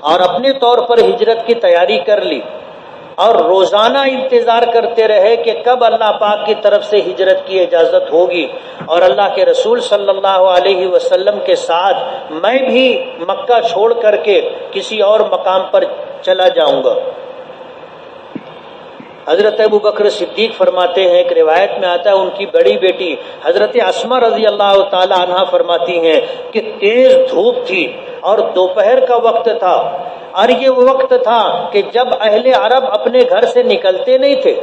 اور اپنے طور پر ہجرت کی تیاری کر لی اور روزانہ انتظار کرتے رہے کہ کب اللہ پاک کی طرف سے ہجرت کی اجازت ہوگی اور اللہ کے رسول صلی اللہ علیہ وسلم کے ساتھ میں بھی مکہ چھوڑ کر کے کسی اور مقام پر چلا جاؤں گا۔ حضرت ابوبکر صدیق فرماتے ہیں، ایک روایت میں آتا ہے ان کی بڑی بیٹی حضرت اسماء رضی اللہ تعالی عنہا فرماتی ہیں کہ تیز دھوپ تھی اور دوپہر کا وقت تھا، اور یہ وہ وقت تھا کہ جب اہل عرب اپنے گھر سے نکلتے نہیں تھے،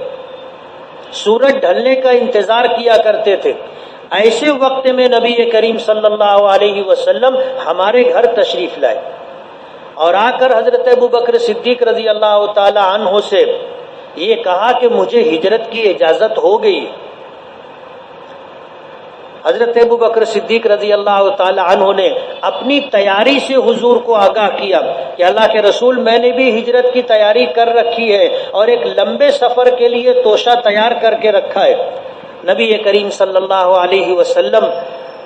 سورج ڈھلنے کا انتظار کیا کرتے تھے۔ ایسے وقت میں نبی کریم صلی اللہ علیہ وسلم ہمارے گھر تشریف لائے اور آ کر حضرت ابوبکر صدیق رضی اللہ تعالی عنہ سے یہ کہا کہ مجھے ہجرت کی اجازت ہو گئی۔ حضرت ابوبکر صدیق رضی اللہ تعالی عنہ نے اپنی تیاری سے حضور کو آگاہ کیا کہ اللہ کے رسول، میں نے بھی ہجرت کی تیاری کر رکھی ہے اور ایک لمبے سفر کے لیے توشہ تیار کر کے رکھا ہے۔ نبی کریم صلی اللہ علیہ وسلم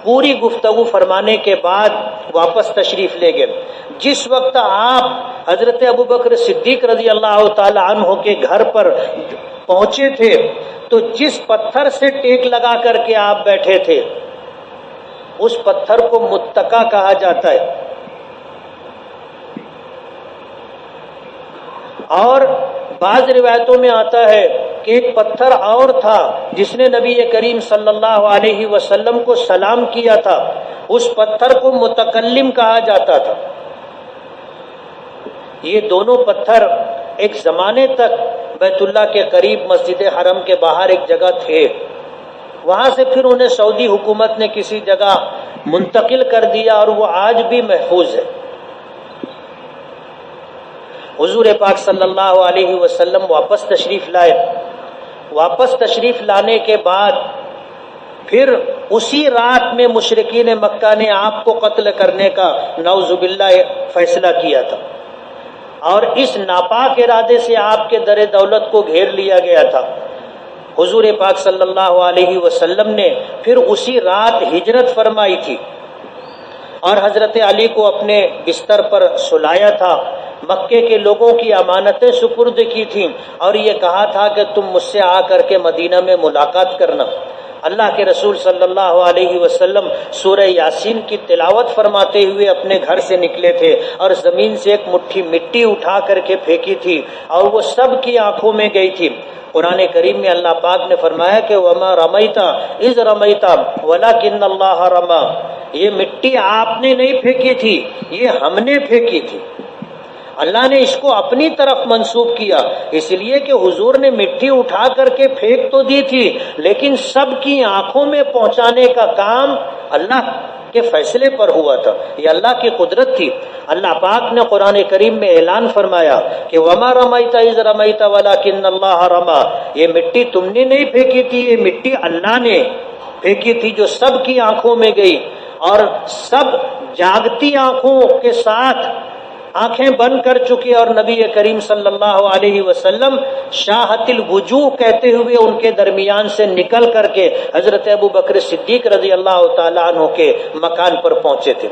پوری گفتگو فرمانے کے بعد واپس تشریف لے گئے۔ جس وقت آپ حضرت ابوبکر صدیق رضی اللہ تعالی عنہ کے گھر پر پہنچے تھے تو جس پتھر سے ٹیک لگا کر کے آپ بیٹھے تھے اس پتھر کو متکا کہا جاتا ہے، اور بعض روایتوں میں آتا ہے کہ ایک پتھر اور تھا جس نے نبی کریم صلی اللہ علیہ وسلم کو سلام کیا تھا، اس پتھر کو متکلم کہا جاتا تھا۔ یہ دونوں پتھر ایک زمانے تک بیت اللہ کے قریب مسجد حرم کے باہر ایک جگہ تھے، وہاں سے پھر انہیں سعودی حکومت نے کسی جگہ منتقل کر دیا اور وہ آج بھی محفوظ ہے۔ حضور پاک صلی اللہ علیہ وسلم واپس تشریف لائے۔ واپس تشریف لانے کے بعد پھر اسی رات میں مشرکین مکہ نے آپ کو قتل کرنے کا نعوذ باللہ فیصلہ کیا تھا، اور اس ناپاک ارادے سے آپ کے در دولت کو گھیر لیا گیا تھا۔ حضور پاک صلی اللہ علیہ وسلم نے پھر اسی رات ہجرت فرمائی تھی اور حضرت علی کو اپنے بستر پر سلایا تھا، مکے کے لوگوں کی امانتیں سپرد کی تھیں اور یہ کہا تھا کہ تم مجھ سے آ کر کے مدینہ میں ملاقات کرنا۔ اللہ کے رسول صلی اللہ علیہ وسلم سورہ یاسین کی تلاوت فرماتے ہوئے اپنے گھر سے نکلے تھے اور زمین سے ایک مٹھی مٹی اٹھا کر کے پھینکی تھی اور وہ سب کی آنکھوں میں گئی تھی۔ قرآن کریم میں اللہ پاک نے فرمایا کہ وَمَا رَمَيْتَ إِذْ رَمَيْتَ وَلَكِنَّ اللَّهَ رَمَى، یہ مٹی آپ نے نہیں پھینکی تھی، یہ ہم نے پھینکی تھی۔ اللہ نے اس کو اپنی طرف منسوب کیا، اس لیے کہ حضور نے مٹی اٹھا کر کے پھینک تو دی تھی لیکن سب کی آنکھوں میں پہنچانے کا کام اللہ کے فیصلے پر ہوا تھا، یہ اللہ کی قدرت تھی۔ اللہ پاک نے قرآن کریم میں اعلان فرمایا کہ وَمَا رَمَيْتَ إِذْ رَمَيْتَ وَلَكِنَّ اللَّهَ رَمَى، یہ مٹی تم نے نہیں پھینکی تھی، یہ مٹی اللہ نے پھینکی تھی جو سب کی آنکھوں میں گئی، اور سب جاگتی آنکھوں کے ساتھ آنکھیں بند کر چکے، اور نبی کریم صلی اللہ علیہ وسلم شاہت الوجوہ کہتے ہوئے ان کے درمیان سے نکل کر کے حضرت ابوبکر صدیق رضی اللہ تعالیٰ عنہ کے مکان پر پہنچے تھے،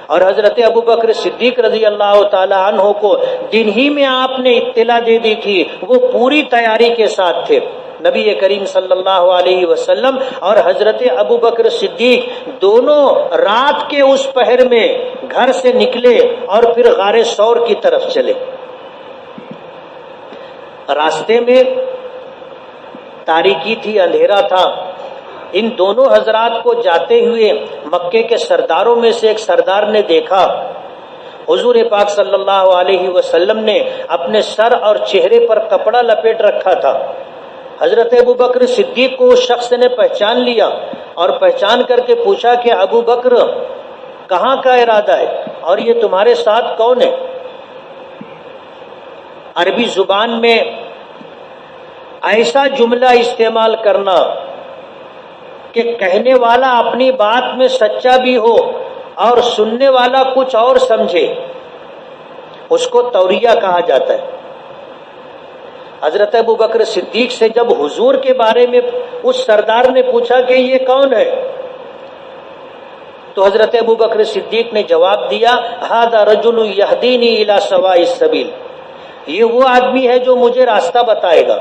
اور حضرت ابوبکر صدیق رضی اللہ تعالیٰ عنہ کو دن ہی میں آپ نے اطلاع دے دی تھی، وہ پوری تیاری کے ساتھ تھے۔ نبی کریم صلی اللہ علیہ وسلم اور حضرت ابوبکر صدیق دونوں رات کے اس پہر میں گھر سے نکلے اور پھر غار ثور کی طرف چلے۔ راستے میں تاریکی تھی، اندھیرا تھا۔ ان دونوں حضرات کو جاتے ہوئے مکے کے سرداروں میں سے ایک سردار نے دیکھا۔ حضور پاک صلی اللہ علیہ وسلم نے اپنے سر اور چہرے پر کپڑا لپیٹ رکھا تھا۔ حضرت ابوبکر صدیق کو اس شخص نے پہچان لیا اور پہچان کر کے پوچھا کہ ابو بکر، کہاں کا ارادہ ہے اور یہ تمہارے ساتھ کون ہے؟ عربی زبان میں ایسا جملہ استعمال کرنا کہ کہنے والا اپنی بات میں سچا بھی ہو اور سننے والا کچھ اور سمجھے، اس کو توریہ کہا جاتا ہے۔ حضرت ابوبکر صدیق سے جب حضور کے بارے میں اس سردار نے پوچھا کہ یہ کون ہے، تو حضرت ابو بکر صدیق نے جواب دیا ھذا رجل یہدینی الی سواء السبیل، یہ وہ آدمی ہے جو مجھے راستہ بتائے گا،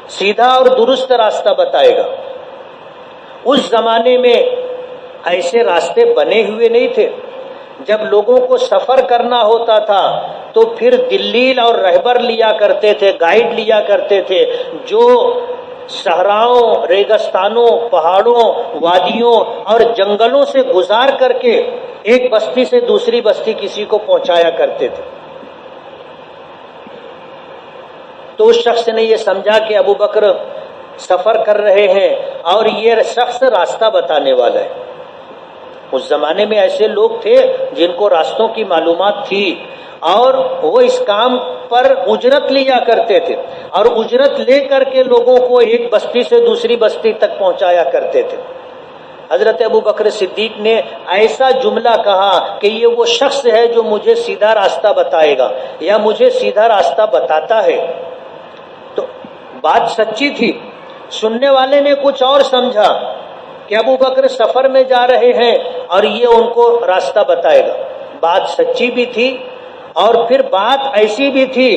سیدھا اور درست راستہ بتائے گا۔ اس زمانے میں ایسے راستے بنے ہوئے نہیں تھے۔ جب لوگوں کو سفر کرنا ہوتا تھا تو پھر دلیل اور رہبر لیا کرتے تھے، گائیڈ لیا کرتے تھے، جو صحراؤں، ریگستانوں، پہاڑوں، وادیوں اور جنگلوں سے گزار کر کے ایک بستی سے دوسری بستی کسی کو پہنچایا کرتے تھے۔ تو اس شخص نے یہ سمجھا کہ ابو بکر سفر کر رہے ہیں اور یہ شخص راستہ بتانے والا ہے۔ اس زمانے میں ایسے لوگ تھے جن کو راستوں کی معلومات تھی اور وہ اس کام پر اجرت لیا کرتے تھے اور اجرت لے کر کے لوگوں کو ایک بستی سے دوسری بستی تک پہنچایا کرتے تھے۔ حضرت ابو بکر صدیق نے ایسا جملہ کہا کہ یہ وہ شخص ہے جو مجھے سیدھا راستہ بتائے گا یا مجھے سیدھا راستہ بتاتا ہے۔ تو بات سچی تھی، سننے والے نے کچھ اور سمجھا کہ ابو بکر سفر میں جا رہے ہیں اور یہ ان کو راستہ بتائے گا۔ بات سچی بھی تھی اور پھر بات ایسی بھی تھی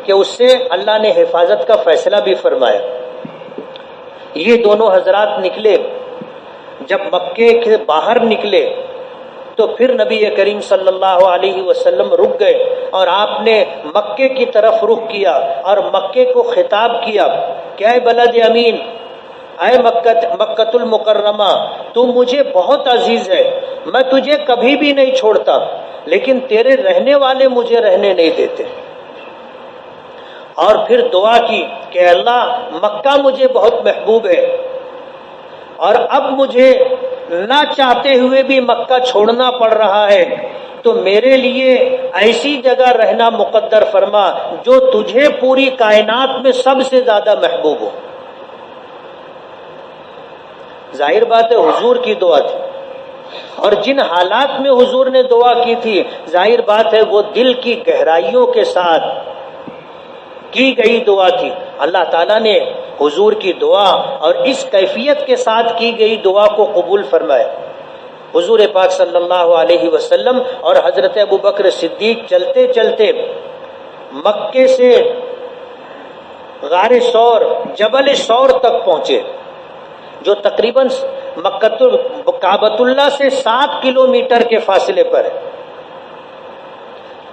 کہ اس سے اللہ نے حفاظت کا فیصلہ بھی فرمایا۔ یہ دونوں حضرات نکلے، جب مکے کے باہر نکلے تو پھر نبی کریم صلی اللہ علیہ وسلم رک گئے اور آپ نے مکے کی طرف رخ کیا اور مکے کو خطاب کیا کہ اے بلد امین، اے مکۃ المکرمہ، تو مجھے بہت عزیز ہے، میں تجھے کبھی بھی نہیں چھوڑتا، لیکن تیرے رہنے والے مجھے رہنے نہیں دیتے۔ اور پھر دعا کی کہ اللہ، مکہ مجھے بہت محبوب ہے اور اب مجھے نہ چاہتے ہوئے بھی مکہ چھوڑنا پڑ رہا ہے، تو میرے لیے ایسی جگہ رہنا مقدر فرما جو تجھے پوری کائنات میں سب سے زیادہ محبوب ہو۔ ظاہر بات ہے حضور کی دعا تھی، اور جن حالات میں حضور نے دعا کی تھی ظاہر بات ہے وہ دل کی گہرائیوں کے ساتھ کی گئی دعا تھی۔ اللہ تعالیٰ نے حضور کی دعا اور اس کیفیت کے ساتھ کی گئی دعا کو قبول فرمایا۔ حضور پاک صلی اللہ علیہ وسلم اور حضرت ابو بکر صدیق چلتے چلتے مکے سے غار ثور، جبل ثور تک پہنچے، جو تقریباً کعبۃ اللہ سے 7 کلومیٹر کے فاصلے پر ہے۔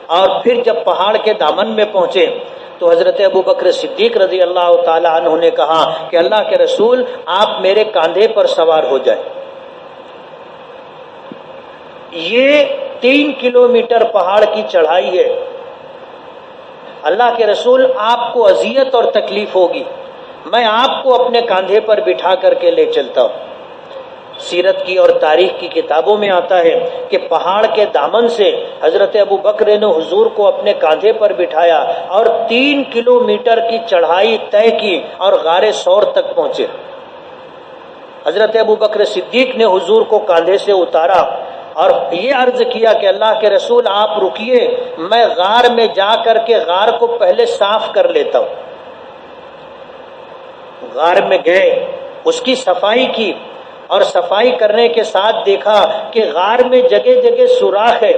اور پھر جب پہاڑ کے دامن میں پہنچے تو حضرت ابو بکر صدیق رضی اللہ تعالی عنہ نے کہا کہ اللہ کے رسول، آپ میرے کاندھے پر سوار ہو جائیں۔ یہ 3 کلومیٹر پہاڑ کی چڑھائی ہے، اللہ کے رسول آپ کو اذیت اور تکلیف ہوگی، میں آپ کو اپنے کاندھے پر بٹھا کر کے لے چلتا ہوں۔ سیرت کی اور تاریخ کی کتابوں میں آتا ہے کہ پہاڑ کے دامن سے حضرت ابو بکر نے حضور کو اپنے کاندھے پر بٹھایا اور 3 کلومیٹر کی چڑھائی طے کی اور غار ثور تک پہنچے۔ حضرت ابو بکر صدیق نے حضور کو کاندھے سے اتارا اور یہ عرض کیا کہ اللہ کے رسول، آپ رکیے، میں غار میں جا کر کے غار کو پہلے صاف کر لیتا ہوں۔ غار میں گئے، اس کی صفائی کی اور صفائی کرنے کے ساتھ دیکھا کہ غار میں جگہ جگہ سوراخ ہے،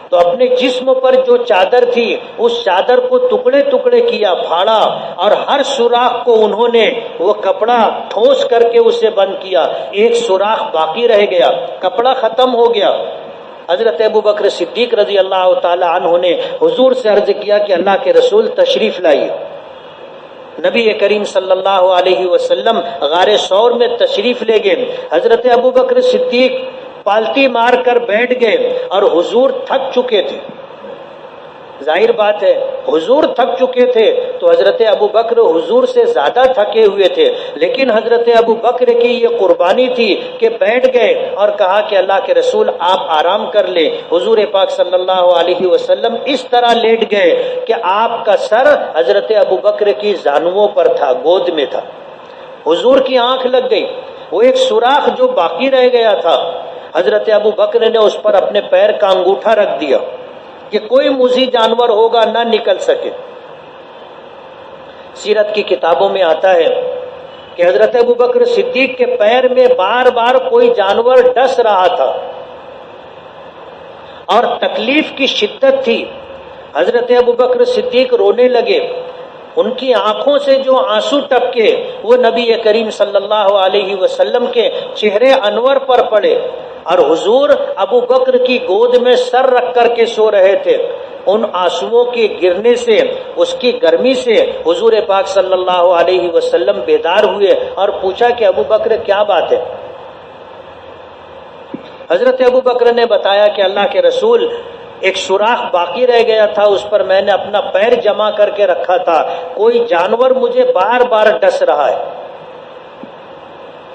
تو اپنے جسم پر جو چادر تھی اس چادر کو ٹکڑے ٹکڑے کیا، پھاڑا، اور ہر سوراخ کو انہوں نے وہ کپڑا ٹھوس کر کے اسے بند کیا۔ ایک سوراخ باقی رہ گیا، کپڑا ختم ہو گیا۔ حضرت ابو بکر صدیق رضی اللہ تعالی عنہ نے حضور سے عرض کیا کہ اللہ کے رسول تشریف لائیے۔ نبی کریم صلی اللہ علیہ وسلم غار ثور میں تشریف لے گئے۔ حضرت ابو بکر صدیق پالتی مار کر بیٹھ گئے اور حضور تھک چکے تھے۔ ظاہر بات ہے حضور تھک چکے تھے تو حضرت ابو بکر حضور سے زیادہ تھکے ہوئے تھے، لیکن حضرت ابو بکر کی یہ قربانی تھی کہ بیٹھ گئے اور کہا کہ اللہ کے رسول آپ آرام کر لیں۔ حضور پاک صلی اللہ علیہ وسلم اس طرح لیٹ گئے کہ آپ کا سر حضرت ابو بکر کی زانوؤں پر تھا، گود میں تھا۔ حضور کی آنکھ لگ گئی، وہ ایک سوراخ جو باقی رہ گیا تھا، حضرت ابو بکر نے اس پر اپنے پیر کا انگوٹھا رکھ دیا کہ کوئی موذی جانور ہوگا نہ نکل سکے۔ سیرت کی کتابوں میں آتا ہے کہ حضرت ابوبکر صدیق کے پیر میں بار بار کوئی جانور ڈس رہا تھا اور تکلیف کی شدت تھی. حضرت ابوبکر صدیق رونے لگے. ان کی آنکھوں سے جو آنسو ٹپکے وہ نبی کریم صلی اللہ علیہ وسلم کے چہرے انور پر پڑے اور حضور ابو بکر کی گود میں سر رکھ کر کے سو رہے تھے. ان آنسوؤں کے گرنے سے، اس کی گرمی سے حضور پاک صلی اللہ علیہ وسلم بیدار ہوئے اور پوچھا کہ ابو بکر کیا بات ہے؟ حضرت ابو بکر نے بتایا کہ اللہ کے رسول، ایک سوراخ باقی رہ گیا تھا، اس پر میں نے اپنا پیر جمع کر کے رکھا تھا، کوئی جانور مجھے بار بار ڈس رہا ہے.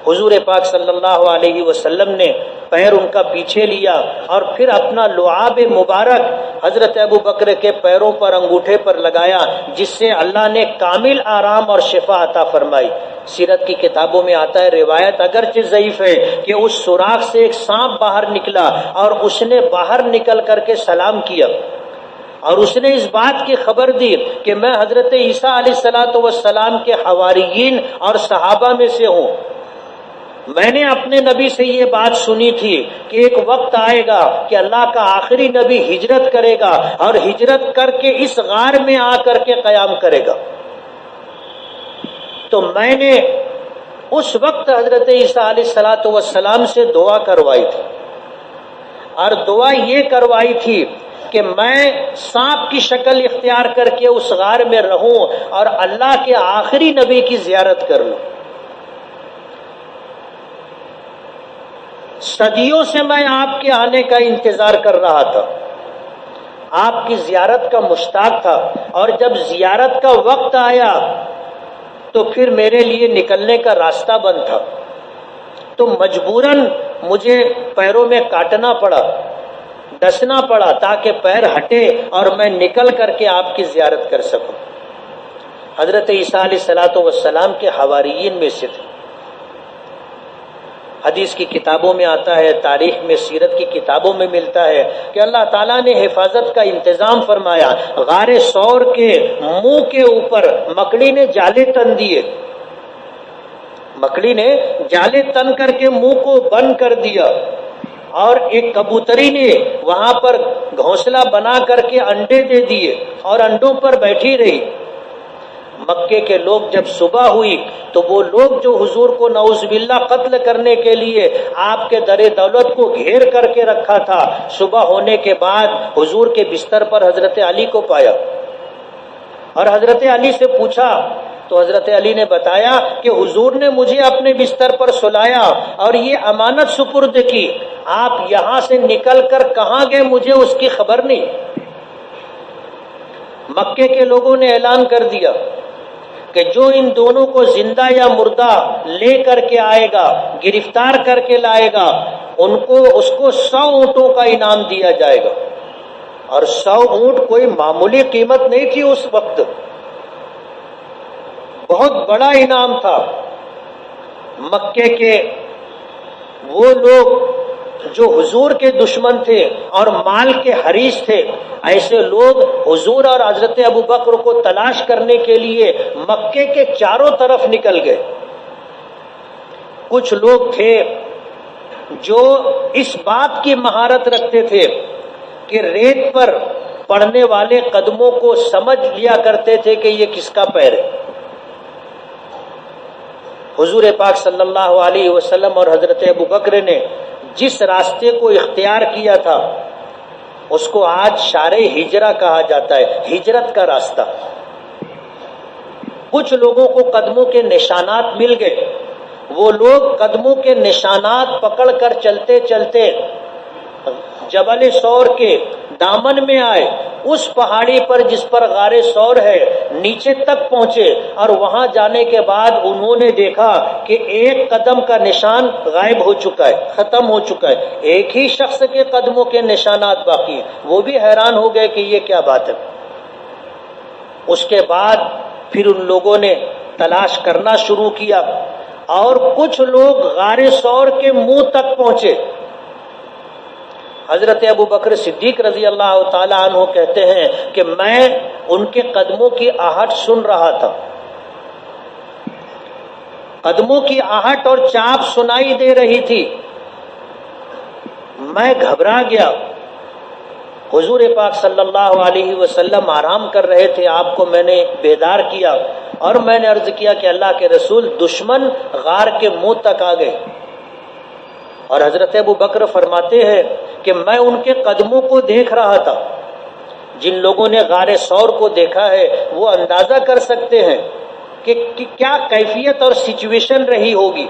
حضور پاک صلی اللہ علیہ وسلم نے پیر ان کا پیچھے لیا اور پھر اپنا لعاب مبارک حضرت ابو بکر کے پیروں پر، انگوٹھے پر لگایا، جس سے اللہ نے کامل آرام اور شفا عطا فرمائی. سیرت کی کتابوں میں آتا ہے، روایت اگرچہ ضعیف ہے، کہ اس سوراخ سے ایک سانپ باہر نکلا اور اس نے باہر نکل کر کے سلام کیا اور اس نے اس بات کی خبر دی کہ میں حضرت عیسیٰ علیہ السلام کے حواریین اور صحابہ میں سے ہوں. میں نے اپنے نبی سے یہ بات سنی تھی کہ ایک وقت آئے گا کہ اللہ کا آخری نبی ہجرت کرے گا اور ہجرت کر کے اس غار میں آ کر کے قیام کرے گا. تو میں نے اس وقت حضرت عیسیٰ علیہ السلام سے دعا کروائی تھی اور دعا یہ کروائی تھی کہ میں سانپ کی شکل اختیار کر کے اس غار میں رہوں اور اللہ کے آخری نبی کی زیارت کر لوں. صدیوں سے میں آپ کے آنے کا انتظار کر رہا تھا، آپ کی زیارت کا مشتاق تھا، اور جب زیارت کا وقت آیا تو پھر میرے لیے نکلنے کا راستہ بند تھا، تو مجبوراً مجھے پیروں میں کاٹنا پڑا، ڈسنا پڑا تاکہ پیر ہٹے اور میں نکل کر کے آپ کی زیارت کر سکوں. حضرت عیسیٰ علیہ السلام کے حواریین میں سے تھے. حدیث کی کتابوں میں آتا ہے، تاریخ میں، سیرت کی کتابوں میں ملتا ہے کہ اللہ تعالیٰ نے حفاظت کا انتظام فرمایا. غار ثور کے منہ کے اوپر مکڑی نے جالے تن دیے، مکڑی نے جالے تن کر کے منہ کو بند کر دیا، اور ایک کبوتری نے وہاں پر گھونسلہ بنا کر کے انڈے دے دیے اور انڈوں پر بیٹھی رہی. مکے کے لوگ جب صبح ہوئی تو وہ لوگ جو حضور کو نعوذ باللہ قتل کرنے کے لیے آپ کے در دولت کو گھیر کر کے رکھا تھا، صبح ہونے کے بعد حضور کے بستر پر حضرت علی کو پایا اور حضرت علی سے پوچھا تو حضرت علی نے بتایا کہ حضور نے مجھے اپنے بستر پر سلایا اور یہ امانت سپرد کی، آپ یہاں سے نکل کر کہاں گئے مجھے اس کی خبر نہیں. مکے کے لوگوں نے اعلان کر دیا کہ جو ان دونوں کو زندہ یا مردہ لے کر کے آئے گا، گرفتار کر کے لائے گا، اس کو 100 اونٹوں کا انعام دیا جائے گا. اور 100 اونٹ کوئی معمولی قیمت نہیں تھی اس وقت، بہت بڑا انعام تھا. مکے کے وہ لوگ جو حضور کے دشمن تھے اور مال کے حریص تھے، ایسے لوگ حضور اور حضرت ابو بکر کو تلاش کرنے کے لیے مکے کے چاروں طرف نکل گئے. کچھ لوگ تھے جو اس بات کی مہارت رکھتے تھے کہ ریت پر پڑنے والے قدموں کو سمجھ لیا کرتے تھے کہ یہ کس کا پیر ہے. حضور پاک صلی اللہ علیہ وسلم اور حضرت ابو بکر نے جس راستے کو اختیار کیا تھا اس کو آج شارع ہجرہ کہا جاتا ہے، ہجرت کا راستہ. کچھ لوگوں کو قدموں کے نشانات مل گئے، وہ لوگ قدموں کے نشانات پکڑ کر چلتے چلتے جبل ثور کے دامن میں آئے، اس پہاڑی پر جس پر غار ثور ہے نیچے تک پہنچے، اور وہاں جانے کے بعد انہوں نے دیکھا کہ ایک قدم کا نشان غائب ہو چکا ہے، ختم ہو چکا ہے، ایک ہی شخص کے قدموں کے نشانات باقی ہیں. وہ بھی حیران ہو گئے کہ یہ کیا بات ہے. اس کے بعد پھر ان لوگوں نے تلاش کرنا شروع کیا اور کچھ لوگ غار ثور کے منہ تک پہنچے. حضرت ابو بکر صدیق رضی اللہ تعالی عنہ کہتے ہیں کہ میں ان کے قدموں کی آہٹ سن رہا تھا. قدموں کی آہٹ اور چاپ سنائی دے رہی تھی. میں گھبرا گیا. حضور پاک صلی اللہ علیہ وسلم آرام کر رہے تھے. آپ کو میں نے بیدار کیا اور میں نے عرض کیا کہ اللہ کے رسول دشمن غار کے منہ تک آ گئے. اور حضرت ابو بکر فرماتے ہیں کہ میں ان کے قدموں کو دیکھ رہا تھا. جن لوگوں نے غار ثور کو دیکھا ہے وہ اندازہ کر سکتے ہیں کہ کیا کیفیت اور سچویشن رہی ہوگی.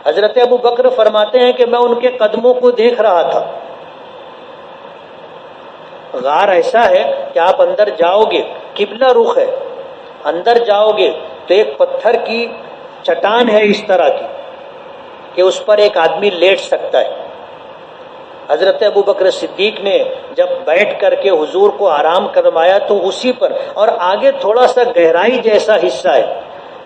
حضرت ابو بکر فرماتے ہیں کہ میں ان کے قدموں کو دیکھ رہا تھا. غار ایسا ہے کہ آپ اندر جاؤ گے، قبلہ رخ ہے، اندر جاؤ گے تو ایک پتھر کی چٹان ہے اس طرح کی کہ اس پر ایک آدمی لیٹ سکتا ہے. حضرت ابو بکر صدیق نے جب بیٹھ کر کے حضور کو آرام کروایا تو اسی پر، اور آگے تھوڑا سا گہرائی جیسا حصہ ہے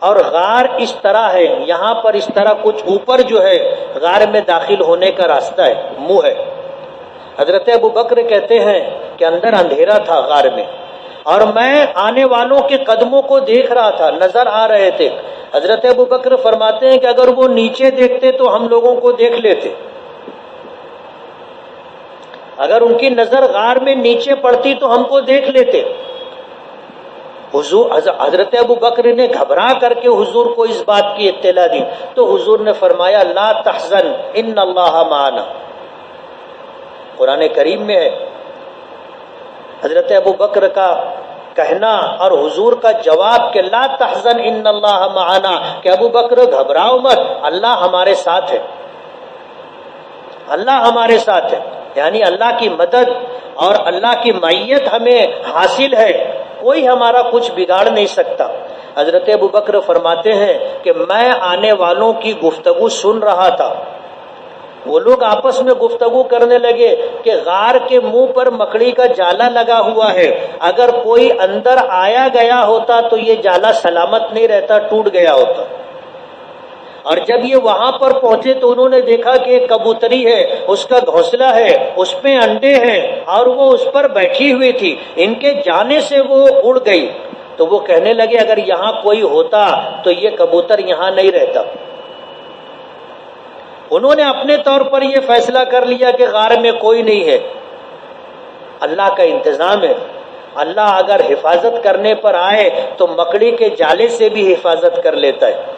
اور غار اس طرح ہے، یہاں پر اس طرح کچھ اوپر جو ہے غار میں داخل ہونے کا راستہ ہے، منہ ہے. حضرت ابو بکر کہتے ہیں کہ اندر اندھیرا تھا غار میں اور میں آنے والوں کے قدموں کو دیکھ رہا تھا، نظر آ رہے تھے. حضرت ابو بکر فرماتے ہیں کہ اگر وہ نیچے دیکھتے تو ہم لوگوں کو دیکھ لیتے. اگر ان کی نظر غار میں نیچے پڑتی تو ہم کو دیکھ لیتے. حضرت ابو بکر نے گھبرا کر کے حضور کو اس بات کی اطلاع دی تو حضور نے فرمایا لا تحزن ان اللہ معنا. قرآن کریم میں ہے. حضرت ابو بکر کا کہنا اور حضور کا جواب کہ لا تحزن ان اللہ معنا، کہ ابو بکر گھبراؤ مت، اللہ ہمارے ساتھ ہے. اللہ ہمارے ساتھ ہے، یعنی اللہ کی مدد اور اللہ کی معیت ہمیں حاصل ہے، کوئی ہمارا کچھ بگاڑ نہیں سکتا. حضرت ابو بکر فرماتے ہیں کہ میں آنے والوں کی گفتگو سن رہا تھا. وہ لوگ آپس میں گفتگو کرنے لگے کہ غار کے منہ پر مکڑی کا جالا لگا ہوا ہے، اگر کوئی اندر آیا گیا ہوتا تو یہ جالا سلامت نہیں رہتا، ٹوٹ گیا ہوتا. اور جب یہ وہاں پر پہنچے تو انہوں نے دیکھا کہ ایک کبوتری ہے، اس کا گھونسلہ ہے، اس پہ انڈے ہیں اور وہ اس پر بیٹھی ہوئی تھی، ان کے جانے سے وہ اڑ گئی. تو وہ کہنے لگے اگر یہاں کوئی ہوتا تو یہ کبوتر یہاں نہیں رہتا. انہوں نے اپنے طور پر یہ فیصلہ کر لیا کہ غار میں کوئی نہیں ہے، اللہ کا انتظام ہے. اللہ اگر حفاظت کرنے پر آئے تو مکڑی کے جالے سے بھی حفاظت کر لیتا ہے،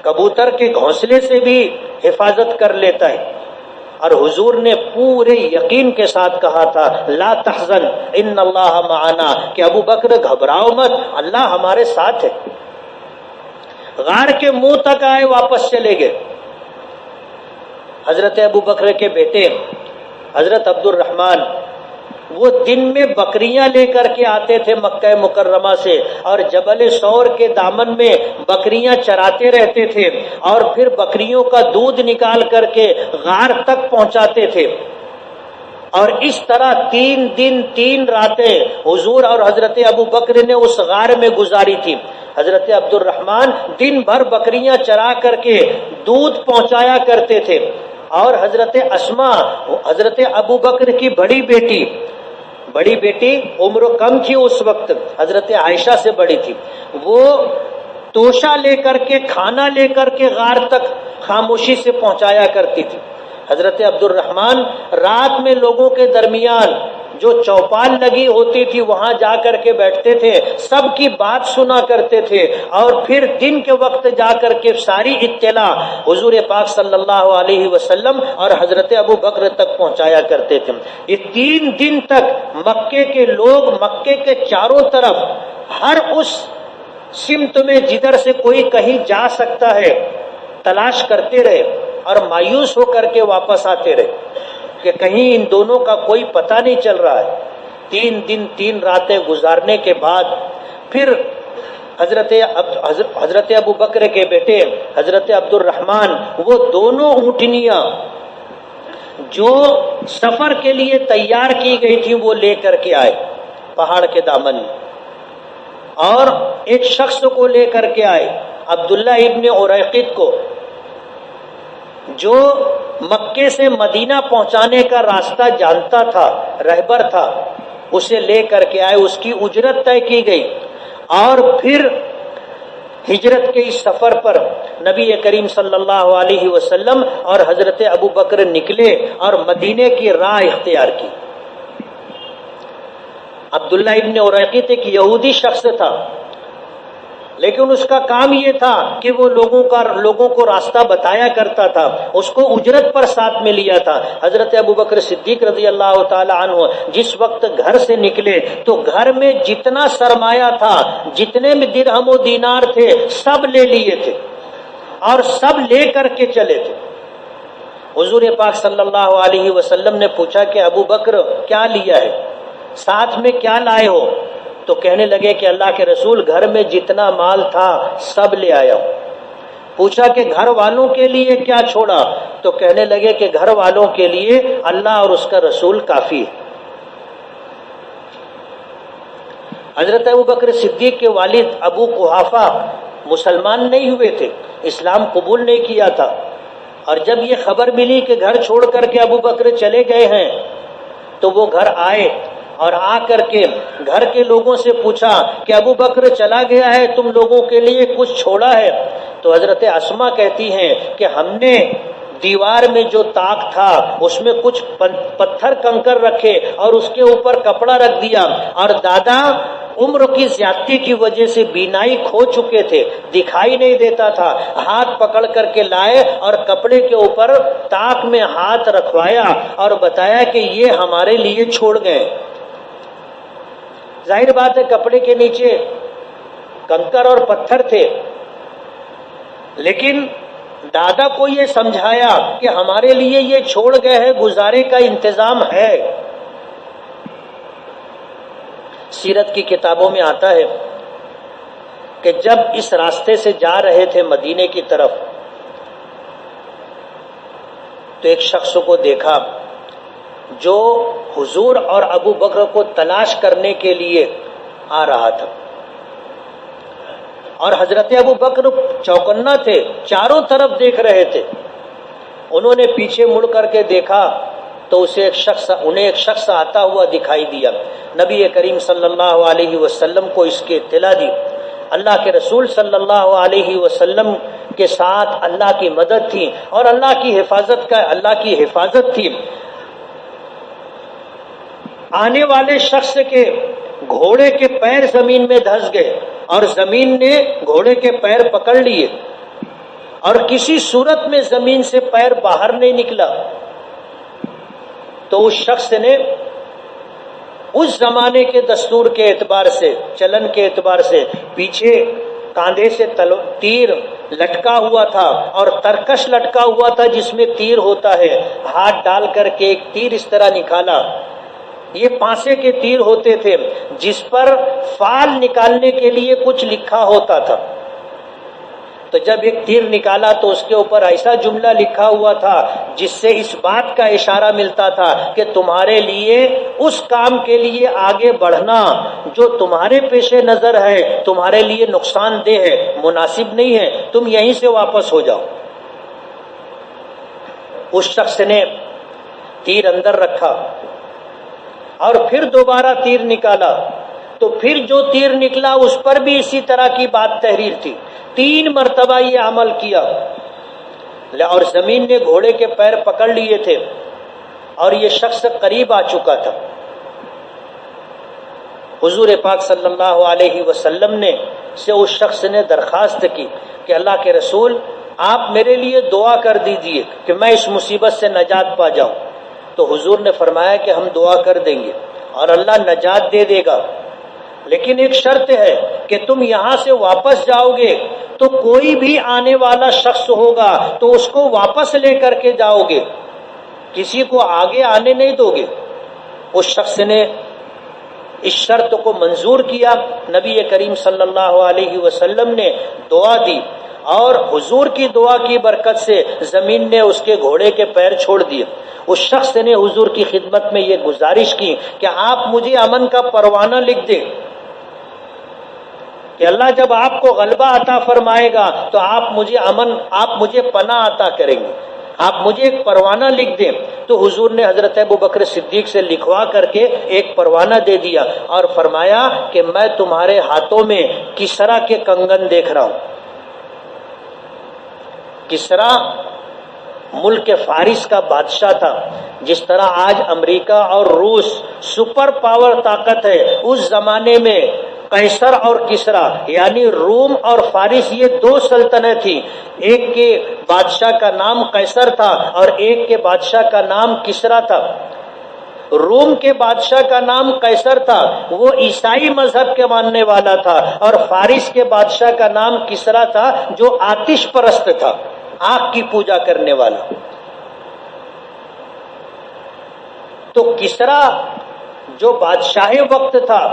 کبوتر کے گھونسلے سے بھی حفاظت کر لیتا ہے. اور حضور نے پورے یقین کے ساتھ کہا تھا لا تحزن ان اللہ معنا، کہ ابو بکر گھبراؤ مت، اللہ ہمارے ساتھ ہے. غار کے منہ تک آئے، واپس چلے گئے. حضرت ابو بکر کے بیٹے حضرت عبد الرحمن وہ دن میں بکریاں لے کر کے آتے تھے مکہ مکرمہ سے اور جبل ثور کے دامن میں بکریاں چراتے رہتے تھے اور پھر بکریوں کا دودھ نکال کر کے غار تک پہنچاتے تھے. اور اس طرح 3 دن 3 راتیں حضور اور حضرت ابو بکر نے اس غار میں گزاری تھی. حضرت عبد الرحمن دن بھر بکریاں چرا کر کے دودھ پہنچایا کرتے تھے اور حضرت اسما حضرت ابو بکر کی بڑی بیٹی عمر کم تھی اس وقت، حضرت عائشہ سے بڑی تھی، وہ توشہ لے کر کے کھانا لے کر کے غار تک خاموشی سے پہنچایا کرتی تھی. حضرت عبد الرحمن رات میں لوگوں کے درمیان جو چوپال لگی ہوتی تھی وہاں جا کر کے بیٹھتے تھے، سب کی بات سنا کرتے تھے اور پھر دن کے وقت جا کر کے ساری اطلاع حضور پاک صلی اللہ علیہ وسلم اور حضرت ابو بکر تک پہنچایا کرتے تھے. یہ 3 دن تک مکے کے لوگ مکے کے چاروں طرف ہر اس سمت میں جدھر سے کوئی کہیں جا سکتا ہے تلاش کرتے رہے اور مایوس ہو کر کے واپس آتے رہے کہ کہیں ان دونوں کا کوئی پتہ نہیں چل رہا ہے. 3 دن 3 راتیں گزارنے کے بعد پھر حضرت ابو بکر کے بیٹے حضرت عبد الرحمن وہ دونوں اونٹنیاں جو سفر کے لیے تیار کی گئی تھی وہ لے کر کے آئے پہاڑ کے دامن میں، اور ایک شخص کو لے کر کے آئے عبداللہ ابن اریقط کو، جو مکے سے مدینہ پہنچانے کا راستہ جانتا تھا، رہبر تھا، اسے لے کر کے آئے. اس کی اجرت طے کی گئی اور پھر ہجرت کے اس سفر پر نبی کریم صلی اللہ علیہ وسلم اور حضرت ابو بکر نکلے اور مدینے کی راہ اختیار کی۔ عبداللہ ابن اریقط ایک یہودی شخص تھا، لیکن اس کا کام یہ تھا کہ وہ لوگوں کو راستہ بتایا کرتا تھا، اس کو اجرت پر ساتھ میں لیا تھا۔ حضرت ابو بکر صدیق رضی اللہ تعالی عنہ جس وقت گھر سے نکلے تو گھر میں جتنا سرمایہ تھا، جتنے میں درہم و دینار تھے، سب لے لیے تھے اور سب لے کر کے چلے تھے۔ حضور پاک صلی اللہ علیہ وسلم نے پوچھا کہ ابو بکر کیا لیا ہے، ساتھ میں کیا لائے ہو؟ تو کہنے لگے کہ اللہ کے رسول گھر میں جتنا مال تھا سب لے آیا ہوں۔ پوچھا کہ گھر والوں کے لیے کیا چھوڑا؟ تو کہنے لگے کہ گھر والوں کے لیے اللہ اور اس کا رسول کافی ہے۔ حضرت ابو بکر صدیق کے والد ابو قحافہ مسلمان نہیں ہوئے تھے، اسلام قبول نہیں کیا تھا، اور جب یہ خبر ملی کہ گھر چھوڑ کر کے ابو بکر چلے گئے ہیں تو وہ گھر آئے اور آ کر کے گھر کے لوگوں سے پوچھا کہ ابو بکر چلا گیا ہے، تم لوگوں کے لیے کچھ چھوڑا ہے؟ تو حضرت اسما کہتی ہیں کہ ہم نے دیوار میں جو طاق تھا اس میں کچھ پتھر کنکر رکھے اور اس کے اوپر کپڑا رکھ دیا، اور دادا عمر کی زیادتی کی وجہ سے بینائی کھو چکے تھے، دکھائی نہیں دیتا تھا، ہاتھ پکڑ کر کے لائے اور کپڑے کے اوپر طاق میں ہاتھ رکھوایا اور بتایا کہ یہ ہمارے لیے چھوڑ گئے۔ ظاہر بات ہے کپڑے کے نیچے کنکر اور پتھر تھے، لیکن دادا کو یہ سمجھایا کہ ہمارے لیے یہ چھوڑ گئے ہیں، گزارے کا انتظام ہے۔ سیرت کی کتابوں میں آتا ہے کہ جب اس راستے سے جا رہے تھے مدینے کی طرف تو ایک شخص کو دیکھا جو حضور اور ابو بکر کو تلاش کرنے کے لیے آ رہا تھا، اور حضرت ابو بکر چوکنا تھے، چاروں طرف دیکھ رہے تھے۔ انہوں نے پیچھے مڑ کر کے دیکھا تو انہیں ایک شخص آتا ہوا دکھائی دیا۔ نبی کریم صلی اللہ علیہ وسلم کو اس کی اطلاع دی۔ اللہ کے رسول صلی اللہ علیہ وسلم کے ساتھ اللہ کی مدد تھی اور اللہ کی حفاظت تھی۔ آنے والے شخص کے گھوڑے کے پیر زمین میں دھس گئے اور زمین نے گھوڑے کے پیر پکڑ لیے، اور کسی صورت میں زمین سے پیر باہر نہیں نکلا۔ تو اس شخص نے اس زمانے کے دستور کے اعتبار سے، چلن کے اعتبار سے، پیچھے کاندھے سے تیر لٹکا ہوا تھا اور ترکش لٹکا ہوا تھا جس میں تیر ہوتا ہے، ہاتھ ڈال کر کے ایک تیر اس طرح نکالا۔ یہ پانسے کے تیر ہوتے تھے جس پر فال نکالنے کے لیے کچھ لکھا ہوتا تھا، تو جب ایک تیر نکالا تو اس کے اوپر ایسا جملہ لکھا ہوا تھا جس سے اس بات کا اشارہ ملتا تھا کہ تمہارے لیے اس کام کے لیے آگے بڑھنا جو تمہارے پیش نظر ہے تمہارے لیے نقصان دہ ہے، مناسب نہیں ہے، تم یہیں سے واپس ہو جاؤ۔ اس شخص نے تیر اندر رکھا اور پھر دوبارہ تیر نکالا، تو پھر جو تیر نکلا اس پر بھی اسی طرح کی بات تحریر تھی۔ 3 مرتبہ یہ عمل کیا اور زمین نے گھوڑے کے پیر پکڑ لیے تھے اور یہ شخص قریب آ چکا تھا۔ حضور پاک صلی اللہ علیہ وسلم سے اس شخص نے درخواست کی کہ اللہ کے رسول آپ میرے لیے دعا کر دیجئے کہ میں اس مصیبت سے نجات پا جاؤں۔ تو حضور نے فرمایا کہ ہم دعا کر دیں گے اور اللہ نجات دے دے گا، لیکن ایک شرط ہے کہ تم یہاں سے واپس جاؤ گے تو کوئی بھی آنے والا شخص ہوگا تو اس کو واپس لے کر کے جاؤ گے، کسی کو آگے آنے نہیں دو گے۔ اس شخص نے اس شرط کو منظور کیا۔ نبی کریم صلی اللہ علیہ وسلم نے دعا دی اور حضور کی دعا کی برکت سے زمین نے اس کے گھوڑے کے پیر چھوڑ دیے۔ اس شخص نے حضور کی خدمت میں یہ گزارش کی کہ آپ مجھے امن کا پروانہ لکھ دیں کہ اللہ جب آپ کو غلبہ عطا فرمائے گا تو آپ مجھے پناہ عطا کریں گے، آپ مجھے ایک پروانہ لکھ دیں۔ تو حضور نے حضرت ابو بکر صدیق سے لکھوا کر کے ایک پروانہ دے دیا اور فرمایا کہ میں تمہارے ہاتھوں میں کسرا کے کنگن دیکھ رہا ہوں، کسرا ملک فارس کا بادشاہ تھا. جس طرح آج امریکہ اور روس سپر پاور طاقت ہے، اس زمانے میں قیصر اور کسرا یعنی روم اور فارس یہ دو سلطنت تھی. ایک کے بادشاہ کا نام قیصر تھا اور ایک کے بادشاہ کا نام کسرا تھا. روم کے بادشاہ کا نام قیصر تھا، وہ عیسائی مذہب کے ماننے والا تھا، اور فارس کے بادشاہ کا نام کسرا تھا جو آتش پرست تھا، آگ کی پوجا کرنے والا. تو کسرا جو بادشاہ وقت تھا،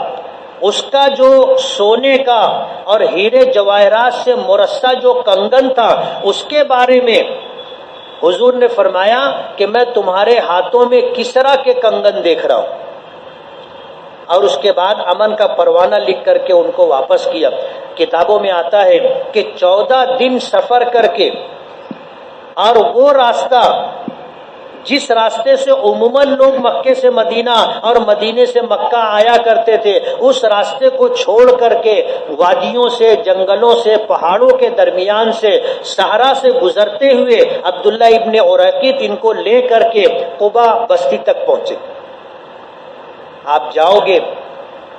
اس کا جو سونے کا اور ہیرے جواہرات سے مرصع جو کنگن تھا، اس کے بارے میں حضور نے فرمایا کہ میں تمہارے ہاتھوں میں کسرا کے کنگن دیکھ رہا ہوں. اور اس کے بعد امن کا پروانہ لکھ کر کے ان کو واپس کیا. کتابوں میں آتا ہے کہ 14 دن سفر کر کے، اور وہ راستہ جس راستے سے عموماً لوگ مکے سے مدینہ اور مدینے سے مکہ آیا کرتے تھے، اس راستے کو چھوڑ کر کے وادیوں سے، جنگلوں سے، پہاڑوں کے درمیان سے، صحرا سے گزرتے ہوئے عبداللہ ابن اریقط ان کو لے کر کے قبا بستی تک پہنچے. آپ جاؤ گے،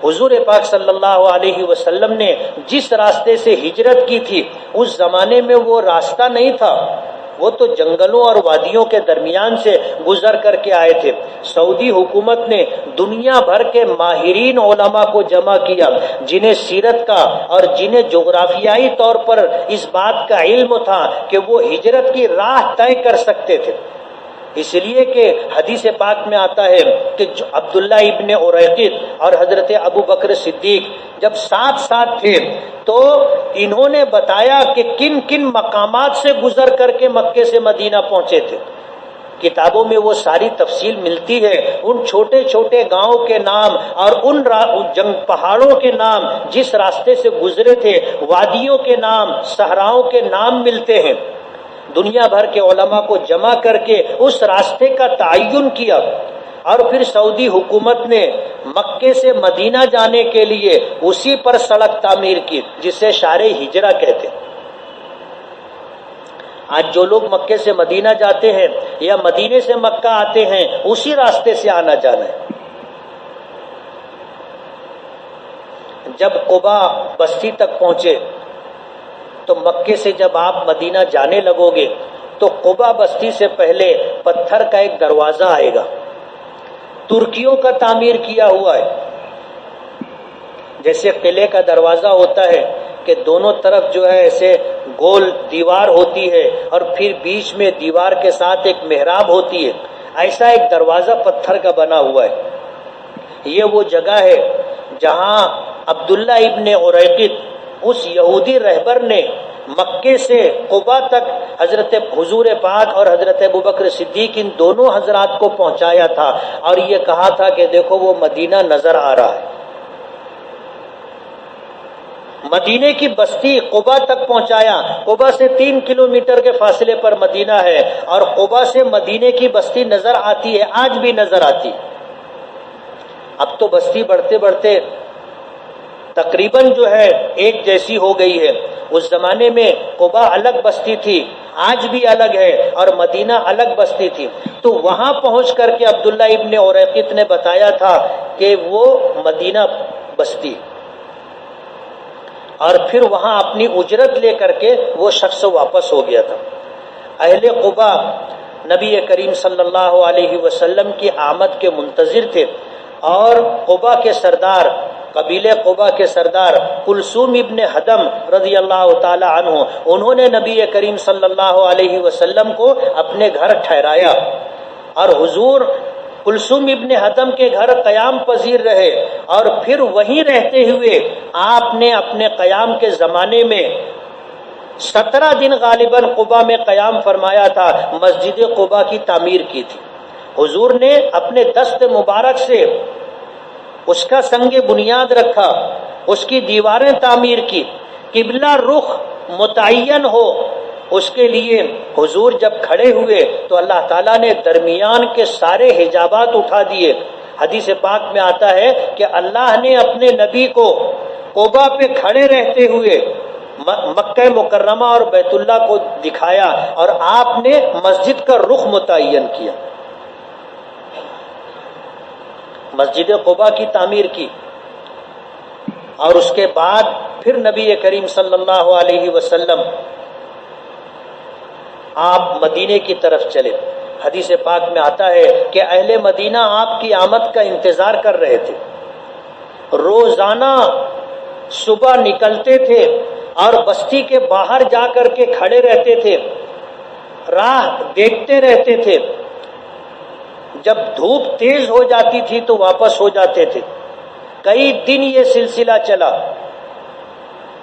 حضور پاک صلی اللہ علیہ وسلم نے جس راستے سے ہجرت کی تھی، اس زمانے میں وہ راستہ نہیں تھا، وہ تو جنگلوں اور وادیوں کے درمیان سے گزر کر کے آئے تھے. سعودی حکومت نے دنیا بھر کے ماہرین علماء کو جمع کیا، جنہیں سیرت کا اور جنہیں جغرافیائی طور پر اس بات کا علم تھا کہ وہ ہجرت کی راہ طے کر سکتے تھے. اس لیے کہ حدیث پاک میں آتا ہے کہ عبداللہ ابن اریقط اور حضرت ابو بکر صدیق جب ساتھ ساتھ تھے تو انہوں نے بتایا کہ کن کن مقامات سے گزر کر کے مکے سے مدینہ پہنچے تھے. کتابوں میں وہ ساری تفصیل ملتی ہے، ان چھوٹے چھوٹے گاؤں کے نام اور ان پہاڑوں کے نام جس راستے سے گزرے تھے، وادیوں کے نام، صحراؤں کے نام ملتے ہیں. دنیا بھر کے علماء کو جمع کر کے اس راستے کا تعین کیا، اور پھر سعودی حکومت نے مکے سے مدینہ جانے کے لیے اسی پر سڑک تعمیر کی، جسے شارع ہجرہ کہتے ہیں. آج جو لوگ مکے سے مدینہ جاتے ہیں یا مدینے سے مکہ آتے ہیں، اسی راستے سے آنا جانا ہے. جب قبا بستی تک پہنچے تو مکے سے جب آپ مدینہ جانے لگو گے تو قبا بستی سے پہلے پتھر کا ایک دروازہ آئے گا، ترکیوں کا تعمیر کیا ہوا ہے. جیسے قلعے کا دروازہ ہوتا ہے کہ دونوں طرف جو ہے ایسے گول دیوار ہوتی ہے اور پھر بیچ میں دیوار کے ساتھ ایک محراب ہوتی ہے، ایسا ایک دروازہ پتھر کا بنا ہوا ہے. یہ وہ جگہ ہے جہاں عبداللہ ابن اریقط اس یہودی رہبر نے مکے سے قبا تک حضرت حضور پاک اور حضرت ابوبکر صدیق ان دونوں حضرات کو پہنچایا تھا، اور یہ کہا تھا کہ دیکھو وہ مدینہ نظر آ رہا ہے. مدینے کی بستی قبا تک پہنچایا. قبا سے 3 کلومیٹر کے فاصلے پر مدینہ ہے، اور قبا سے مدینے کی بستی نظر آتی ہے، آج بھی نظر آتی. اب تو بستی بڑھتے بڑھتے تقریباً جو ہے ایک جیسی ہو گئی ہے. اس زمانے میں قبا الگ بستی تھی، آج بھی الگ ہے، اور مدینہ الگ بستی تھی. تو وہاں پہنچ کر کے عبداللہ ابن اریقط نے بتایا تھا کہ وہ مدینہ بستی، اور پھر وہاں اپنی اجرت لے کر کے وہ شخص واپس ہو گیا تھا. اہل قبا نبی کریم صلی اللہ علیہ وسلم کی آمد کے منتظر تھے، اور قبا کے سردار، قبیلے قبا کے سردار کلثوم ابن حدم رضی اللہ تعالی عنہ، انہوں نے نبی کریم صلی اللہ علیہ وسلم کو اپنے گھر ٹھہرایا، اور حضور کلثوم ابن حدم کے گھر قیام پذیر رہے. اور پھر وہیں رہتے ہوئے آپ نے اپنے قیام کے زمانے میں 17 دن غالباً قبا میں قیام فرمایا تھا، مسجد قبا کی تعمیر کی تھی. حضور نے اپنے دست مبارک سے اس کا سنگ بنیاد رکھا، اس کی دیواریں تعمیر کی. قبلہ رخ متعین ہو اس کے لیے حضور جب کھڑے ہوئے تو اللہ تعالیٰ نے درمیان کے سارے حجابات اٹھا دیے. حدیث پاک میں آتا ہے کہ اللہ نے اپنے نبی کو قبا پہ کھڑے رہتے ہوئے مکہ مکرمہ اور بیت اللہ کو دکھایا اور آپ نے مسجد کا رخ متعین کیا، مسجد قباء کی تعمیر کی، اور اس کے بعد پھر نبی کریم صلی اللہ علیہ وسلم آپ مدینے کی طرف چلے۔ حدیث پاک میں آتا ہے کہ اہل مدینہ آپ کی آمد کا انتظار کر رہے تھے، روزانہ صبح نکلتے تھے اور بستی کے باہر جا کر کے کھڑے رہتے تھے، راہ دیکھتے رہتے تھے، جب دھوپ تیز ہو جاتی تھی تو واپس ہو جاتے تھے۔ کئی دن یہ سلسلہ چلا،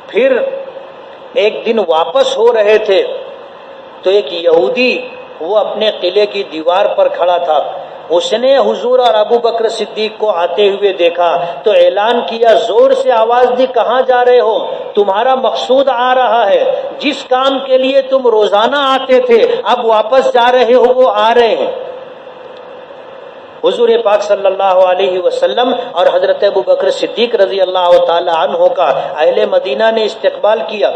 پھر ایک دن واپس ہو رہے تھے تو ایک یہودی وہ اپنے قلعے کی دیوار پر کھڑا تھا، اس نے حضور اور ابو بکر صدیق کو آتے ہوئے دیکھا تو اعلان کیا، زور سے آواز دی، کہاں جا رہے ہو؟ تمہارا مقصود آ رہا ہے، جس کام کے لیے تم روزانہ آتے تھے اب واپس جا رہے ہو وہ آ رہے ہیں۔ حضور پاک صلی اللہ علیہ وسلم اور حضرت ابو بکر صدیق رضی اللہ تعالی عنہ کا اہل مدینہ نے استقبال کیا،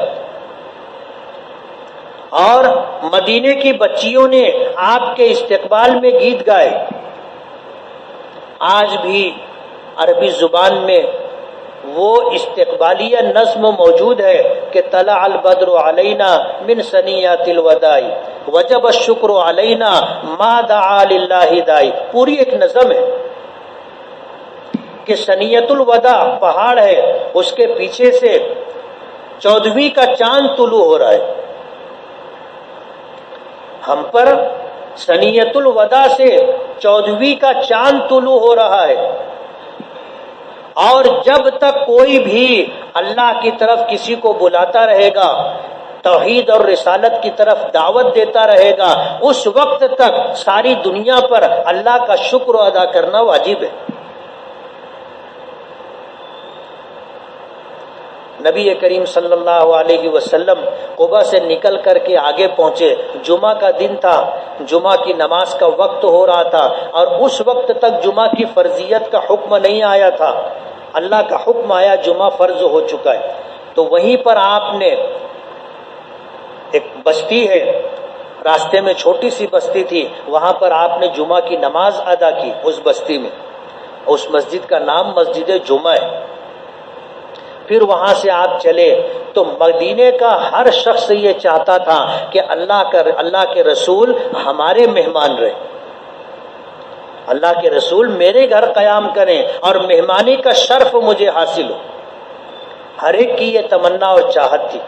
اور مدینے کی بچیوں نے آپ کے استقبال میں گیت گائے۔ آج بھی عربی زبان میں وہ استقبالیہ نظم موجود ہے کہ طلع البدر علینا من ثنیات الوداع وجب الشکر علینا ما دعا للہ دائی، پوری ایک نظم ہے کہ ثنیۃ الوداع پہاڑ ہے، اس کے پیچھے سے 14ویں کا چاند طلوع ہو رہا ہے، ہم پر ثنیۃ الوداع سے 14ویں کا چاند طلوع ہو رہا ہے، اور جب تک کوئی بھی اللہ کی طرف کسی کو بلاتا رہے گا، توحید اور رسالت کی طرف دعوت دیتا رہے گا، اس وقت تک ساری دنیا پر اللہ کا شکر ادا کرنا واجب ہے۔ نبی کریم صلی اللہ علیہ وسلم قباء سے نکل کر کے آگے پہنچے، جمعہ کا دن تھا، جمعہ کی نماز کا وقت ہو رہا تھا، اور اس وقت تک جمعہ کی فرضیت کا حکم نہیں آیا تھا، اللہ کا حکم آیا جمعہ فرض ہو چکا ہے۔ تو وہیں پر آپ نے، ایک بستی ہے راستے میں، چھوٹی سی بستی تھی، وہاں پر آپ نے جمعہ کی نماز ادا کی اس بستی میں، اس مسجد کا نام مسجد جمعہ ہے۔ پھر وہاں سے آپ چلے تو مدینے کا ہر شخص یہ چاہتا تھا کہ اللہ کے رسول ہمارے مہمان رہے، اللہ کے رسول میرے گھر قیام کریں اور مہمانی کا شرف مجھے حاصل ہو۔ ہر ایک کی یہ تمنا اور چاہت تھی۔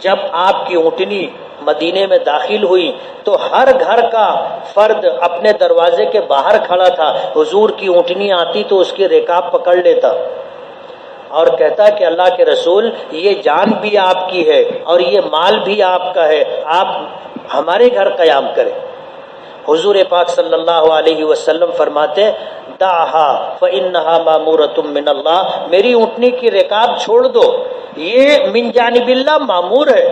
جب آپ کی اونٹنی مدینے میں داخل ہوئی تو ہر گھر کا فرد اپنے دروازے کے باہر کھڑا تھا، حضور کی اونٹنی آتی تو اس کی رکاب پکڑ لیتا اور کہتا کہ اللہ کے رسول یہ جان بھی آپ کی ہے اور یہ مال بھی آپ کا ہے، آپ ہمارے گھر قیام کریں۔ حضور پاک صلی اللہ علیہ وسلم فرماتے، دعھا فإنہا مامورۃ من اللہ، میری اونٹنی کی رکاب چھوڑ دو، یہ من جانب اللہ مامور ہے،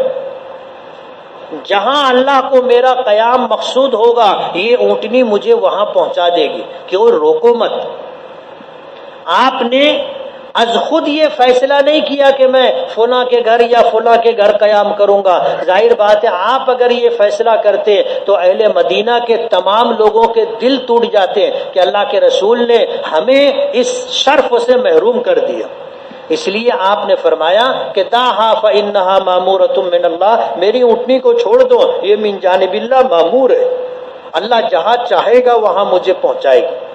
جہاں اللہ کو میرا قیام مقصود ہوگا یہ اونٹنی مجھے وہاں پہنچا دے گی، کیوں روکو مت۔ آپ نے از خود یہ فیصلہ نہیں کیا کہ میں فلاں کے گھر یا فلاں کے گھر قیام کروں گا، ظاہر بات ہے آپ اگر یہ فیصلہ کرتے تو اہل مدینہ کے تمام لوگوں کے دل ٹوٹ جاتے کہ اللہ کے رسول نے ہمیں اس شرف سے محروم کر دیا۔ اس لیے آپ نے فرمایا کہ دعھا فإنہا مامورۃ من اللہ، میری اونٹنی کو چھوڑ دو، یہ من جانب اللہ مامور ہے، اللہ جہاں چاہے گا وہاں مجھے پہنچائے گی۔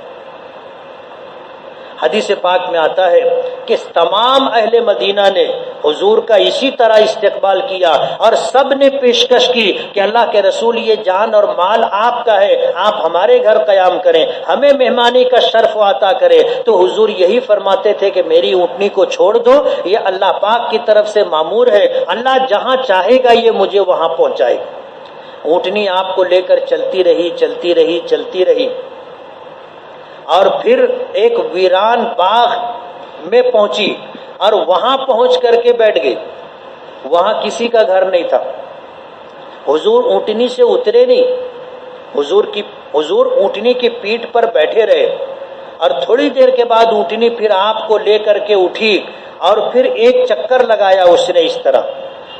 حدیث پاک میں آتا ہے کہ تمام اہل مدینہ نے حضور کا اسی طرح استقبال کیا اور سب نے پیشکش کی کہ اللہ کے رسول یہ جان اور مال آپ کا ہے، آپ ہمارے گھر قیام کریں، ہمیں مہمانی کا شرف عطا کریں۔ تو حضور یہی فرماتے تھے کہ میری اونٹنی کو چھوڑ دو، یہ اللہ پاک کی طرف سے مامور ہے، اللہ جہاں چاہے گا یہ مجھے وہاں پہنچائے گا۔ اونٹنی آپ کو لے کر چلتی رہی اور پھر ایک ویران باغ میں پہنچی اور وہاں پہنچ کر کے بیٹھ گئی، وہاں کسی کا گھر نہیں تھا۔ حضور اونٹنی سے اترے نہیں، حضور اونٹنی کی پیٹھ پر بیٹھے رہے، اور تھوڑی دیر کے بعد اونٹنی پھر آپ کو لے کر کے اٹھی اور پھر ایک چکر لگایا اس نے اس طرح،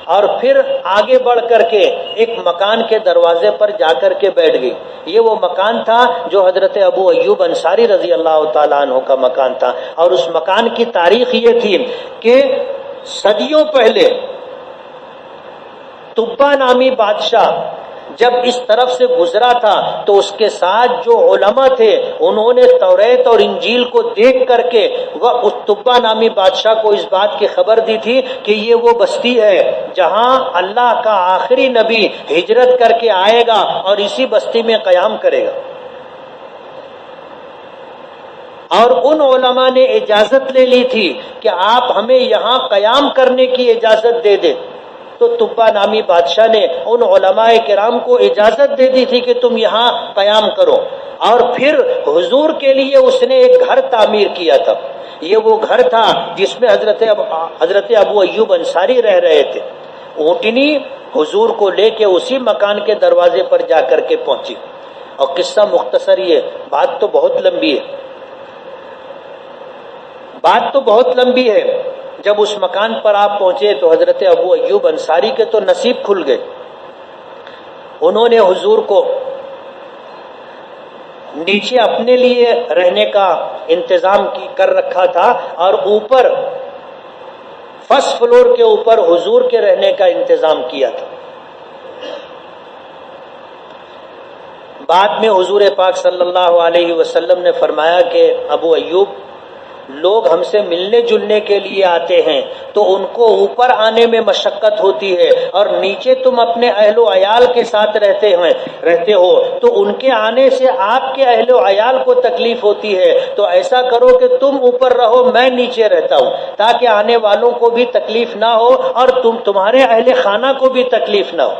اور پھر آگے بڑھ کر کے ایک مکان کے دروازے پر جا کر کے بیٹھ گئی۔ یہ وہ مکان تھا جو حضرت ابو ایوب انصاری رضی اللہ تعالیٰ عنہ کا مکان تھا، اور اس مکان کی تاریخ یہ تھی کہ صدیوں پہلے تبا نامی بادشاہ جب اس طرف سے گزرا تھا تو اس کے ساتھ جو علماء تھے انہوں نے توریت اور انجیل کو دیکھ کر کے وہ اس تبا نامی بادشاہ کو اس بات کی خبر دی تھی کہ یہ وہ بستی ہے جہاں اللہ کا آخری نبی ہجرت کر کے آئے گا اور اسی بستی میں قیام کرے گا۔ اور ان علماء نے اجازت لے لی تھی کہ آپ ہمیں یہاں قیام کرنے کی اجازت دے دیں، تو تبا نامی بادشاہ نے ان علماء کرام کو اجازت دے دی تھی کہ تم یہاں قیام کرو، اور پھر حضور کے لیے اس نے ایک گھر تعمیر کیا تھا۔ یہ وہ گھر تھا جس میں حضرت ابو ایوب انصاری رہ رہے تھے۔ اونٹنی حضور کو لے کے اسی مکان کے دروازے پر جا کر کے پہنچی، اور قصہ مختصر، یہ بات تو بہت لمبی ہے۔ جب اس مکان پر آپ پہنچے تو حضرت ابو ایوب انصاری کے تو نصیب کھل گئے۔ انہوں نے حضور کو نیچے اپنے لیے رہنے کا انتظام کر رکھا تھا، اور اوپر فرسٹ فلور کے اوپر حضور کے رہنے کا انتظام کیا تھا۔ بعد میں حضور پاک صلی اللہ علیہ وسلم نے فرمایا کہ ابو ایوب، لوگ ہم سے ملنے جلنے کے لیے آتے ہیں تو ان کو اوپر آنے میں مشقت ہوتی ہے، اور نیچے تم اپنے اہل و عیال کے ساتھ رہتے ہو تو ان کے آنے سے آپ کے اہل و عیال کو تکلیف ہوتی ہے، تو ایسا کرو کہ تم اوپر رہو، میں نیچے رہتا ہوں، تاکہ آنے والوں کو بھی تکلیف نہ ہو اور تمہارے اہل خانہ کو بھی تکلیف نہ ہو۔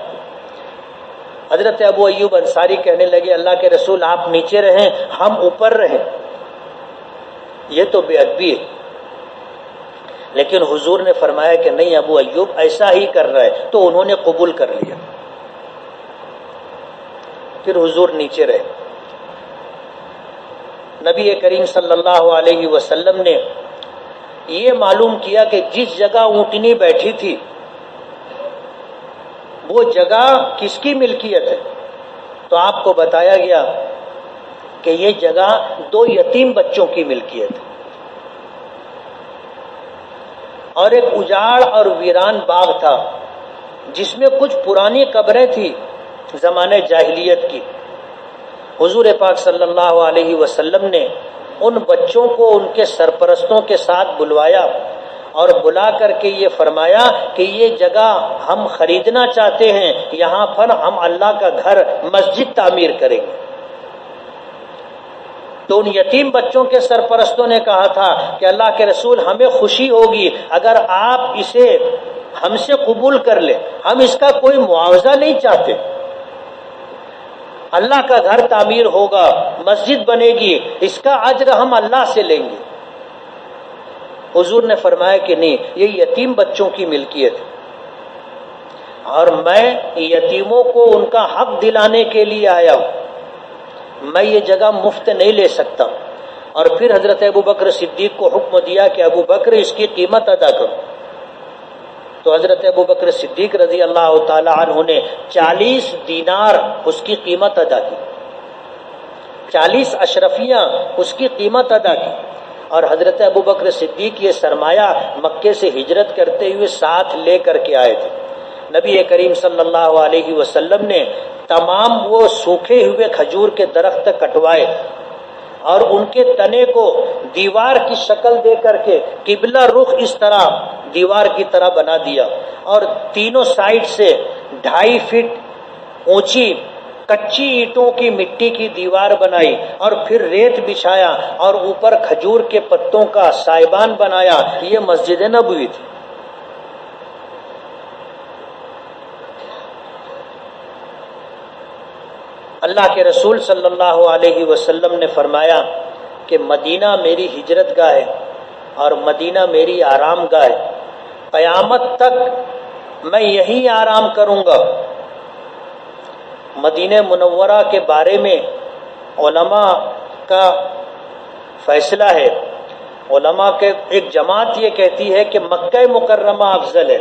حضرت ابو ایوب انصاری کہنے لگے، اللہ کے رسول آپ نیچے رہیں، ہم اوپر رہیں۔ یہ تو بے ادبی ہے، لیکن حضور نے فرمایا کہ نہیں، ابو ایوب ایسا ہی کر رہا ہے، تو انہوں نے قبول کر لیا۔ پھر حضور نیچے رہے۔ نبی کریم صلی اللہ علیہ وسلم نے یہ معلوم کیا کہ جس جگہ اونٹنی بیٹھی تھی وہ جگہ کس کی ملکیت ہے، تو آپ کو بتایا گیا کہ یہ جگہ 2 یتیم بچوں کی ملکیت ہے، اور ایک اجاڑ اور ویران باغ تھا جس میں کچھ پرانی قبریں تھی زمانے جاہلیت کی۔ حضور پاک صلی اللہ علیہ وسلم نے ان بچوں کو ان کے سرپرستوں کے ساتھ بلوایا، اور بلا کر کے یہ فرمایا کہ یہ جگہ ہم خریدنا چاہتے ہیں، یہاں پر ہم اللہ کا گھر مسجد تعمیر کریں گے۔ تو ان یتیم بچوں کے سرپرستوں نے کہا تھا کہ اللہ کے رسول، ہمیں خوشی ہوگی اگر آپ اسے ہم سے قبول کر لیں، ہم اس کا کوئی معاوضہ نہیں چاہتے، اللہ کا گھر تعمیر ہوگا، مسجد بنے گی، اس کا اجر ہم اللہ سے لیں گے۔ حضور نے فرمایا کہ نہیں، یہ یتیم بچوں کی ملکیت ہے، اور میں یتیموں کو ان کا حق دلانے کے لیے آیا ہوں، میں یہ جگہ مفت نہیں لے سکتا۔ اور پھر حضرت ابوبکر صدیق کو حکم دیا کہ ابو بکر اس کی قیمت ادا کرو۔ تو حضرت ابوبکر صدیق رضی اللہ تعالی عنہ نے 40 دینار اس کی قیمت ادا کی، 40 اشرفیاں اس کی قیمت ادا کی۔ اور حضرت ابوبکر صدیق یہ سرمایہ مکے سے ہجرت کرتے ہوئے ساتھ لے کر کے آئے تھے۔ نبی کریم صلی اللہ علیہ وسلم نے تمام وہ سوکھے ہوئے کھجور کے درخت کٹوائے، اور ان کے تنے کو دیوار کی شکل دے کر کے قبلہ رخ اس طرح دیوار کی طرح بنا دیا، اور تینوں سائڈ سے 2.5 فٹ اونچی کچی اینٹوں کی مٹی کی دیوار بنائی، اور پھر ریت بچھایا، اور اوپر کھجور کے پتوں کا سائبان بنایا۔ یہ مسجد نبوی تھی۔ اللہ کے رسول صلی اللہ علیہ وسلم نے فرمایا کہ مدینہ میری ہجرت گاہ ہے اور مدینہ میری آرام گاہ ہے، قیامت تک میں یہی آرام کروں گا۔ مدینہ منورہ کے بارے میں علماء کا فیصلہ ہے علماء کے ایک جماعت یہ کہتی ہے کہ مکہ مکرمہ افضل ہے،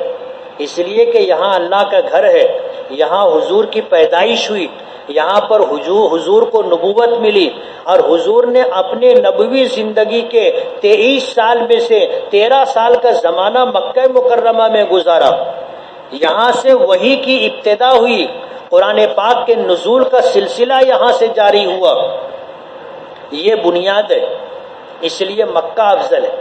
اس لیے کہ یہاں اللہ کا گھر ہے، یہاں حضور کی پیدائش ہوئی، یہاں پر حضور کو نبوت ملی، اور حضور نے اپنے نبوی زندگی کے 23 سال میں سے 13 سال کا زمانہ مکہ مکرمہ میں گزارا، یہاں سے وحی کی ابتدا ہوئی، قرآن پاک کے نزول کا سلسلہ یہاں سے جاری ہوا، یہ بنیاد ہے، اس لیے مکہ افضل ہے۔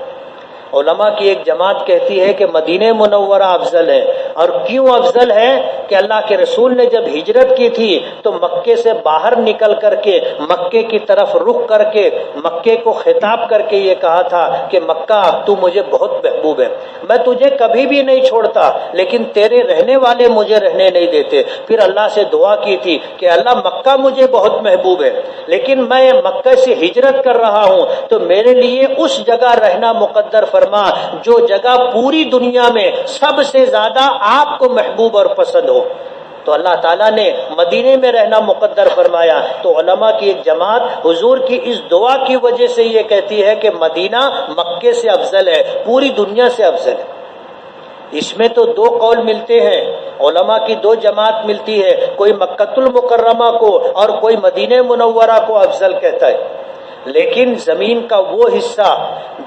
علماء کی ایک جماعت کہتی ہے کہ مدینہ منورہ افضل ہے، اور کیوں افضل ہے کہ اللہ کے رسول نے جب ہجرت کی تھی تو مکے سے باہر نکل کر کے مکے کی طرف رخ کر کے مکے کو خطاب کر کے یہ کہا تھا کہ مکہ تو مجھے بہت محبوب ہے، میں تجھے کبھی بھی نہیں چھوڑتا لیکن تیرے رہنے والے مجھے رہنے نہیں دیتے۔ پھر اللہ سے دعا کی تھی کہ اللہ مکہ مجھے بہت محبوب ہے لیکن میں مکہ سے ہجرت کر رہا ہوں تو میرے لیے اس جگہ رہنا مقدر فرما جو جگہ پوری دنیا میں سب سے زیادہ آپ کو محبوب اور پسند ہو۔ تو اللہ تعالیٰ نے مدینے میں رہنا مقدر فرمایا۔ تو علماء کی ایک جماعت حضور کی اس دعا کی وجہ سے یہ کہتی ہے کہ مدینہ مکے سے افضل ہے، پوری دنیا سے افضل ہے۔ اس میں تو دو قول ملتے ہیں، علماء کی دو جماعت ملتی ہے، کوئی مکۃ المکرمہ کو اور کوئی مدینہ منورہ کو افضل کہتا ہے، لیکن زمین کا وہ حصہ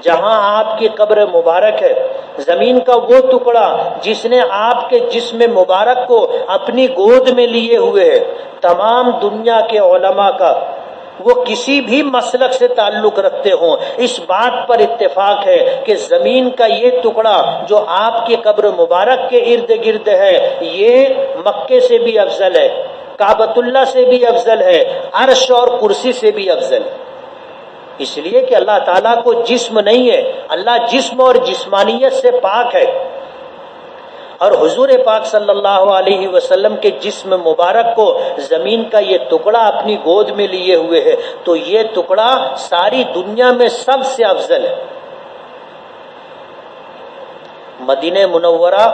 جہاں آپ کی قبر مبارک ہے، زمین کا وہ ٹکڑا جس نے آپ کے جسم مبارک کو اپنی گود میں لیے ہوئے ہے، تمام دنیا کے علماء کا وہ کسی بھی مسلک سے تعلق رکھتے ہوں اس بات پر اتفاق ہے کہ زمین کا یہ ٹکڑا جو آپ کی قبر مبارک کے ارد گرد ہے یہ مکے سے بھی افضل ہے، کعبۃ اللہ سے بھی افضل ہے، عرش اور کرسی سے بھی افضل ہے، اس لیے کہ اللہ تعالیٰ کو جسم نہیں ہے، اللہ جسم اور جسمانیت سے پاک ہے، اور حضور پاک صلی اللہ علیہ وسلم کے جسم مبارک کو زمین کا یہ ٹکڑا اپنی گود میں لیے ہوئے ہے، تو یہ ٹکڑا ساری دنیا میں سب سے افضل ہے۔ مدینہ منورہ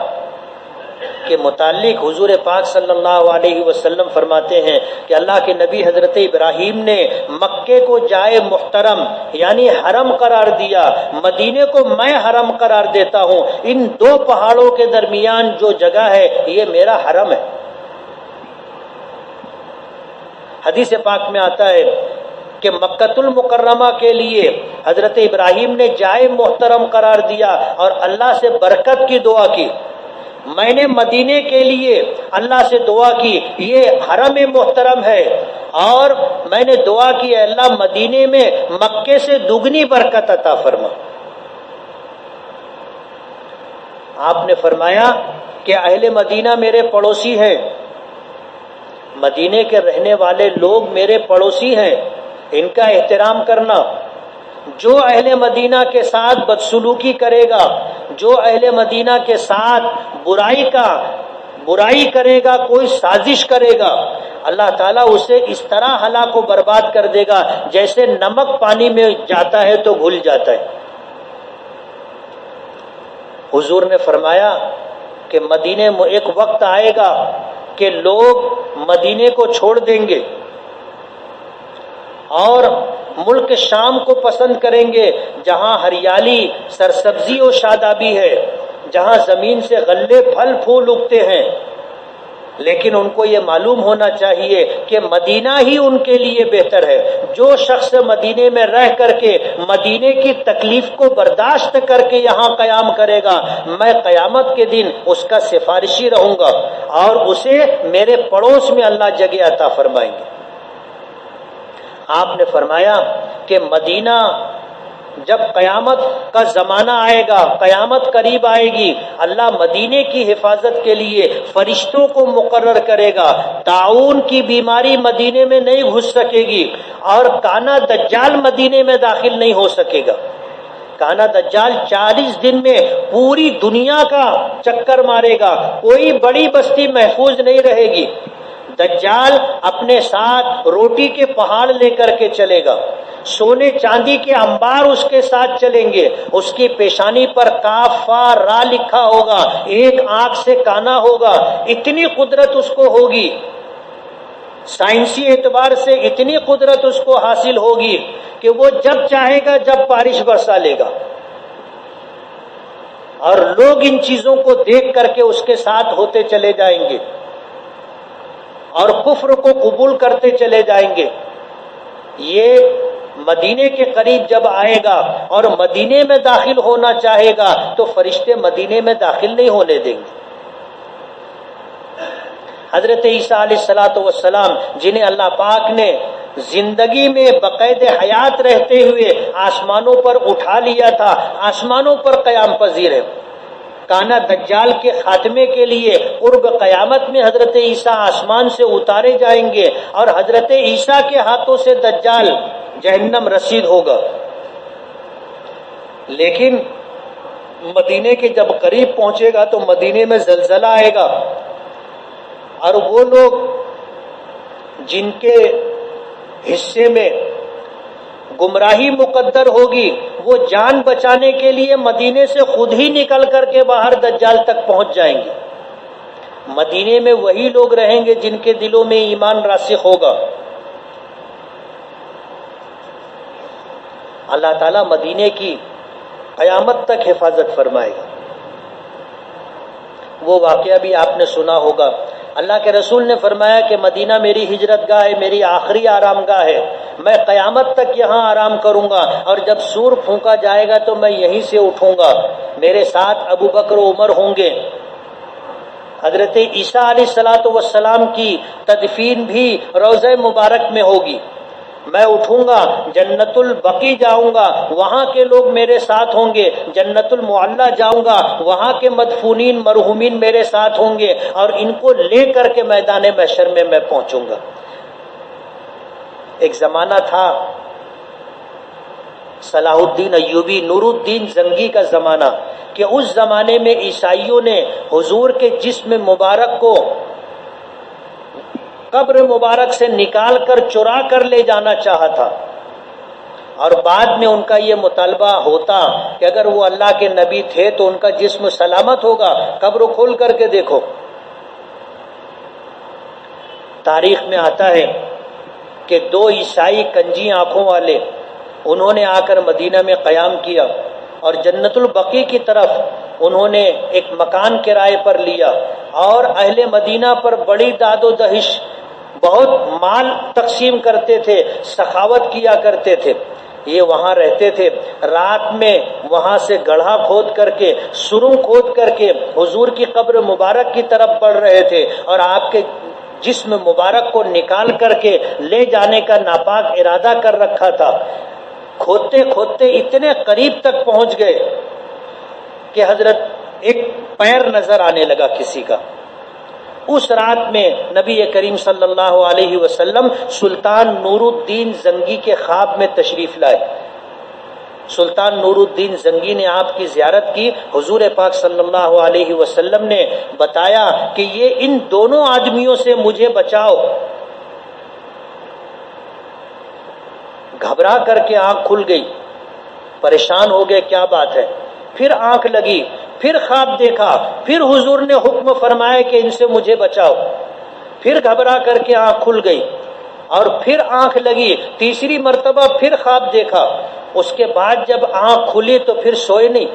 کے متعلق حضور پاک صلی اللہ علیہ وسلم فرماتے ہیں کہ اللہ کے نبی حضرت ابراہیم نے مکے کو جائے محترم یعنی حرم قرار دیا، مدینے کو میں حرم قرار دیتا ہوں، ان دو پہاڑوں کے درمیان جو جگہ ہے یہ میرا حرم ہے۔ حدیث پاک میں آتا ہے کہ مکۃ المکرمہ کے لیے حضرت ابراہیم نے جائے محترم قرار دیا اور اللہ سے برکت کی دعا کی، میں نے مدینے کے لیے اللہ سے دعا کی یہ حرم محترم ہے، اور میں نے دعا کی اللہ مدینے میں مکے سے دگنی برکت عطا فرما۔ آپ نے فرمایا کہ اہل مدینہ میرے پڑوسی ہیں، مدینے کے رہنے والے لوگ میرے پڑوسی ہیں، ان کا احترام کرنا، جو اہل مدینہ کے ساتھ بدسلوکی کرے گا، جو اہل مدینہ کے ساتھ برائی کرے گا، کوئی سازش کرے گا، اللہ تعالیٰ اسے اس طرح ہلاک و برباد کر دے گا جیسے نمک پانی میں جاتا ہے تو گھل جاتا ہے۔ حضور نے فرمایا کہ مدینے میں ایک وقت آئے گا کہ لوگ مدینے کو چھوڑ دیں گے اور ملک شام کو پسند کریں گے جہاں ہریالی، سرسبزی و شادابی ہے، جہاں زمین سے غلے پھل پھول اگتے ہیں، لیکن ان کو یہ معلوم ہونا چاہیے کہ مدینہ ہی ان کے لیے بہتر ہے۔ جو شخص مدینے میں رہ کر کے مدینے کی تکلیف کو برداشت کر کے یہاں قیام کرے گا، میں قیامت کے دن اس کا سفارشی رہوں گا اور اسے میرے پڑوس میں اللہ جگہ عطا فرمائیں گے۔ آپ نے فرمایا کہ مدینہ جب قیامت کا زمانہ آئے گا، قیامت قریب آئے گی، اللہ مدینے کی حفاظت کے لیے فرشتوں کو مقرر کرے گا، طاعون کی بیماری مدینے میں نہیں گھس سکے گی اور کانا دجال مدینے میں داخل نہیں ہو سکے گا۔ کانا دجال 40 دن میں پوری دنیا کا چکر مارے گا، کوئی بڑی بستی محفوظ نہیں رہے گی۔ دجال اپنے ساتھ روٹی کے پہاڑ لے کر کے چلے گا، سونے چاندی کے انبار اس کے ساتھ چلیں گے، اس کی پیشانی پر کاف فا را لکھا ہوگا، ایک آنکھ سے کانا ہوگا، اتنی قدرت اس کو ہوگی، سائنسی اعتبار سے اتنی قدرت اس کو حاصل ہوگی کہ وہ جب چاہے گا جب بارش برسا لے گا، اور لوگ ان چیزوں کو دیکھ کر کے اس کے ساتھ ہوتے چلے جائیں گے اور کفر کو قبول کرتے چلے جائیں گے۔ یہ مدینے کے قریب جب آئے گا اور مدینے میں داخل ہونا چاہے گا تو فرشتے مدینے میں داخل نہیں ہونے دیں گے۔ حضرت عیسیٰ علیہ الصلوۃ والسلام جنہیں اللہ پاک نے زندگی میں بقید حیات رہتے ہوئے آسمانوں پر اٹھا لیا تھا، آسمانوں پر قیام پذیر ہے، کانا دجال کے خاتمے کے لیے قرب قیامت میں حضرت عیسیٰ آسمان سے اتارے جائیں گے اور حضرت عیسیٰ کے ہاتھوں سے دجال جہنم رسید ہوگا۔ لیکن مدینے کے جب قریب پہنچے گا تو مدینے میں زلزلہ آئے گا، اور وہ لوگ جن کے حصے میں گمراہی مقدر ہوگی وہ جان بچانے کے لیے مدینے سے خود ہی نکل کر کے باہر دجال تک پہنچ جائیں گے۔ مدینے میں وہی لوگ رہیں گے جن کے دلوں میں ایمان راسخ ہوگا۔ اللہ تعالیٰ مدینے کی قیامت تک حفاظت فرمائے گا۔ وہ واقعہ بھی آپ نے سنا ہوگا، اللہ کے رسول نے فرمایا کہ مدینہ میری ہجرت گاہ ہے، میری آخری آرام گاہ ہے، میں قیامت تک یہاں آرام کروں گا، اور جب سور پھونکا جائے گا تو میں یہیں سے اٹھوں گا، میرے ساتھ ابو بکر و عمر ہوں گے۔ حضرت عیسیٰ علیہ الصلوۃ والسلام کی تدفین بھی روضہ مبارک میں ہوگی۔ میں اٹھوں گا، جنت البقیع جاؤں گا، وہاں کے لوگ میرے ساتھ ہوں گے، جنت المعلی جاؤں گا، وہاں کے مدفونین مرحومین میرے ساتھ ہوں گے، اور ان کو لے کر کے میدان محشر میں میں پہنچوں گا۔ ایک زمانہ تھا صلاح الدین ایوبی، نور الدین زنگی کا زمانہ، کہ اس زمانے میں عیسائیوں نے حضور کے جسم مبارک کو قبر مبارک سے نکال کر چرا کر لے جانا چاہا تھا، اور بعد میں ان کا یہ مطالبہ ہوتا کہ اگر وہ اللہ کے نبی تھے تو ان کا جسم سلامت ہوگا، قبر کھول کر کے دیکھو۔ تاریخ میں آتا ہے کہ دو عیسائی کنجی آنکھوں والے انہوں نے آ کر مدینہ میں قیام کیا، اور جنت البقیع کی طرف انہوں نے ایک مکان کرائے پر لیا، اور اہل مدینہ پر بڑی داد و دہش، بہت مال تقسیم کرتے تھے، سخاوت کیا کرتے تھے۔ یہ وہاں رہتے تھے، رات میں وہاں سے گڑھا کھود کر کے، سرنگ کھود کر کے حضور کی قبر مبارک کی طرف بڑھ رہے تھے، اور آپ کے جسم مبارک کو نکال کر کے لے جانے کا ناپاک ارادہ کر رکھا تھا۔ کھودتے کھودتے اتنے قریب تک پہنچ گئے کہ حضرت ایک پیر نظر آنے لگا کسی کا۔ اس رات میں نبی کریم صلی اللہ علیہ وسلم سلطان نور الدین زنگی کے خواب میں تشریف لائے۔ سلطان نور الدین زنگی نے آپ کی زیارت کی۔ حضور پاک صلی اللہ علیہ وسلم نے بتایا کہ یہ ان دونوں آدمیوں سے مجھے بچاؤ۔ گھبرا کر کے آنکھ کھل گئی، پریشان ہو گئے کیا بات ہے، پھر آنکھ لگی، پھر خواب دیکھا، پھر حضور نے حکم فرمایا کہ ان سے مجھے بچاؤ، پھر گھبرا کر کے آنکھ کھل گئی، اور پھر آنکھ لگی، تیسری مرتبہ پھر خواب دیکھا۔ اس کے بعد جب آنکھ کھلی تو پھر سوئے نہیں،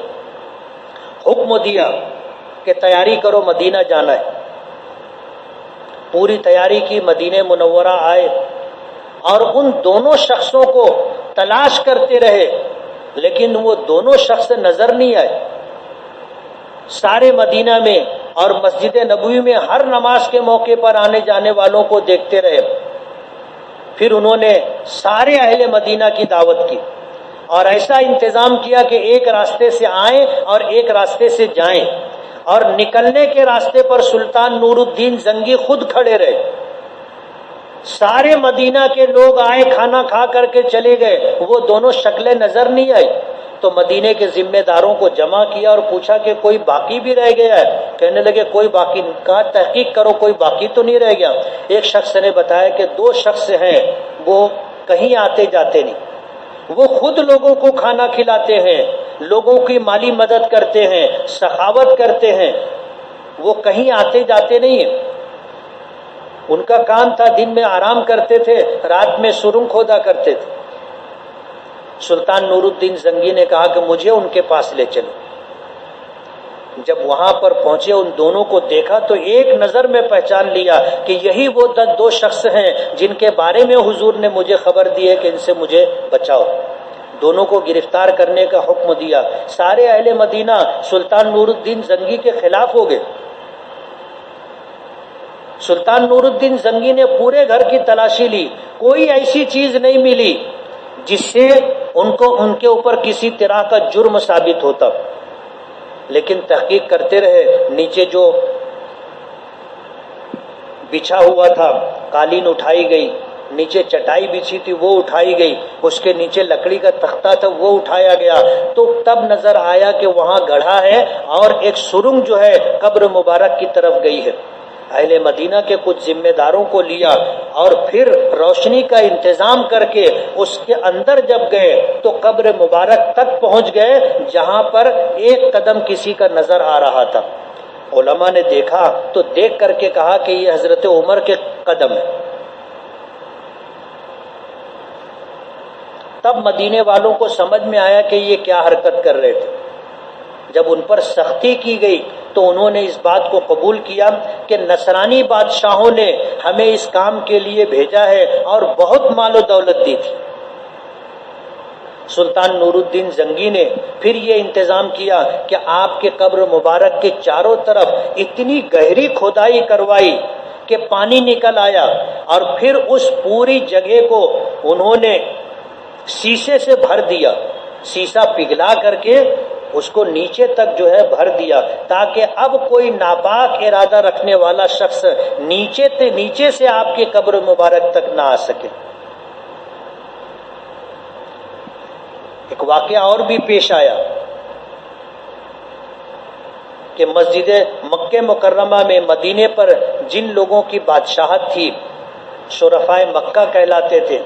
حکم دیا کہ تیاری کرو، مدینہ جانا ہے۔ پوری تیاری کی، مدینہ منورہ آئے، اور ان دونوں شخصوں کو تلاش کرتے رہے، لیکن وہ دونوں شخص نظر نہیں آئے۔ سارے مدینہ میں اور مسجد نبوی میں ہر نماز کے موقع پر آنے جانے والوں کو دیکھتے رہے۔ پھر انہوں نے سارے اہل مدینہ کی دعوت کی، اور ایسا انتظام کیا کہ ایک راستے سے آئیں اور ایک راستے سے جائیں، اور نکلنے کے راستے پر سلطان نور الدین زنگی خود کھڑے رہے۔ سارے مدینہ کے لوگ آئے، کھانا کھا کر کے چلے گئے، وہ دونوں شکلیں نظر نہیں آئی۔ تو مدینے کے ذمہ داروں کو جمع کیا اور پوچھا کہ کوئی باقی بھی رہ گیا ہے؟ کہنے لگے کوئی باقی نہیں۔ کہا تحقیق کرو، کوئی باقی تو نہیں رہ گیا؟ ایک شخص نے بتایا کہ دو شخص ہیں، وہ کہیں آتے جاتے نہیں، وہ خود لوگوں کو کھانا کھلاتے ہیں، لوگوں کی مالی مدد کرتے ہیں، سخاوت کرتے ہیں، وہ کہیں آتے جاتے نہیں ہیں۔ ان کا کام تھا، دن میں آرام کرتے تھے، رات میں سرنگ کھودا کرتے تھے۔ سلطان نور الدین زنگی نے کہا کہ مجھے ان کے پاس لے چلو۔ جب وہاں پر پہنچے، ان دونوں کو دیکھا تو ایک نظر میں پہچان لیا کہ یہی وہ دو شخص ہیں جن کے بارے میں حضور نے مجھے خبر دی ہے کہ ان سے مجھے بچاؤ۔ دونوں کو گرفتار کرنے کا حکم دیا۔ سارے اہل مدینہ سلطان نور الدین زنگی کے خلاف ہو گئے۔ سلطان نور الدین زنگی نے پورے گھر کی تلاشی لی، کوئی ایسی چیز نہیں ملی جس سے ان کے اوپر کسی طرح کا جرم ثابت ہوتا، لیکن تحقیق کرتے رہے۔ نیچے جو بچھا ہوا تھا قالین اٹھائی گئی، نیچے چٹائی بچھی تھی وہ اٹھائی گئی، اس کے نیچے لکڑی کا تختہ تھا وہ اٹھایا گیا، تو تب نظر آیا کہ وہاں گڑھا ہے اور ایک سرنگ جو ہے قبر مبارک کی طرف گئی ہے۔ اہل مدینہ کے کچھ ذمہ داروں کو لیا اور پھر روشنی کا انتظام کر کے اس کے اندر جب گئے تو قبر مبارک تک پہنچ گئے جہاں پر ایک قدم کسی کا نظر آ رہا تھا۔ علماء نے دیکھا تو دیکھ کر کے کہا کہ یہ حضرت عمر کے قدم ہے۔ تب مدینے والوں کو سمجھ میں آیا کہ یہ کیا حرکت کر رہے تھے۔ جب ان پر سختی کی گئی تو انہوں نے اس بات کو قبول کیا کہ نصرانی بادشاہوں نے ہمیں اس کام کے لیے بھیجا ہے اور بہت مال و دولت دی تھی۔ سلطان نور الدین زنگی نے پھر یہ انتظام کیا کہ آپ کے قبر مبارک کے چاروں طرف اتنی گہری کھدائی کروائی کہ پانی نکل آیا، اور پھر اس پوری جگہ کو انہوں نے شیشے سے بھر دیا، شیشہ پگھلا کر کے اس کو نیچے تک جو ہے بھر دیا، تاکہ اب کوئی ناپاک ارادہ رکھنے والا شخص نیچے سے آپ کی قبر مبارک تک نہ آ سکے۔ ایک واقعہ اور بھی پیش آیا کہ مسجد مکہ مکرمہ میں مدینے پر جن لوگوں کی بادشاہت تھی، شرفائے مکہ کہلاتے تھے،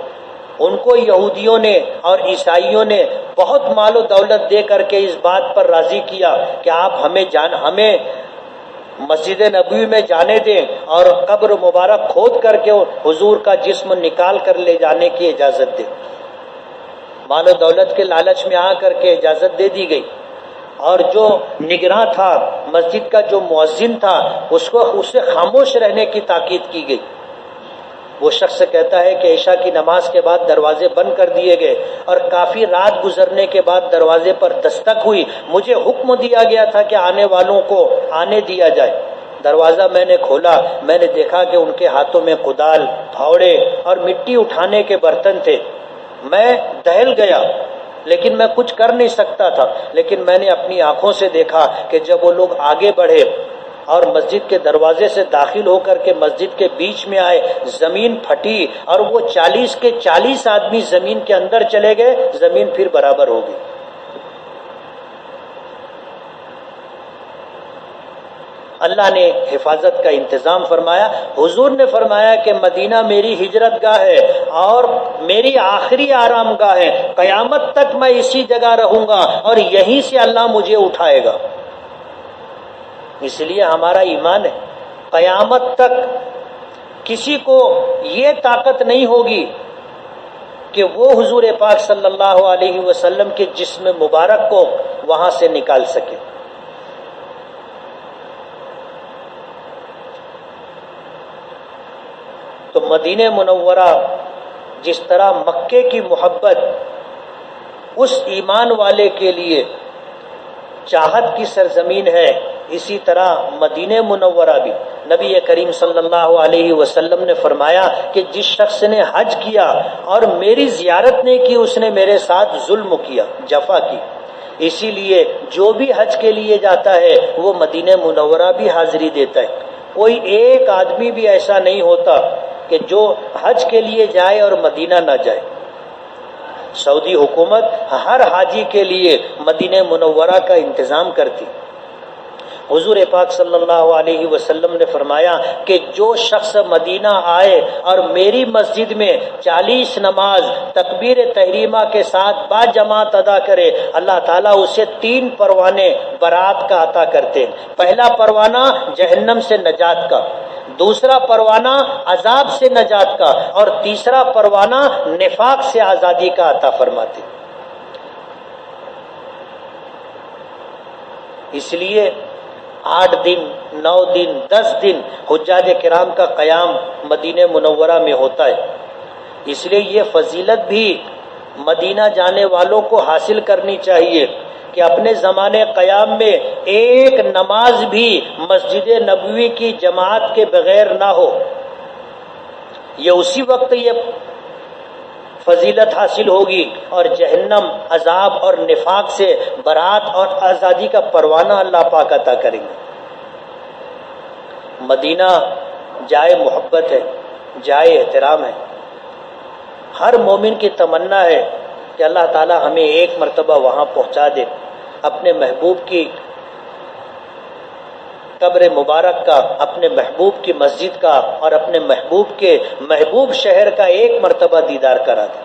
ان کو یہودیوں نے اور عیسائیوں نے بہت مال و دولت دے کر کے اس بات پر راضی کیا کہ آپ ہمیں مسجد نبوی میں جانے دیں اور قبر مبارک کھود کر کے حضور کا جسم نکال کر لے جانے کی اجازت دیں۔ مال و دولت کے لالچ میں آ کر کے اجازت دے دی گئی، اور جو نگراں تھا مسجد کا، جو مؤذن تھا، اس سے خاموش رہنے کی تاکید کی گئی۔ وہ شخص کہتا ہے کہ عشاء کی نماز کے بعد دروازے بند کر دیے گئے اور کافی رات گزرنے کے بعد دروازے پر دستک ہوئی۔ مجھے حکم دیا گیا تھا کہ آنے والوں کو آنے دیا جائے۔ دروازہ میں نے کھولا، میں نے دیکھا کہ ان کے ہاتھوں میں کدال، پھاوڑے اور مٹی اٹھانے کے برتن تھے۔ میں دہل گیا، لیکن میں کچھ کر نہیں سکتا تھا۔ لیکن میں نے اپنی آنکھوں سے دیکھا کہ جب وہ لوگ آگے بڑھے اور مسجد کے دروازے سے داخل ہو کر کے مسجد کے بیچ میں آئے، زمین پھٹی اور وہ 40 کے 40 آدمی زمین کے اندر چلے گئے، زمین پھر برابر ہو گئی۔ اللہ نے حفاظت کا انتظام فرمایا۔ حضور نے فرمایا کہ مدینہ میری ہجرت گاہ ہے اور میری آخری آرام گاہ ہے، قیامت تک میں اسی جگہ رہوں گا اور یہیں سے اللہ مجھے اٹھائے گا۔ اس لیے ہمارا ایمان ہے، قیامت تک کسی کو یہ طاقت نہیں ہوگی کہ وہ حضور پاک صلی اللہ علیہ وسلم کے جسم مبارک کو وہاں سے نکال سکے۔ تو مدینہ منورہ جس طرح مکے کی محبت اس ایمان والے کے لیے چاہت کی سرزمین ہے، اسی طرح مدینہ منورہ بھی۔ نبی کریم صلی اللہ علیہ وسلم نے فرمایا کہ جس شخص نے حج کیا اور میری زیارت نہیں کی، اس نے میرے ساتھ ظلم کیا، جفا کی۔ اسی لیے جو بھی حج کے لیے جاتا ہے وہ مدینہ منورہ بھی حاضری دیتا ہے۔ کوئی ایک آدمی بھی ایسا نہیں ہوتا کہ جو حج کے لیے جائے اور مدینہ نہ جائے۔ سعودی حکومت ہر حاجی کے لیے مدینہ منورہ کا انتظام کرتی۔ حضور پاک صلی اللہ علیہ وسلم نے فرمایا کہ جو شخص مدینہ آئے اور میری مسجد میں 40 نماز تکبیر تحریمہ کے ساتھ با جماعت ادا کرے، اللہ تعالیٰ اسے 3 پروانے برات کا عطا کرتے ہیں۔ پہلا پروانہ جہنم سے نجات کا، دوسرا پروانہ عذاب سے نجات کا، اور تیسرا پروانہ نفاق سے آزادی کا عطا فرماتے۔ اس لیے 8 دن 9 دن 10 دن حجاج کرام کا قیام مدینہ منورہ میں ہوتا ہے. اس لیے یہ فضیلت بھی مدینہ جانے والوں کو حاصل کرنی چاہیے کہ اپنے زمانے قیام میں ایک نماز بھی مسجد نبوی کی جماعت کے بغیر نہ ہو. یہ اسی وقت یہ فضیلت حاصل ہوگی اور جہنم، عذاب اور نفاق سے برات اور آزادی کا پروانہ اللہ پاک عطا کریں گے. مدینہ جائے محبت ہے، جائے احترام ہے. ہر مومن کی تمنا ہے کہ اللہ تعالی ہمیں ایک مرتبہ وہاں پہنچا دے، اپنے محبوب کی قبر مبارک کا، اپنے محبوب کی مسجد کا اور اپنے محبوب کے محبوب شہر کا ایک مرتبہ دیدار کرا دے.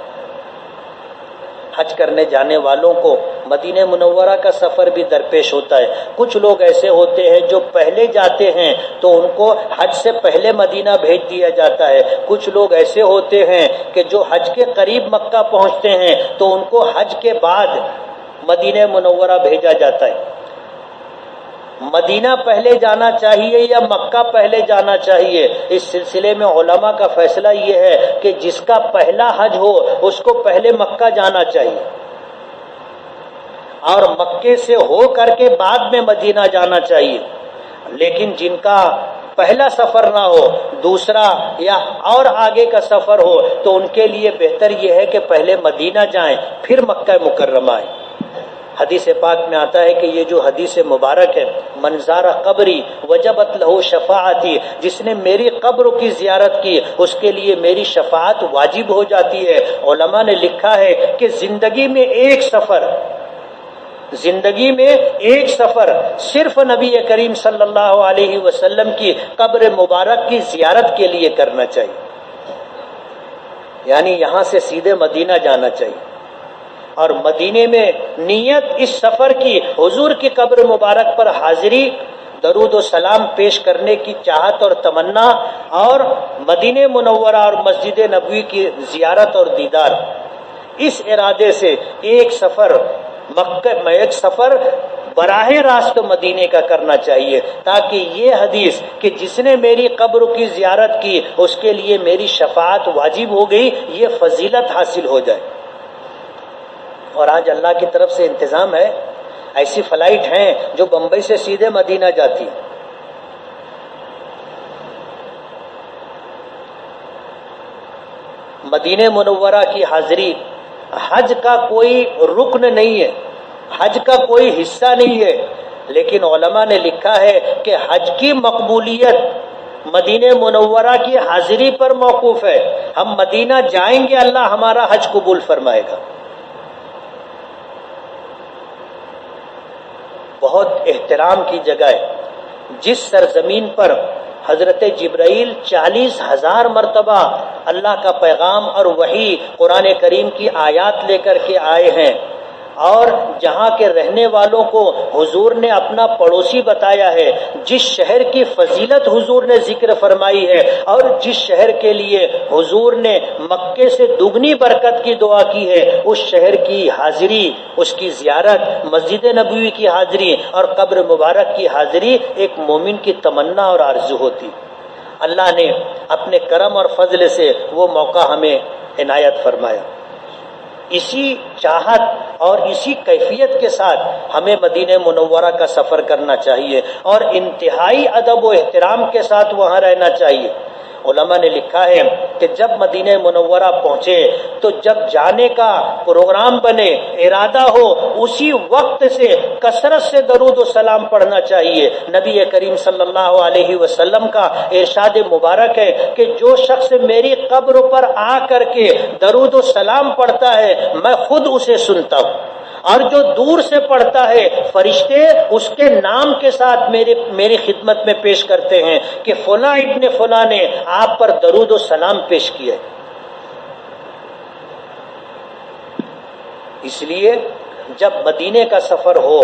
حج کرنے جانے والوں کو مدینہ منورہ کا سفر بھی درپیش ہوتا ہے. کچھ لوگ ایسے ہوتے ہیں جو پہلے جاتے ہیں تو ان کو حج سے پہلے مدینہ بھیج دیا جاتا ہے. کچھ لوگ ایسے ہوتے ہیں کہ جو حج کے قریب مکہ پہنچتے ہیں تو ان کو حج کے بعد مدینہ منورہ بھیجا جاتا ہے. مدینہ پہلے جانا چاہیے یا مکہ پہلے جانا چاہیے، اس سلسلے میں علماء کا فیصلہ یہ ہے کہ جس کا پہلا حج ہو اس کو پہلے مکہ جانا چاہیے اور مکے سے ہو کر کے بعد میں مدینہ جانا چاہیے. لیکن جن کا پہلا سفر نہ ہو، دوسرا یا اور آگے کا سفر ہو، تو ان کے لیے بہتر یہ ہے کہ پہلے مدینہ جائیں پھر مکہ مکرمہ آئیں. حدیث پاک میں آتا ہے کہ یہ جو حدیث مبارک ہے، من زار قبری وجبت لہو شفاعتی، جس نے میری قبر کی زیارت کی اس کے لیے میری شفاعت واجب ہو جاتی ہے. علماء نے لکھا ہے کہ زندگی میں ایک سفر صرف نبی کریم صلی اللہ علیہ وسلم کی قبر مبارک کی زیارت کے لیے کرنا چاہیے. یعنی یہاں سے سیدھے مدینہ جانا چاہیے اور مدینے میں نیت اس سفر کی حضور کی قبر مبارک پر حاضری، درود و سلام پیش کرنے کی چاہت اور تمنا، اور مدینہ منورہ اور مسجد نبوی کی زیارت اور دیدار. اس ارادے سے ایک سفر براہ راست مدینے کا کرنا چاہیے، تاکہ یہ حدیث کہ جس نے میری قبر کی زیارت کی اس کے لیے میری شفاعت واجب ہو گئی، یہ فضیلت حاصل ہو جائے. اور آج اللہ کی طرف سے انتظام ہے، ایسی فلائٹ ہیں جو بمبئی سے سیدھے مدینہ جاتی ہیں. مدینہ منورہ کی حاضری حج کا کوئی رکن نہیں ہے، حج کا کوئی حصہ نہیں ہے، لیکن علماء نے لکھا ہے کہ حج کی مقبولیت مدینہ منورہ کی حاضری پر موقوف ہے. ہم مدینہ جائیں گے، اللہ ہمارا حج قبول فرمائے گا. بہت احترام کی جگہ ہے. جس سرزمین پر حضرت جبرائیل 40,000 مرتبہ اللہ کا پیغام اور وحی قرآن کریم کی آیات لے کر کے آئے ہیں، اور جہاں کے رہنے والوں کو حضور نے اپنا پڑوسی بتایا ہے، جس شہر کی فضیلت حضور نے ذکر فرمائی ہے اور جس شہر کے لیے حضور نے مکے سے دگنی برکت کی دعا کی ہے، اس شہر کی حاضری، اس کی زیارت، مسجد نبوی کی حاضری اور قبر مبارک کی حاضری ایک مومن کی تمنا اور آرزو ہوتی. اللہ نے اپنے کرم اور فضل سے وہ موقع ہمیں عنایت فرمایا. اسی چاہت اور اسی کیفیت کے ساتھ ہمیں مدینہ منورہ کا سفر کرنا چاہیے اور انتہائی ادب و احترام کے ساتھ وہاں رہنا چاہیے. علماء نے لکھا ہے کہ جب مدینہ منورہ پہنچے تو جب جانے کا پروگرام بنے، ارادہ ہو، اسی وقت سے کثرت سے درود و سلام پڑھنا چاہیے. نبی کریم صلی اللہ علیہ وسلم کا ارشاد مبارک ہے کہ جو شخص میری قبر پر آ کر کے درود و سلام پڑھتا ہے میں خود اسے سنتا ہوں، اور جو دور سے پڑھتا ہے فرشتے اس کے نام کے ساتھ میری خدمت میں پیش کرتے ہیں کہ فلاں ابن فلاں نے آپ پر درود و سلام پیش کیا. اس لیے جب مدینے کا سفر ہو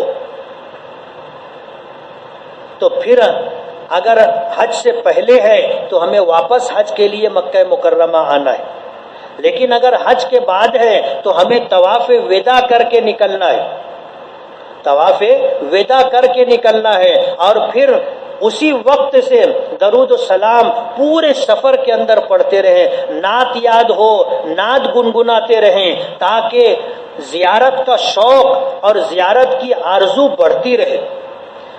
تو پھر اگر حج سے پہلے ہے تو ہمیں واپس حج کے لیے مکہ مکرمہ آنا ہے، لیکن اگر حج کے بعد ہے تو ہمیں طواف وداع کر کے نکلنا ہے. طواف ودا کر کے نکلنا ہے، اور پھر اسی وقت سے درود و سلام پورے سفر کے اندر پڑھتے رہیں، نعت یاد ہو، نعت گنگناتے رہیں، تاکہ زیارت کا شوق اور زیارت کی آرزو بڑھتی رہے۔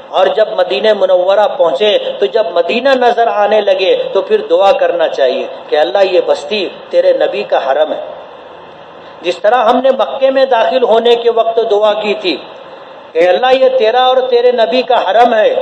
اور جب مدینہ منورہ پہنچے تو جب مدینہ نظر آنے لگے تو پھر دعا کرنا چاہیے کہ اللہ یہ بستی تیرے نبی کا حرم ہے۔ جس طرح ہم نے مکے میں داخل ہونے کے وقت دعا کی تھی کہ اللہ یہ تیرا اور تیرے نبی کا حرم ہے،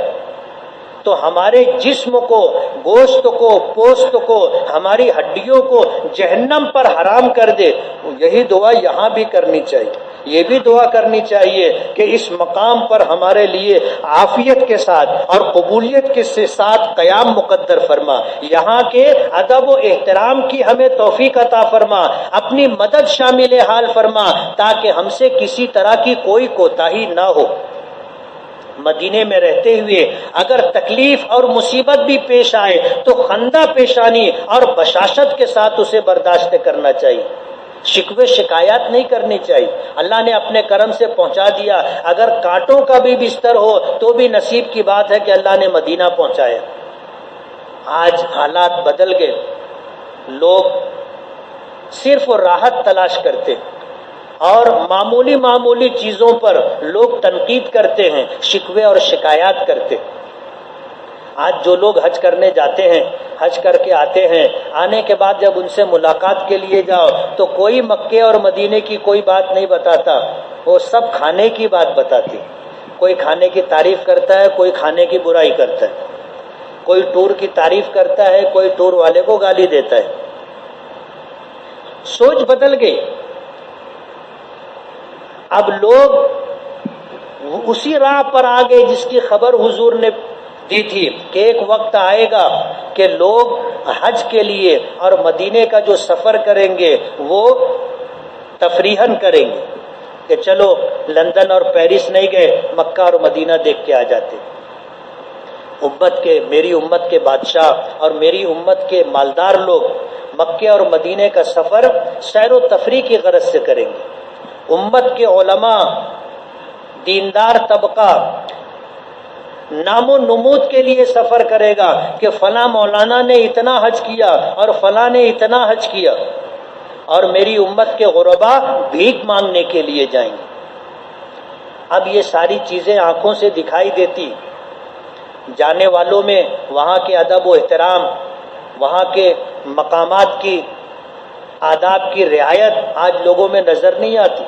تو ہمارے جسم کو، گوشت کو، پوست کو، ہماری ہڈیوں کو جہنم پر حرام کر دے، یہی دعا یہاں بھی کرنی چاہیے۔ یہ بھی دعا کرنی چاہیے کہ اس مقام پر ہمارے لیے عافیت کے ساتھ اور قبولیت کے ساتھ قیام مقدر فرما، یہاں کے ادب و احترام کی ہمیں توفیق عطا فرما، اپنی مدد شامل حال فرما، تاکہ ہم سے کسی طرح کی کوئی کوتاہی نہ ہو۔ مدینے میں رہتے ہوئے اگر تکلیف اور مصیبت بھی پیش آئے تو خندہ پیشانی اور بشاشت کے ساتھ اسے برداشت کرنا چاہیے، شکوے شکایات نہیں کرنی چاہیے۔ اللہ نے اپنے کرم سے پہنچا دیا، اگر کانٹوں کا بھی بستر ہو تو بھی نصیب کی بات ہے کہ اللہ نے مدینہ پہنچایا۔ آج حالات بدل گئے، لوگ صرف راحت تلاش کرتے اور معمولی چیزوں پر لوگ تنقید کرتے ہیں، شکوے اور شکایات کرتے۔ آج جو لوگ حج کرنے جاتے ہیں، حج کر کے آتے ہیں، آنے کے بعد جب ان سے ملاقات کے لیے جاؤ تو کوئی مکے اور مدینے کی کوئی بات نہیں بتاتا، وہ سب کھانے کی بات بتاتی۔ کوئی کھانے کی تعریف کرتا ہے، کوئی کھانے کی برائی کرتا ہے، کوئی ٹور کی تعریف کرتا ہے، کوئی ٹور والے کو گالی دیتا ہے۔ سوچ بدل گئی۔ اب لوگ اسی راہ پر آ گئے جس کی خبر حضور نے دی تھی کہ ایک وقت آئے گا کہ لوگ حج کے لیے اور مدینے کا جو سفر کریں گے وہ تفریحاً کریں گے کہ چلو لندن اور پیرس نہیں گئے، مکہ اور مدینہ دیکھ کے آ جاتے۔ میری امت کے بادشاہ اور میری امت کے مالدار لوگ مکے اور مدینے کا سفر سیر و تفریح کی غرض سے کریں گے۔ امت کے علماء، دیندار طبقہ نام و نمود کے لیے سفر کرے گا کہ فلاں مولانا نے اتنا حج کیا اور فلاں نے اتنا حج کیا، اور میری امت کے غربا بھیک مانگنے کے لیے جائیں گے۔ اب یہ ساری چیزیں آنکھوں سے دکھائی دیتی، جانے والوں میں وہاں کے ادب و احترام، وہاں کے مقامات کی آداب کی رعایت آج لوگوں میں نظر نہیں آتی۔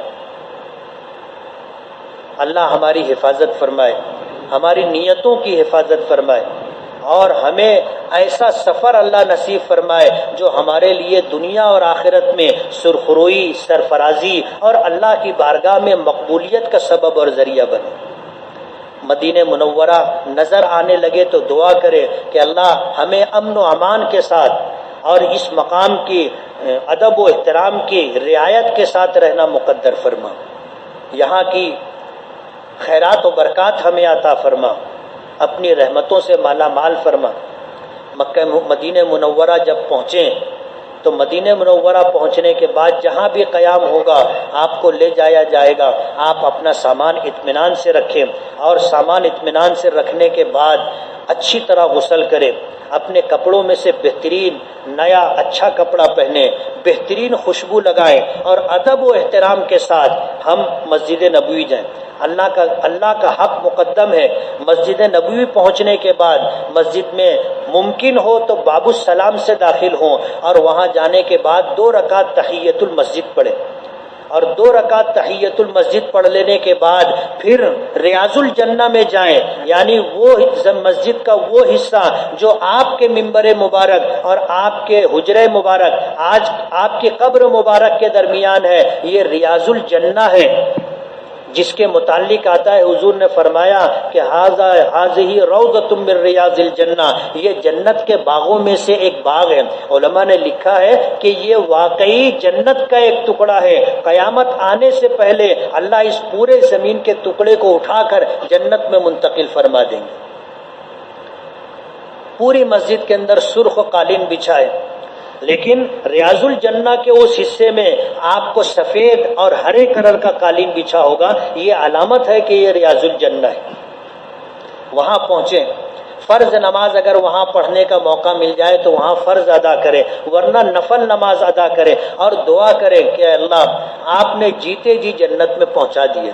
اللہ ہماری حفاظت فرمائے، ہماری نیتوں کی حفاظت فرمائے، اور ہمیں ایسا سفر اللہ نصیب فرمائے جو ہمارے لیے دنیا اور آخرت میں سرخروئی، سرفرازی اور اللہ کی بارگاہ میں مقبولیت کا سبب اور ذریعہ بنے۔ مدینہ منورہ نظر آنے لگے تو دعا کرے کہ اللہ ہمیں امن و امان کے ساتھ اور اس مقام کی ادب و احترام کی رعایت کے ساتھ رہنا مقدر فرما، یہاں کی خیرات و برکات ہمیں عطا فرما، اپنی رحمتوں سے مالا مال فرما۔ مدینہ منورہ جب پہنچیں تو مدینہ منورہ پہنچنے کے بعد جہاں بھی قیام ہوگا آپ کو لے جایا جائے گا، آپ اپنا سامان اطمینان سے رکھیں، اور سامان اطمینان سے رکھنے کے بعد اچھی طرح غسل کریں، اپنے کپڑوں میں سے بہترین نیا اچھا کپڑا پہنیں، بہترین خوشبو لگائیں، اور ادب و احترام کے ساتھ ہم مسجد نبوی جائیں۔ اللہ کا حق مقدم ہے۔ مسجد نبوی پہنچنے کے بعد مسجد میں ممکن ہو تو باب السلام سے داخل ہوں، اور وہاں جانے کے بعد 2 رکعت تحیۃ المسجد پڑھیں، اور 2 رکعت تحیۃ المسجد پڑھ لینے کے بعد پھر ریاض الجنہ میں جائیں، یعنی وہ مسجد کا وہ حصہ جو آپ کے منبر مبارک اور آپ کے حجرے مبارک، آج آپ کی قبر مبارک کے درمیان ہے، یہ ریاض الجنہ ہے، جس کے متعلق آتا ہے حضور نے فرمایا کہ ہذہ روضۃ من ریاض الجنہ، یہ جنت کے باغوں میں سے ایک باغ ہے۔ علماء نے لکھا ہے کہ یہ واقعی جنت کا ایک ٹکڑا ہے، قیامت آنے سے پہلے اللہ اس پورے زمین کے ٹکڑے کو اٹھا کر جنت میں منتقل فرما دیں گے۔ پوری مسجد کے اندر سرخ قالین بچھائے، لیکن ریاض الجنہ کے اس حصے میں آپ کو سفید اور ہرے کلر کا قالین بچھا ہوگا، یہ علامت ہے کہ یہ ریاض الجنہ ہے۔ وہاں پہنچیں، فرض نماز اگر وہاں پڑھنے کا موقع مل جائے تو وہاں فرض ادا کرے، ورنہ نفل نماز ادا کرے اور دعا کرے کہ اللہ آپ نے جیتے جی جنت میں پہنچا دیا،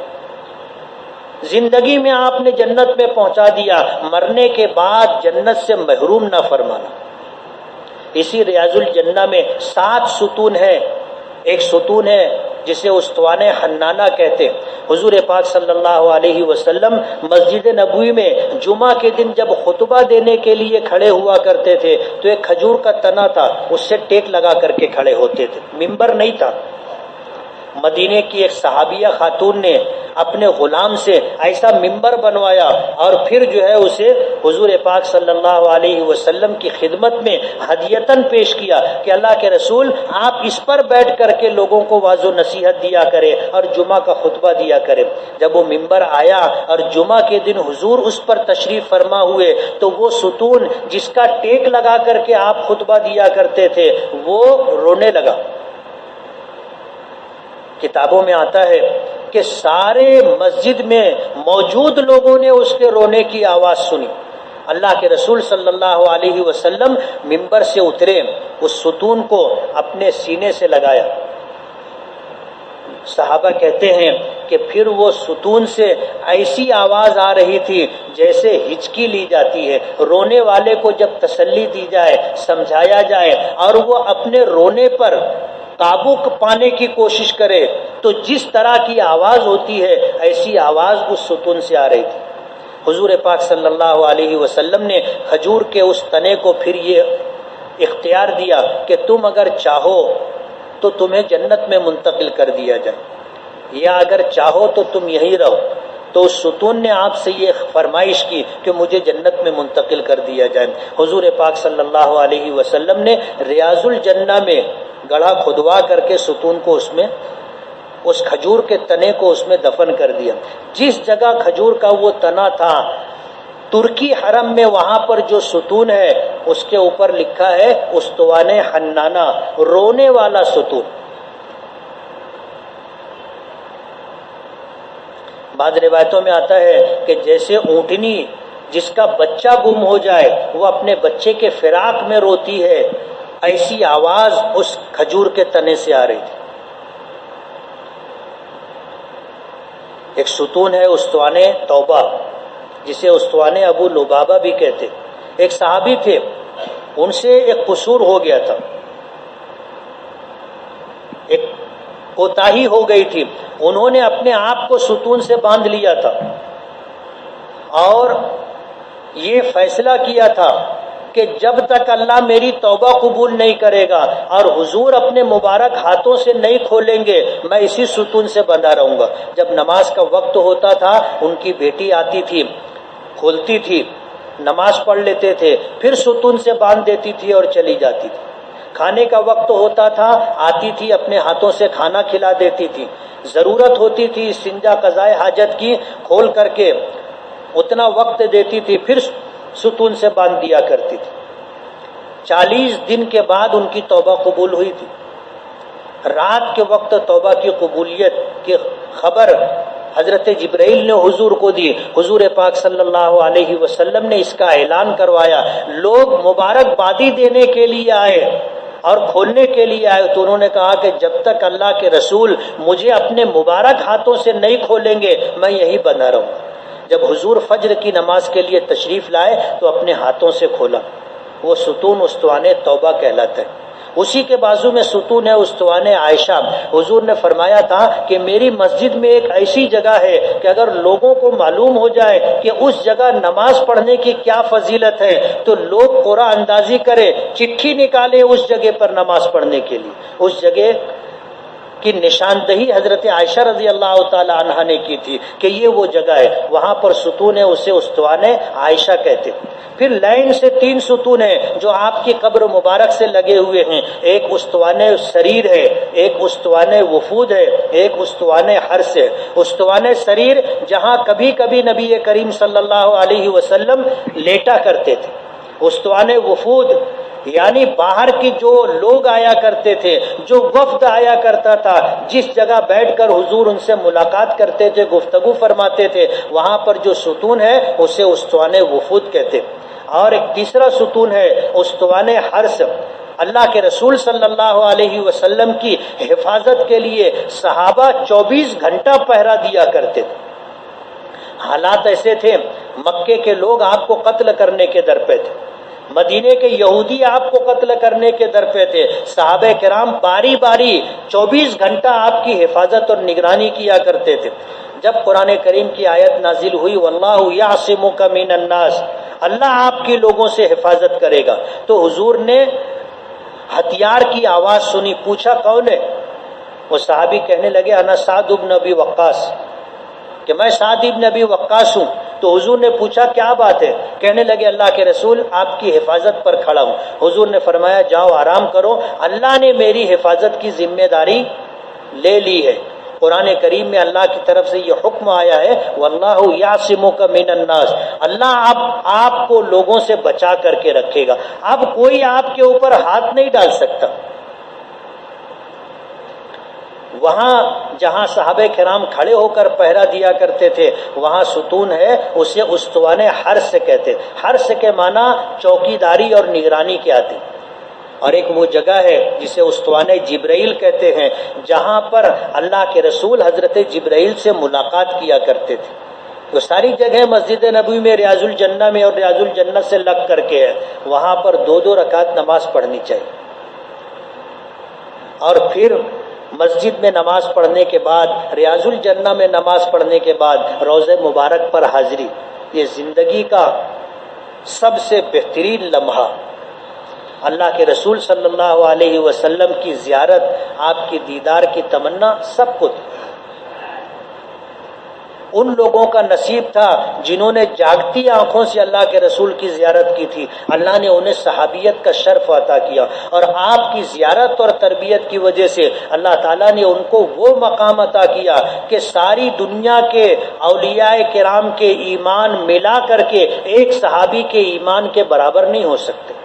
زندگی میں آپ نے جنت میں پہنچا دیا، مرنے کے بعد جنت سے محروم نہ فرمانا۔ اسی ریاض الجنہ میں 7 ستون ہے، ایک ستون ہے جسے استوان حنانہ کہتے۔ حضور پاک صلی اللہ علیہ وسلم مسجد نبوی میں جمعہ کے دن جب خطبہ دینے کے لیے کھڑے ہوا کرتے تھے تو ایک کھجور کا تنا تھا، اس سے ٹیک لگا کر کے کھڑے ہوتے تھے، ممبر نہیں تھا۔ مدینے کی ایک صحابیہ خاتون نے اپنے غلام سے ایسا ممبر بنوایا اور پھر جو ہے اسے حضور پاک صلی اللہ علیہ وسلم کی خدمت میں ہدیتاً پیش کیا کہ اللہ کے رسول آپ اس پر بیٹھ کر کے لوگوں کو واعظ و نصیحت دیا کرے اور جمعہ کا خطبہ دیا کرے۔ جب وہ ممبر آیا اور جمعہ کے دن حضور اس پر تشریف فرما ہوئے تو وہ ستون جس کا ٹیک لگا کر کے آپ خطبہ دیا کرتے تھے وہ رونے لگا۔ کتابوں میں آتا ہے کہ سارے مسجد میں موجود لوگوں نے اس کے رونے کی آواز سنی۔ اللہ کے رسول صلی اللہ علیہ وسلم ممبر سے اترے، اس ستون کو اپنے سینے سے لگایا۔ صحابہ کہتے ہیں کہ پھر وہ ستون سے ایسی آواز آ رہی تھی جیسے ہچکی لی جاتی ہے، رونے والے کو جب تسلی دی جائے، سمجھایا جائے اور وہ اپنے رونے پر قابو پانے کی کوشش کرے تو جس طرح کی آواز ہوتی ہے ایسی آواز اس ستون سے آ رہی تھی۔ حضور پاک صلی اللہ علیہ وسلم نے کھجور کے اس تنے کو پھر یہ اختیار دیا کہ تم اگر چاہو تو تمہیں جنت میں منتقل کر دیا جائے، یا اگر چاہو تو تم یہیں رہو۔ تو اس ستون نے آپ سے یہ فرمائش کی کہ مجھے جنت میں منتقل کر دیا جائے۔ حضور پاک صلی اللہ علیہ وسلم نے ریاض الجنہ میں گڑھا کھدوا کر کے ستون کو اس کھجور کے تنے کو اس میں دفن کر دیا۔ جس جگہ کھجور کا وہ تنا تھا ترکی حرم میں، وہاں پر جو ستون ہے اس کے اوپر لکھا ہے استوان حنانہ، رونے والا ستون۔ بعض روایتوں میں آتا ہے کہ جیسے اونٹنی جس کا بچہ گم ہو جائے وہ اپنے بچے کے فراق میں روتی ہے، ایسی آواز اس کھجور کے تنے سے آ رہی تھی۔ ایک ستون ہے استوان توبہ، جسے استوان ابو لبابہ بھی کہتے۔ ایک صحابی تھے، ان سے ایک قصور ہو گیا تھا، ایک کوتاہی ہو گئی تھی، انہوں نے اپنے آپ کو ستون سے باندھ لیا تھا اور یہ فیصلہ کیا تھا کہ جب تک اللہ میری توبہ قبول نہیں کرے گا اور حضور اپنے مبارک ہاتھوں سے نہیں کھولیں گے میں اسی ستون سے بندھا رہوں گا۔ جب نماز کا وقت ہوتا تھا ان کی بیٹی آتی تھی، کھولتی تھی، نماز پڑھ لیتے تھے، پھر ستون سے باندھ دیتی تھی اور چلی جاتی تھی۔ کھانے کا وقت ہوتا تھا، آتی تھی، اپنے ہاتھوں سے کھانا کھلا دیتی تھی۔ ضرورت ہوتی تھی استنجا قضائے حاجت کی، کھول کر کے اتنا وقت دیتی تھی، پھر ستون سے باندھ دیا کرتی تھی۔ 40 دن کے بعد ان کی توبہ قبول ہوئی تھی۔ رات کے وقت توبہ کی قبولیت کی خبر حضرت جبرائیل نے حضور کو دی۔ حضور پاک صلی اللہ علیہ وسلم نے اس کا اعلان کروایا، لوگ مبارکبادی دینے کے لیے آئے اور کھولنے کے لیے آئے تو انہوں نے کہا کہ جب تک اللہ کے رسول مجھے اپنے مبارک ہاتھوں سے نہیں کھولیں گے میں یہی بندھا رہوں گا۔ جب حضور فجر کی نماز کے لیے تشریف لائے تو اپنے ہاتھوں سے کھولا، وہ ستون استوان توبہ کہلاتا ہے۔ اسی کے بازو میں ستون ہے استوان عائشہ۔ حضور نے فرمایا تھا کہ میری مسجد میں ایک ایسی جگہ ہے کہ اگر لوگوں کو معلوم ہو جائے کہ اس جگہ نماز پڑھنے کی کیا فضیلت ہے تو لوگ قرعہ اندازی کرے، چٹھی نکالے اس جگہ پر نماز پڑھنے کے لیے۔ اس جگہ کی نشاندہی حضرت عائشہ رضی اللہ تعالی عنہا نے کی تھی کہ یہ وہ جگہ ہے، وہاں پر ستون ہے، اسے استوان عائشہ کہتے۔ پھر لائن سے 3 ستون ہیں جو آپ کی قبر مبارک سے لگے ہوئے ہیں، ایک استوان سریر ہے، ایک استوان وفود ہے، ایک استوان حرس ہے۔ استوان سریر جہاں کبھی کبھی نبی کریم صلی اللہ علیہ وسلم لیٹا کرتے تھے، استوان وفود یعنی باہر کی جو لوگ آیا کرتے تھے، جو وفد آیا کرتا تھا، جس جگہ بیٹھ کر حضور ان سے ملاقات کرتے تھے، گفتگو فرماتے تھے، وہاں پر جو ستون ہے اسے استوانِ وفود کہتے۔ اور ایک تیسرا ستون ہے استوانِ حرس۔ اللہ کے رسول صلی اللہ علیہ وسلم کی حفاظت کے لیے صحابہ 24 گھنٹہ پہرا دیا کرتے تھے۔ حالات ایسے تھے، مکے کے لوگ آپ کو قتل کرنے کے در پہ تھے، مدینے کے یہودی آپ کو قتل کرنے کے در پہ تھے، صحابہ کرام باری باری 24 گھنٹہ آپ کی حفاظت اور نگرانی کیا کرتے تھے۔ جب قرآن کریم کی آیت نازل ہوئی واللہ یعصمک من الناس، اللہ آپ کی لوگوں سے حفاظت کرے گا، تو حضور نے ہتھیار کی آواز سنی، پوچھا کون ہے؟ وہ صحابی کہنے لگے انا سعد بن ابی وقاص، کہ میں سعد بن ابی وقاص ہوں۔ تو حضور نے پوچھا کیا بات ہے؟ کہنے لگے اللہ کے رسول آپ کی حفاظت پر کھڑا ہوں۔ حضور نے فرمایا جاؤ آرام کرو، اللہ نے میری حفاظت کی ذمہ داری لے لی ہے۔ قرآن کریم میں اللہ کی طرف سے یہ حکم آیا ہے واللہ یعصمک من الناس، اللہ آپ کو لوگوں سے بچا کر کے رکھے گا، اب کوئی آپ کے اوپر ہاتھ نہیں ڈال سکتا۔ وہاں جہاں صحابہ کرام کھڑے ہو کر پہرا دیا کرتے تھے وہاں ستون ہے، اسے استوانِ حرس کہتے۔ حرس کے معنی چوکیداری اور نگرانی کے آتے۔ اور ایک وہ جگہ ہے جسے استوانِ جبرائیل کہتے ہیں، جہاں پر اللہ کے رسول حضرت جبرائیل سے ملاقات کیا کرتے تھے۔ وہ ساری جگہ مسجد نبوی میں ریاض الجنہ میں اور ریاض الجنت سے لگ کر کے ہے، وہاں پر 2 رکعت نماز پڑھنی چاہیے۔ اور پھر مسجد میں نماز پڑھنے کے بعد، ریاض الجنہ میں نماز پڑھنے کے بعد روضہ مبارک پر حاضری، یہ زندگی کا سب سے بہترین لمحہ، اللہ کے رسول صلی اللہ علیہ وسلم کی زیارت، آپ کی دیدار کی تمنا سب کو تھی۔ ان لوگوں کا نصیب تھا جنہوں نے جاگتی آنکھوں سے اللہ کے رسول کی زیارت کی تھی، اللہ نے انہیں صحابیت کا شرف عطا کیا، اور آپ کی زیارت اور تربیت کی وجہ سے اللہ تعالیٰ نے ان کو وہ مقام عطا کیا کہ ساری دنیا کے اولیاء کرام کے ایمان ملا کر کے ایک صحابی کے ایمان کے برابر نہیں ہو سکتے۔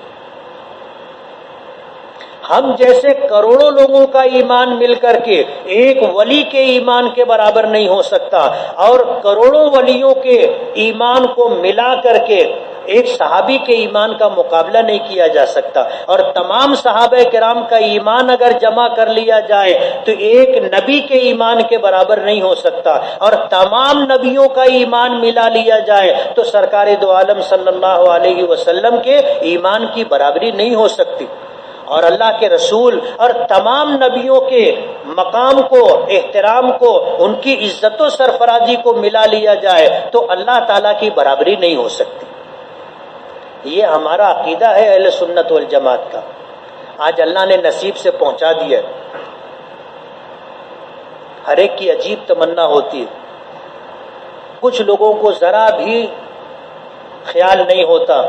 ہم جیسے کروڑوں لوگوں کا ایمان مل کر کے ایک ولی کے ایمان کے برابر نہیں ہو سکتا، اور کروڑوں ولیوں کے ایمان کو ملا کر کے ایک صحابی کے ایمان کا مقابلہ نہیں کیا جا سکتا، اور تمام صحابہ کرام کا ایمان اگر جمع کر لیا جائے تو ایک نبی کے ایمان کے برابر نہیں ہو سکتا، اور تمام نبیوں کا ایمان ملا لیا جائے تو سرکار دو عالم صلی اللہ علیہ وسلم کے ایمان کی برابری نہیں ہو سکتی۔ اور اللہ کے رسول اور تمام نبیوں کے مقام کو، احترام کو، ان کی عزت و سرفرازی کو ملا لیا جائے تو اللہ تعالیٰ کی برابری نہیں ہو سکتی۔ یہ ہمارا عقیدہ ہے اہل سنت والجماعت کا، آج اللہ نے نصیب سے پہنچا دیا۔ ہر ایک کی عجیب تمنا ہوتی ہے، کچھ لوگوں کو ذرا بھی خیال نہیں ہوتا،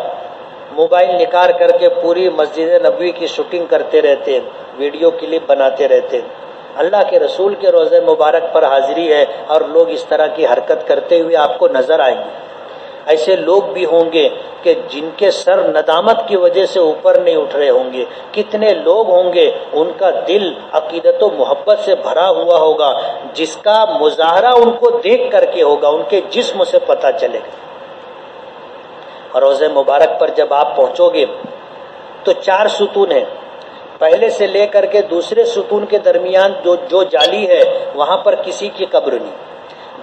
موبائل نکال کر کے پوری مسجد نبوی کی شوٹنگ کرتے رہتے ہیں، ویڈیو کلپ بناتے رہتے ہیں۔ اللہ کے رسول کے روضہ مبارک پر حاضری ہے اور لوگ اس طرح کی حرکت کرتے ہوئے آپ کو نظر آئیں گے۔ ایسے لوگ بھی ہوں گے کہ جن کے سر ندامت کی وجہ سے اوپر نہیں اٹھ رہے ہوں گے، کتنے لوگ ہوں گے ان کا دل عقیدت و محبت سے بھرا ہوا ہوگا، جس کا مظاہرہ ان کو دیکھ کر کے ہوگا، ان کے جسم سے پتہ چلے گا۔ روضہ مبارک پر جب آپ پہنچو گے تو 4 ستون ہیں، پہلے سے لے کر کے دوسرے ستون کے درمیان جو جالی ہے وہاں پر کسی کی قبر نہیں،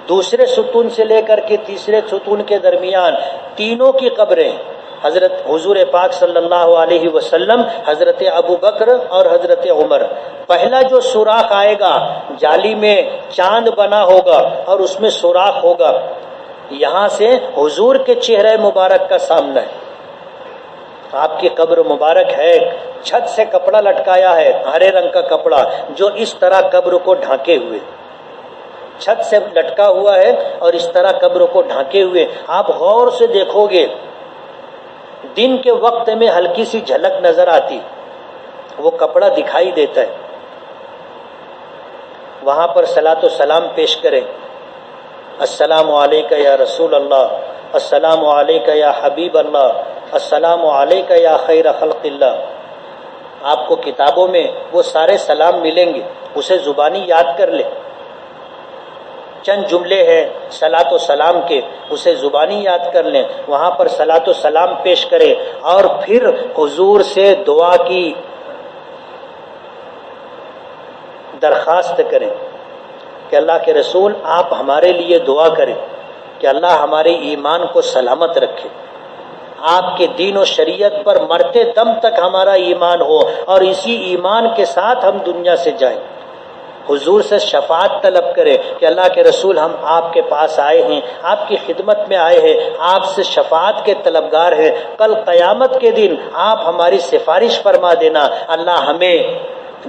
دوسرے ستون سے لے کر کے تیسرے ستون کے درمیان تینوں کی قبریں، حضرت حضور پاک صلی اللہ علیہ وسلم، حضرت ابو بکر اور حضرت عمر۔ پہلا جو سوراخ آئے گا، جالی میں چاند بنا ہوگا اور اس میں سوراخ ہوگا، یہاں سے حضور کے چہرے مبارک کا سامنا ہے، آپ کی قبر مبارک ہے، چھت سے کپڑا لٹکایا ہے، ہرے رنگ کا کپڑا جو اس طرح قبر کو ڈھانکے ہوئے، چھت سے لٹکا ہوا ہے اور اس طرح قبر کو ڈھانکے ہوئے۔ آپ غور سے دیکھو گے، دن کے وقت میں ہلکی سی جھلک نظر آتی، وہ کپڑا دکھائی دیتا ہے۔ وہاں پر صلاۃ و سلام پیش کریں، السلام علیکہ یا رسول اللہ، السلام علیکہ یا حبیب اللہ، السلام علیکہ یا خیر خلق اللہ۔ آپ کو کتابوں میں وہ سارے سلام ملیں گے، اسے زبانی یاد کر لیں۔ چند جملے ہیں صلاۃ و سلام کے، اسے زبانی یاد کر لیں، وہاں پر صلاۃ و سلام پیش کریں، اور پھر حضور سے دعا کی درخواست کریں کہ اللہ کے رسول آپ ہمارے لیے دعا کریں کہ اللہ ہمارے ایمان کو سلامت رکھے، آپ کے دین و شریعت پر مرتے دم تک ہمارا ایمان ہو، اور اسی ایمان کے ساتھ ہم دنیا سے جائیں۔ حضور سے شفاعت طلب کرے کہ اللہ کے رسول ہم آپ کے پاس آئے ہیں، آپ کی خدمت میں آئے ہیں، آپ سے شفاعت کے طلبگار ہیں، کل قیامت کے دن آپ ہماری سفارش فرما دینا، اللہ ہمیں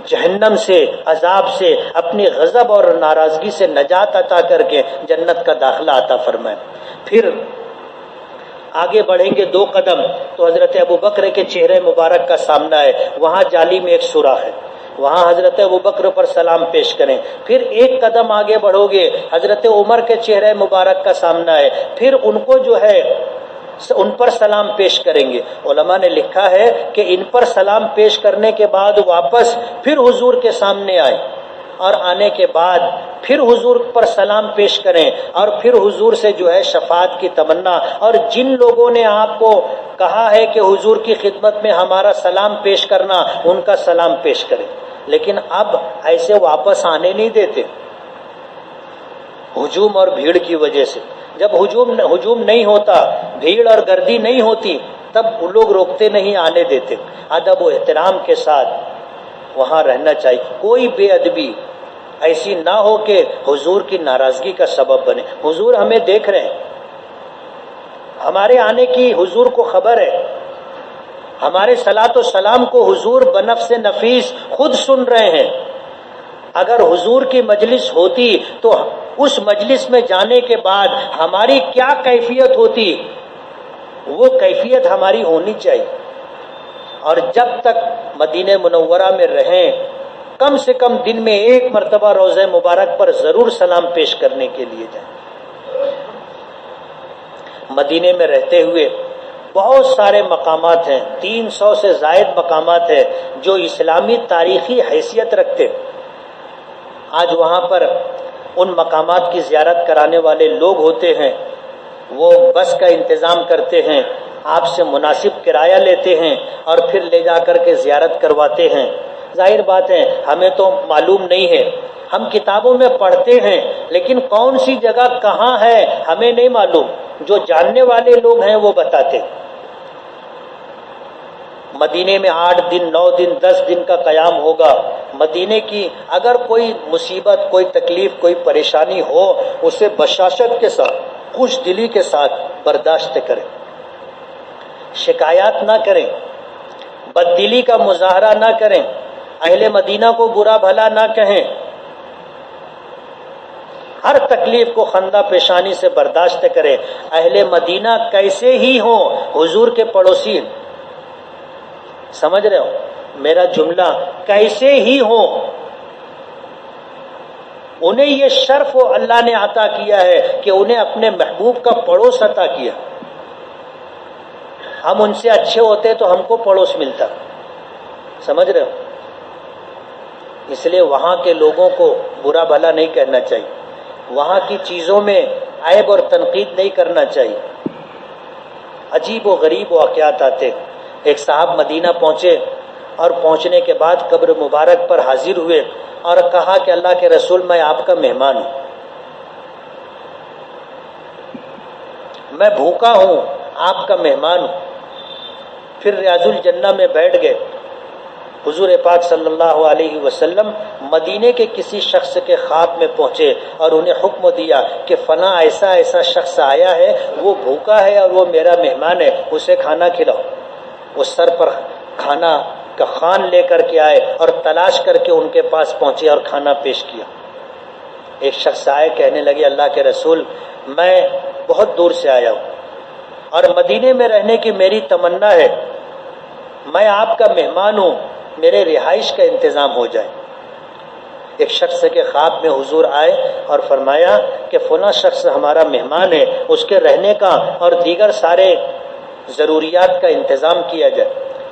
جہنم سے، عذاب سے، اپنی غضب اور ناراضگی سے نجات عطا کر کے جنت کا داخلہ عطا فرمائے۔ پھر آگے بڑھیں گے 2 قدم تو حضرت ابوبکر کے چہرے مبارک کا سامنا ہے، وہاں جالی میں ایک سوراخ ہے، وہاں حضرت ابوبکر پر سلام پیش کریں۔ پھر 1 قدم آگے بڑھو گے، حضرت عمر کے چہرے مبارک کا سامنا ہے، پھر ان کو جو ہے ان پر سلام پیش کریں گے۔ علماء نے لکھا ہے کہ ان پر سلام پیش کرنے کے بعد واپس پھر حضور کے سامنے آئے، اور آنے کے بعد پھر حضور پر سلام پیش کریں، اور پھر حضور سے جو ہے شفاعت کی تمنا، اور جن لوگوں نے آپ کو کہا ہے کہ حضور کی خدمت میں ہمارا سلام پیش کرنا، ان کا سلام پیش کریں۔ لیکن اب ایسے واپس آنے نہیں دیتے، ہجوم اور بھیڑ کی وجہ سے۔ جب ہجوم نہیں ہوتا، بھیڑ اور گردی نہیں ہوتی، تب وہ لوگ روکتے نہیں، آنے دیتے۔ ادب و احترام کے ساتھ وہاں رہنا چاہیے، کوئی بے ادبی ایسی نہ ہو کہ حضور کی ناراضگی کا سبب بنے۔ حضور ہمیں دیکھ رہے ہیں، ہمارے آنے کی حضور کو خبر ہے، ہمارے صلاۃ و سلام کو حضور بنفس نفیس خود سن رہے ہیں۔ اگر حضور کی مجلس ہوتی تو اس مجلس میں جانے کے بعد ہماری کیا کیفیت ہوتی، وہ کیفیت ہماری ہونی چاہیے۔ اور جب تک مدینہ منورہ میں رہیں، کم سے کم دن میں 1 مرتبہ روضہ مبارک پر ضرور سلام پیش کرنے کے لیے جائیں۔ مدینے میں رہتے ہوئے بہت سارے مقامات ہیں، 300 سے زائد مقامات ہیں جو اسلامی تاریخی حیثیت رکھتے۔ آج وہاں پر ان مقامات کی زیارت کرانے والے لوگ ہوتے ہیں، وہ بس کا انتظام کرتے ہیں، آپ سے مناسب کرایہ لیتے ہیں، اور پھر لے جا کر کے زیارت کرواتے ہیں۔ ظاہر بات ہے ہمیں تو معلوم نہیں ہے، ہم کتابوں میں پڑھتے ہیں، لیکن کون سی جگہ کہاں ہے ہمیں نہیں معلوم، جو جاننے والے لوگ ہیں وہ بتاتے۔ مدینے میں 8 دن 9 دن 10 دن کا قیام ہوگا۔ مدینے کی اگر کوئی مصیبت، کوئی تکلیف، کوئی پریشانی ہو، اسے بشاشت کے ساتھ، خوش دلی کے ساتھ برداشت کریں، شکایات نہ کریں، بددلی کا مظاہرہ نہ کریں، اہل مدینہ کو برا بھلا نہ کہیں، ہر تکلیف کو خندہ پیشانی سے برداشت کریں۔ اہل مدینہ کیسے ہی ہوں، حضور کے پڑوسی، سمجھ رہے ہو میرا جملہ، کیسے ہی ہوں، انہیں یہ شرف اللہ نے عطا کیا ہے کہ انہیں اپنے محبوب کا پڑوس عطا کیا۔ ہم ان سے اچھے ہوتے تو ہم کو پڑوس ملتا، سمجھ رہے ہو؟ اس لیے وہاں کے لوگوں کو برا بھلا نہیں کہنا چاہیے، وہاں کی چیزوں میں عیب اور تنقید نہیں کرنا چاہیے۔ عجیب و غریب واقعات آتے۔ ایک صاحب مدینہ پہنچے، اور پہنچنے کے بعد قبر مبارک پر حاضر ہوئے اور کہا کہ اللہ کے رسول میں آپ کا مہمان ہوں، میں بھوکا ہوں، آپ کا مہمان ہوں۔ پھر ریاض الجنہ میں بیٹھ گئے۔ حضور پاک صلی اللہ علیہ وسلم مدینے کے کسی شخص کے خواب میں پہنچے اور انہیں حکم دیا کہ فلاں ایسا ایسا شخص آیا ہے، وہ بھوکا ہے اور وہ میرا مہمان ہے، اسے کھانا کھلاؤ۔ وہ سر پر کھانا کا خوان لے کر کے آئے اور تلاش کر کے ان کے پاس پہنچے اور کھانا پیش کیا۔ ایک شخص آئے، کہنے لگے اللہ کے رسول میں بہت دور سے آیا ہوں اور مدینے میں رہنے کی میری تمنا ہے، میں آپ کا مہمان ہوں، میرے رہائش کا انتظام ہو جائے۔ ایک شخص کے خواب میں حضور آئے اور فرمایا کہ فلاں شخص ہمارا مہمان ہے، اس کے رہنے کا اور دیگر سارے ضروریات کا انتظام کیا جائے۔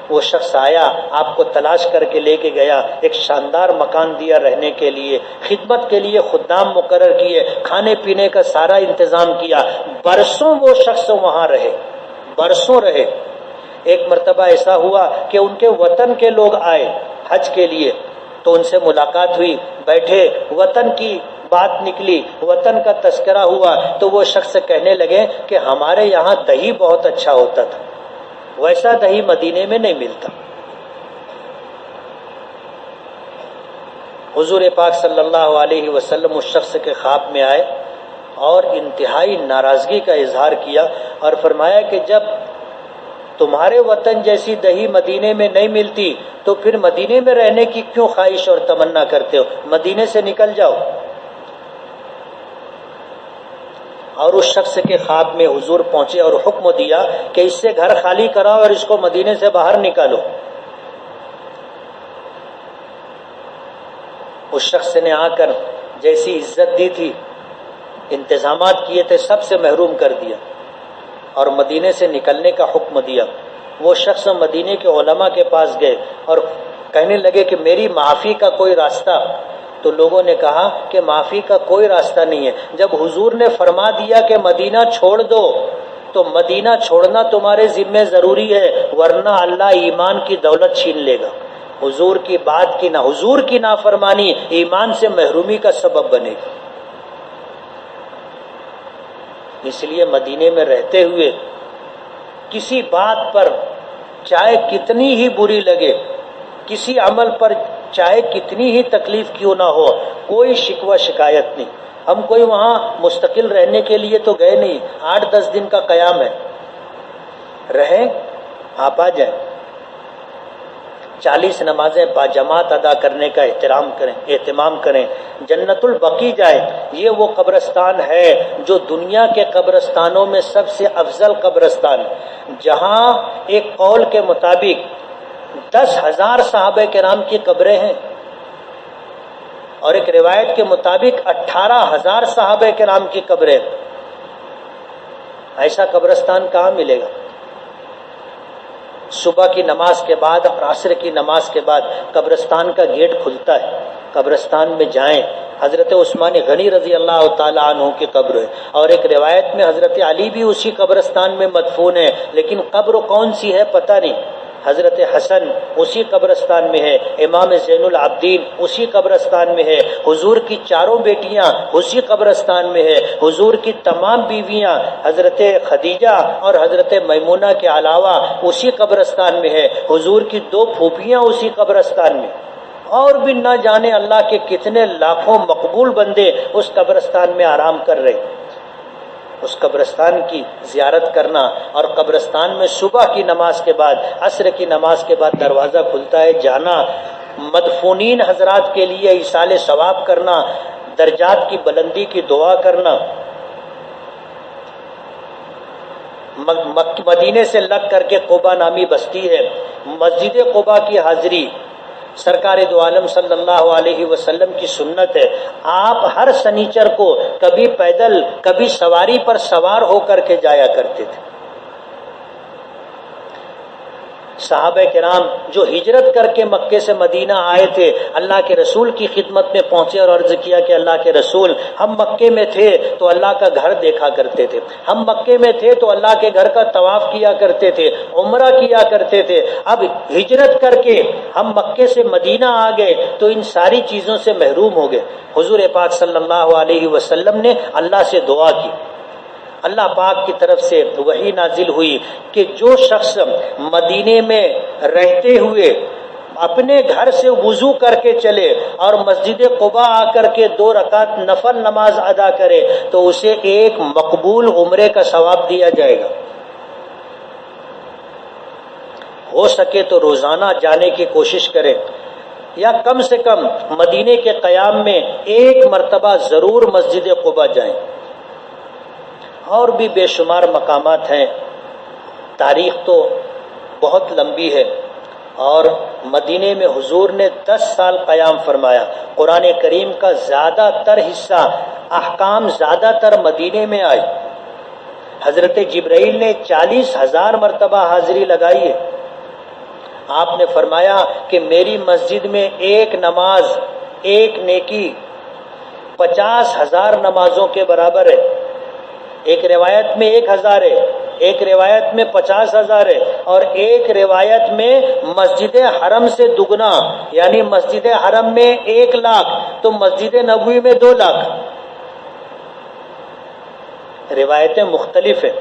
وہ شخص آیا، آپ کو تلاش کر کے لے کے گیا، ایک شاندار مکان دیا رہنے کے لیے، خدمت کے لیے خدام مقرر کیے، کھانے پینے کا سارا انتظام کیا، برسوں وہ شخص وہاں رہے، برسوں رہے۔ ایک مرتبہ ایسا ہوا کہ ان کے وطن کے لوگ آئے حج کے لیے، تو ان سے ملاقات ہوئی، بیٹھے، وطن کی بات نکلی، وطن کا تذکرہ ہوا، تو وہ شخص کہنے لگے کہ ہمارے یہاں دہی بہت اچھا ہوتا تھا، ویسا دہی مدینے میں نہیں ملتا۔ حضور پاک صلی اللہ علیہ وسلم اس شخص کے خواب میں آئے اور انتہائی ناراضگی کا اظہار کیا اور فرمایا کہ جب تمہارے وطن جیسی دہی مدینے میں نہیں ملتی تو پھر مدینے میں رہنے کی کیوں خواہش اور تمنا کرتے ہو؟ مدینے سے نکل جاؤ۔ اور اس شخص کے خواب میں حضور پہنچے اور حکم دیا کہ اس سے گھر خالی کراؤ اور اس کو مدینے سے باہر نکالو۔ اس شخص نے آ کر جیسی عزت دی تھی، انتظامات کیے تھے، سب سے محروم کر دیا اور مدینے سے نکلنے کا حکم دیا۔ وہ شخص مدینے کے علماء کے پاس گئے اور کہنے لگے کہ میری معافی کا کوئی راستہ؟ تو لوگوں نے کہا کہ معافی کا کوئی راستہ نہیں ہے، جب حضور نے فرما دیا کہ مدینہ چھوڑ دو تو مدینہ چھوڑنا تمہارے ذمہ ضروری ہے، ورنہ اللہ ایمان کی دولت چھین لے گا۔ حضور کی بات کی حضور کی نافرمانی ایمان سے محرومی کا سبب بنے گی۔ اس لیے مدینے میں رہتے ہوئے کسی بات پر چاہے کتنی ہی بری لگے، کسی عمل پر چاہے کتنی ہی تکلیف کیوں نہ ہو، کوئی شکوہ شکایت نہیں۔ ہم کوئی وہاں مستقل رہنے کے لیے تو گئے نہیں، 8-10 دن کا قیام ہے، رہیں آپ آ جائیں، 40 نمازیں باجماعت ادا کرنے کا اہتمام کریں، جنت البقیع جائیں۔ یہ وہ قبرستان ہے جو دنیا کے قبرستانوں میں سب سے افضل قبرستان ہے، جہاں ایک قول کے مطابق 10,000 صحابہ کرام کی قبریں ہیں اور ایک روایت کے مطابق 18,000 صحابہ کرام کی قبریں۔ ایسا قبرستان کہاں ملے گا؟ صبح کی نماز کے بعد اور عصر کی نماز کے بعد قبرستان کا گیٹ کھلتا ہے، قبرستان میں جائیں۔ حضرت عثمان غنی رضی اللہ تعالیٰ عنہ کی قبر ہے، اور ایک روایت میں حضرت علی بھی اسی قبرستان میں مدفون ہے، لیکن قبر کون سی ہے پتہ نہیں۔ حضرت حسن اسی قبرستان میں ہے، امام زین العابدین اسی قبرستان میں ہے، حضور کی چاروں بیٹیاں اسی قبرستان میں ہے، حضور کی تمام بیویاں حضرت خدیجہ اور حضرت میمونہ کے علاوہ اسی قبرستان میں ہے، حضور کی 2 پھوپھیاں اسی قبرستان میں، اور بھی نہ جانے اللہ کے کتنے لاکھوں مقبول بندے اس قبرستان میں آرام کر رہے۔ اس قبرستان کی زیارت کرنا اور قبرستان میں صبح کی نماز کے بعد عصر کی نماز کے بعد دروازہ کھلتا ہے، جانا، مدفونین حضرات کے لیے ایصال ثواب کرنا، درجات کی بلندی کی دعا کرنا۔ مدینے سے لگ کر کے قباء نامی بستی ہے، مسجد قباء کی حاضری سرکار دو عالم صلی اللہ علیہ وسلم کی سنت ہے۔ آپ ہر سنیچر کو کبھی پیدل کبھی سواری پر سوار ہو کر کے جایا کرتے تھے۔ صحابہ کرام جو ہجرت کر کے مکے سے مدینہ آئے تھے، اللہ کے رسول کی خدمت میں پہنچے اور عرض کیا کہ اللہ کے رسول، ہم مکے میں تھے تو اللہ کا گھر دیکھا کرتے تھے، ہم مکے میں تھے تو اللہ کے گھر کا طواف کیا کرتے تھے، عمرہ کیا کرتے تھے، اب ہجرت کر کے ہم مکے سے مدینہ آ گئے تو ان ساری چیزوں سے محروم ہو گئے۔ حضور پاک صلی اللہ علیہ وسلم نے اللہ سے دعا کی، اللہ پاک کی طرف سے وحی نازل ہوئی کہ جو شخص مدینے میں رہتے ہوئے اپنے گھر سے وضو کر کے چلے اور مسجد قباء آ کر کے 2 رکعت نفل نماز ادا کرے تو اسے ایک مقبول عمرے کا ثواب دیا جائے گا۔ ہو سکے تو روزانہ جانے کی کوشش کریں، یا کم سے کم مدینے کے قیام میں 1 مرتبہ ضرور مسجد قباء جائیں۔ اور بھی بے شمار مقامات ہیں، تاریخ تو بہت لمبی ہے، اور مدینے میں حضور نے 10 سال قیام فرمایا۔ قرآن کریم کا زیادہ تر حصہ، احکام زیادہ تر مدینے میں آئے۔ حضرت جبرائیل نے 40,000 مرتبہ حاضری لگائی ہے۔ آپ نے فرمایا کہ میری مسجد میں ایک نماز، ایک نیکی 50,000 نمازوں کے برابر ہے۔ ایک روایت میں 1,000 ہے، ایک روایت میں 50,000 ہے، اور ایک روایت میں مسجد حرم سے دگنا، یعنی مسجد حرم میں 1,00,000 تو مسجد نبوی میں 2,00,000۔ روایتیں مختلف ہیں۔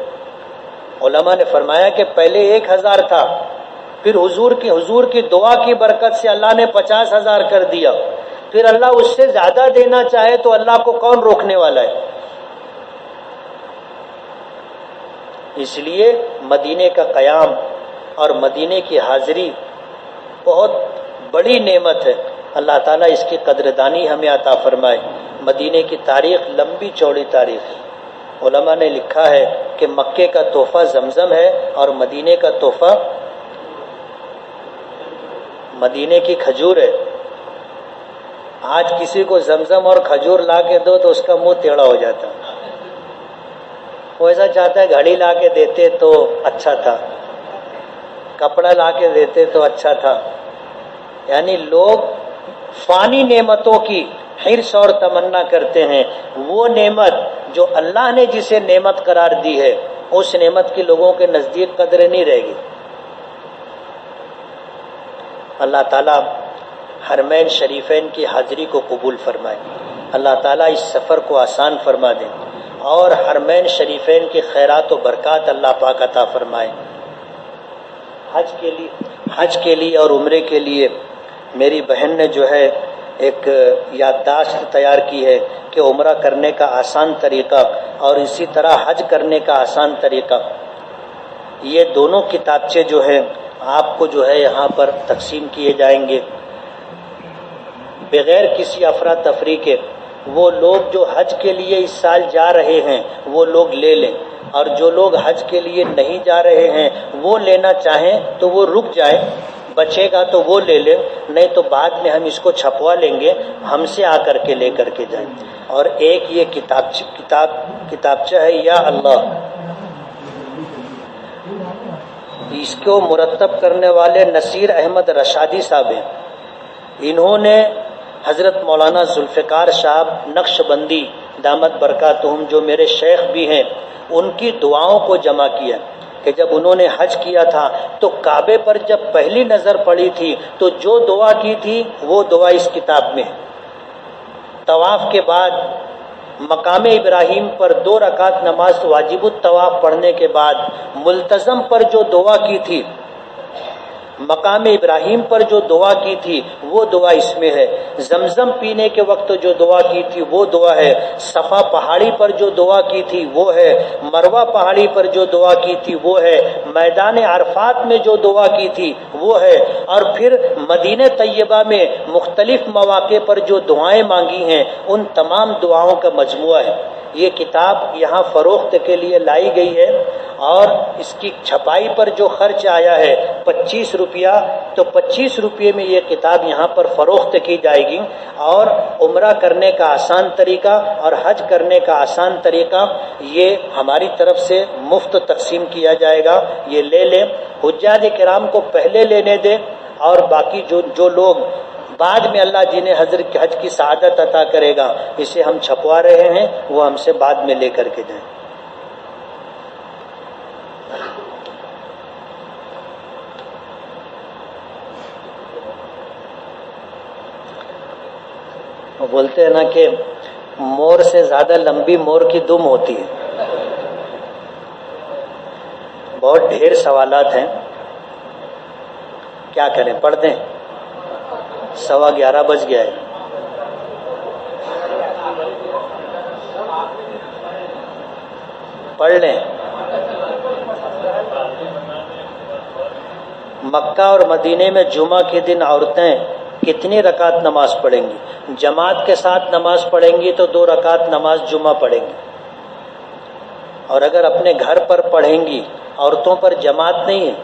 علماء نے فرمایا کہ پہلے 1,000 تھا، پھر حضور کی دعا کی برکت سے اللہ نے 50,000 کر دیا، پھر اللہ اس سے زیادہ دینا چاہے تو اللہ کو کون روکنے والا ہے؟ اس لیے مدینے کا قیام اور مدینے کی حاضری بہت بڑی نعمت ہے۔ اللہ تعالیٰ اس کی قدردانی ہمیں عطا فرمائے۔ مدینے کی تاریخ لمبی چوڑی تاریخ ہے۔ علماء نے لکھا ہے کہ مکے کا تحفہ زمزم ہے اور مدینے کا تحفہ مدینے کی کھجور ہے۔ آج کسی کو زمزم اور کھجور لا کے دو تو اس کا منہ ٹیڑھا ہو جاتا ہے، وہ ایسا چاہتا ہے گھڑی لا کے دیتے تو اچھا تھا، کپڑا لا کے دیتے تو اچھا تھا۔ یعنی لوگ فانی نعمتوں کی حرص اور تمنا کرتے ہیں، وہ نعمت جو اللہ نے جسے نعمت قرار دی ہے اس نعمت کی لوگوں کے نزدیک قدر نہیں رہے گی۔ اللہ تعالیٰ حرمین شریفین کی حاضری کو قبول فرمائے، اللہ تعالیٰ اس سفر کو آسان فرما دے اور حرمین شریفین کی خیرات و برکات اللہ پاک عطا فرمائے۔ حج کے لیے اور عمرے کے لیے میری بہن نے جو ہے ایک یادداشت تیار کی ہے کہ عمرہ کرنے کا آسان طریقہ اور اسی طرح حج کرنے کا آسان طریقہ، یہ دونوں کتابچے جو ہیں آپ کو جو ہے یہاں پر تقسیم کیے جائیں گے بغیر کسی افراتفری کے۔ وہ لوگ جو حج کے لیے اس سال جا رہے ہیں وہ لوگ لے لیں، اور جو لوگ حج کے لیے نہیں جا رہے ہیں وہ لینا چاہیں تو وہ رک جائیں، بچے گا تو وہ لے لیں، نہیں تو بعد میں ہم اس کو چھپوا لیں گے، ہم سے آ کر کے لے کر کے جائیں۔ اور ایک یہ کتابچہ ہے یا اللہ، اس کو مرتب کرنے والے نصیر احمد رشادی صاحب ہیں۔ انہوں نے حضرت مولانا ذوالفقار صاحب نقش بندی دامت برکاتہم جو میرے شیخ بھی ہیں، ان کی دعاؤں کو جمع کیا کہ جب انہوں نے حج کیا تھا تو کعبے پر جب پہلی نظر پڑی تھی تو جو دعا کی تھی وہ دعا اس کتاب میں ہے۔ طواف کے بعد مقام ابراہیم پر 2 رکعت نماز واجب الطواف پڑھنے کے بعد ملتزم پر جو دعا کی تھی، مقام ابراہیم پر جو دعا کی تھی وہ دعا اس میں ہے۔ زمزم پینے کے وقت جو دعا کی تھی وہ دعا ہے۔ صفا پہاڑی پر جو دعا کی تھی وہ ہے۔ مروہ پہاڑی پر جو دعا کی تھی وہ ہے۔ میدان عرفات میں جو دعا کی تھی وہ ہے۔ اور پھر مدینہ طیبہ میں مختلف مواقع پر جو دعائیں مانگی ہیں ان تمام دعاؤں کا مجموعہ ہے۔ یہ کتاب یہاں فروخت کے لیے لائی گئی ہے اور اس کی چھپائی پر جو خرچ آیا ہے 25 روپیہ، تو 25 روپے میں یہ کتاب یہاں پر فروخت کی جائے گی، اور عمرہ کرنے کا آسان طریقہ اور حج کرنے کا آسان طریقہ یہ ہماری طرف سے مفت تقسیم کیا جائے گا۔ یہ لے لیں، حجاج کرام کو پہلے لینے دیں، اور باقی جو لوگ بعد میں اللہ جنہیں حج کی سعادت عطا کرے گا، اسے ہم چھپوا رہے ہیں، وہ ہم سے بعد میں لے کر کے جائیں۔ وہ بولتے ہیں نا کہ مور سے زیادہ لمبی مور کی دم ہوتی ہے۔ بہت ڈھیر سوالات ہیں، کیا کریں، پڑھ دیں؟ 11:15 بج گیا ہے۔ پڑھ لیں۔ مکہ اور مدینے میں جمعہ کے دن عورتیں کتنی رکعت نماز پڑھیں گی؟ جماعت کے ساتھ نماز پڑھیں گی تو 2 رکعت نماز جمعہ پڑھیں گی، اور اگر اپنے گھر پر پڑھیں گی، عورتوں پر جماعت نہیں ہے،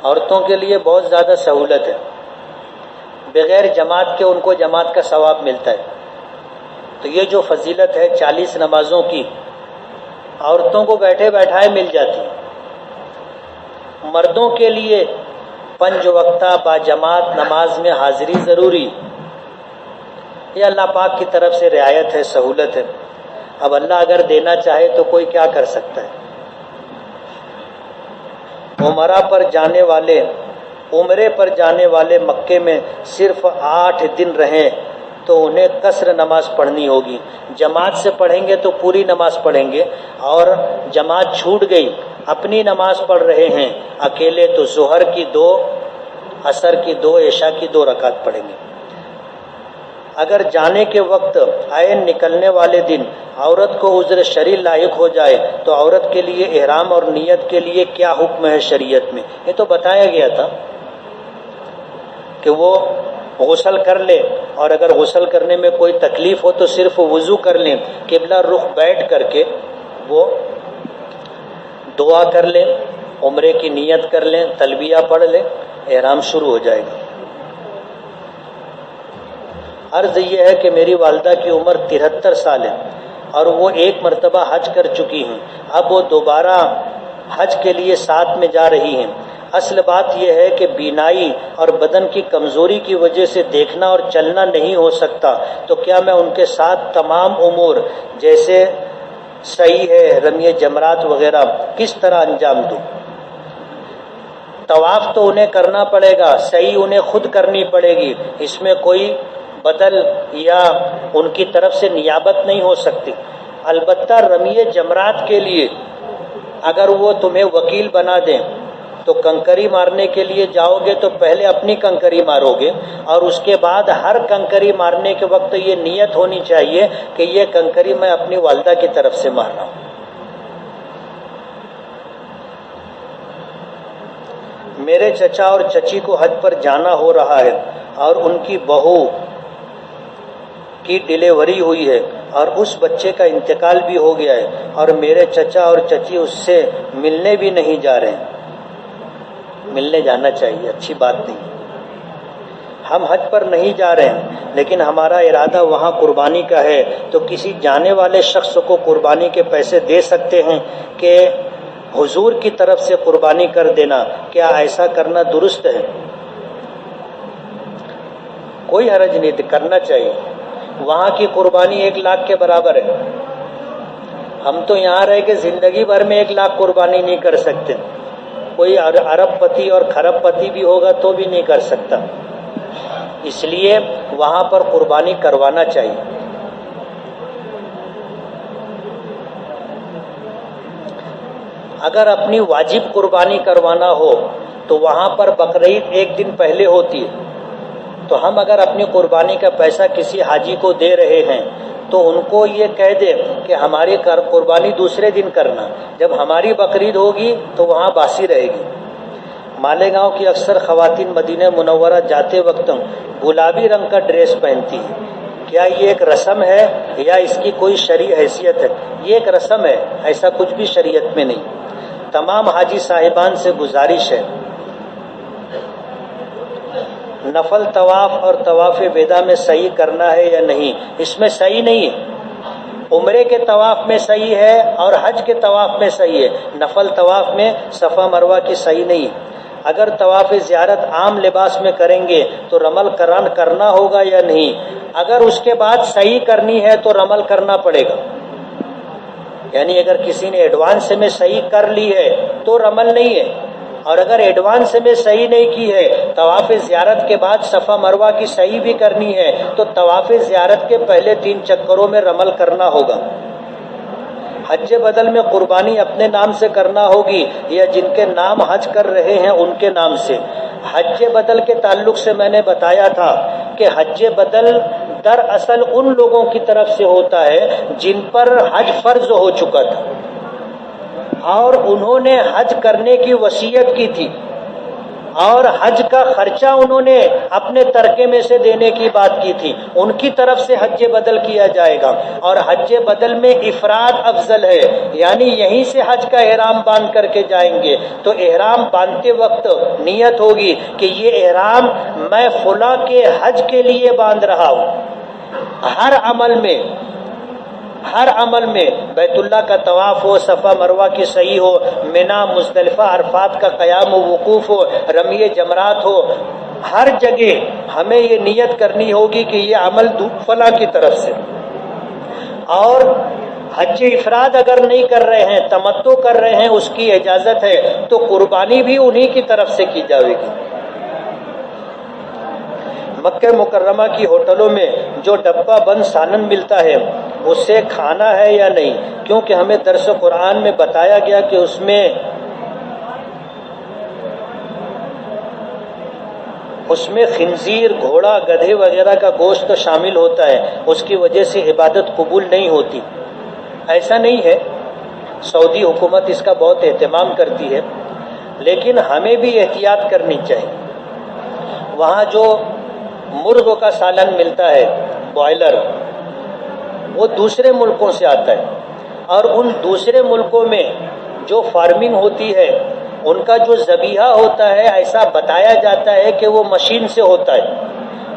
عورتوں کے لیے بہت زیادہ سہولت ہے، بغیر جماعت کے ان کو جماعت کا ثواب ملتا ہے۔ تو یہ جو فضیلت ہے 40 نمازوں کی، عورتوں کو بیٹھے بیٹھائے مل جاتی ہے۔ مردوں کے لیے 5 وقتہ با جماعت نماز میں حاضری ضروری. یہ اللہ پاک کی طرف سے رعایت ہے، سہولت ہے. اب اللہ اگر دینا چاہے تو کوئی کیا کر سکتا ہے. عمرہ پر جانے والے مکے میں صرف 8 دن رہیں تو انہیں قصر نماز پڑھنی ہوگی. جماعت سے پڑھیں گے تو پوری نماز پڑھیں گے، اور جماعت چھوٹ گئی، اپنی نماز پڑھ رہے ہیں اکیلے، تو ظہر کی 2، عصر کی 2، عشاء کی 2 رکعت پڑھیں گے. اگر جانے کے وقت عین نکلنے والے دن عورت کو عذر شرعی لاحق ہو جائے تو عورت کے لیے احرام اور نیت کے لیے کیا حکم ہے شریعت میں؟ یہ تو بتایا گیا تھا کہ وہ غسل کر لے، اور اگر غسل کرنے میں کوئی تکلیف ہو تو صرف وضو کر لیں، قبلہ رخ بیٹھ کر کے وہ دعا کر لیں، عمرے کی نیت کر لیں، تلبیہ پڑھ لیں، احرام شروع ہو جائے گا. عرض یہ ہے کہ میری والدہ کی عمر 73 سال ہے اور وہ ایک مرتبہ حج کر چکی ہیں. اب وہ دوبارہ حج کے لیے ساتھ میں جا رہی ہیں. اصل بات یہ ہے کہ بینائی اور بدن کی کمزوری کی وجہ سے دیکھنا اور چلنا نہیں ہو سکتا، تو کیا میں ان کے ساتھ تمام امور جیسے صحیح ہے، رمی جمرات وغیرہ کس طرح انجام دوں؟ طواف تو انہیں کرنا پڑے گا، صحیح انہیں خود کرنی پڑے گی، اس میں کوئی بدل یا ان کی طرف سے نیابت نہیں ہو سکتی. البتہ رمی جمرات کے لیے اگر وہ تمہیں وکیل بنا دیں تو کنکری مارنے کے لیے جاؤ گے تو پہلے اپنی کنکری مارو گے، اور اس کے بعد ہر کنکری مارنے کے وقت یہ نیت ہونی چاہیے کہ یہ کنکری میں اپنی والدہ کی طرف سے مار رہا ہوں. میرے چچا اور چچی کو حج پر جانا ہو رہا ہے اور ان کی بہو کی ڈیلیوری ہوئی ہے اور اس بچے کا انتقال بھی ہو گیا ہے، اور میرے چچا اور چچی اس سے ملنے بھی نہیں جا رہے ہیں. ملنے جانا چاہیے، اچھی بات نہیں. ہم حج پر نہیں جا رہے ہیں لیکن ہمارا ارادہ وہاں قربانی کا ہے، تو کسی جانے والے شخص کو قربانی کے پیسے دے سکتے ہیں کہ حضور کی طرف سے قربانی کر دینا؟ کیا ایسا کرنا درست ہے؟ کوئی حرج نہیں، کرنا چاہیے. وہاں کی قربانی 1 لاکھ کے برابر ہے. ہم تو یہاں رہ کے زندگی بھر میں 1 لاکھ قربانی نہیں کر سکتے. کوئی ارب پتی اور کھرب پتی بھی ہوگا تو بھی نہیں کر سکتا. اس لیے وہاں پر قربانی کروانا چاہیے. اگر اپنی واجب قربانی کروانا ہو تو وہاں پر بقرعید 1 دن پہلے ہوتی ہے، تو ہم اگر اپنی قربانی کا پیسہ کسی حاجی کو دے رہے ہیں تو ان کو یہ کہہ دیں کہ ہماری قربانی دوسرے دن کرنا. جب ہماری بقرعید ہوگی تو وہاں باسی رہے گی. مالیگاؤں کی اکثر خواتین مدینہ منورہ جاتے وقت گلابی رنگ کا ڈریس پہنتی ہیں. کیا یہ ایک رسم ہے یا اس کی کوئی شرعی حیثیت ہے؟ یہ ایک رسم ہے، ایسا کچھ بھی شریعت میں نہیں. تمام حاجی صاحبان سے گزارش ہے، نفل طواف اور طواف وداع میں صحیح کرنا ہے یا نہیں؟ اس میں صحیح نہیں ہے. عمرے کے طواف میں صحیح ہے اور حج کے طواف میں صحیح ہے، نفل طواف میں صفا مروہ کی صحیح نہیں ہے. اگر طواف زیارت عام لباس میں کریں گے تو رمل کرنا ہوگا یا نہیں؟ اگر اس کے بعد صحیح کرنی ہے تو رمل کرنا پڑے گا. یعنی اگر کسی نے ایڈوانس میں صحیح کر لی ہے تو رمل نہیں ہے، اور اگر ایڈوانس میں صحیح نہیں کی ہے، طواف زیارت کے بعد صفا مروہ کی صحیح بھی کرنی ہے تو طواف زیارت کے پہلے 3 چکروں میں رمل کرنا ہوگا. حج بدل میں قربانی اپنے نام سے کرنا ہوگی یا جن کے نام حج کر رہے ہیں ان کے نام سے؟ حج بدل کے تعلق سے میں نے بتایا تھا کہ حج بدل دراصل ان لوگوں کی طرف سے ہوتا ہے جن پر حج فرض ہو چکا تھا اور انہوں نے حج کرنے کی وصیت کی تھی اور حج کا خرچہ انہوں نے اپنے ترکے میں سے دینے کی بات کی تھی، ان کی طرف سے حج بدل کیا جائے گا. اور حج بدل میں افراد افضل ہے، یعنی یہیں سے حج کا احرام باندھ کر کے جائیں گے تو احرام باندھتے وقت نیت ہوگی کہ یہ احرام میں فلاں کے حج کے لیے باندھ رہا ہوں. ہر عمل میں ہر عمل میں، بیت اللہ کا طواف ہو، صفا مروہ کی سعی ہو، منا مزدلفہ عرفات کا قیام و وقوف ہو، رمی جمرات ہو، ہر جگہ ہمیں یہ نیت کرنی ہوگی کہ یہ عمل فلاں کی طرف سے. اور حج افراد اگر نہیں کر رہے ہیں، تمتع کر رہے ہیں، اس کی اجازت ہے تو قربانی بھی انہی کی طرف سے کی جائے گی. مکہ مکرمہ کی ہوٹلوں میں جو ڈبہ بند سالن ملتا ہے اسے کھانا ہے یا نہیں؟ کیونکہ ہمیں درس قرآن میں بتایا گیا کہ اس میں خنزیر، گھوڑا، گدھے وغیرہ کا گوشت شامل ہوتا ہے، اس کی وجہ سے عبادت قبول نہیں ہوتی. ایسا نہیں ہے، سعودی حکومت اس کا بہت اہتمام کرتی ہے، لیکن ہمیں بھی احتیاط کرنی چاہیے. وہاں جو مرغ کا سالن ملتا ہے، بوائلر، وہ دوسرے ملکوں سے آتا ہے، اور ان دوسرے ملکوں میں جو فارمنگ ہوتی ہے ان کا جو ذبیحہ ہوتا ہے، ایسا بتایا جاتا ہے کہ وہ مشین سے ہوتا ہے،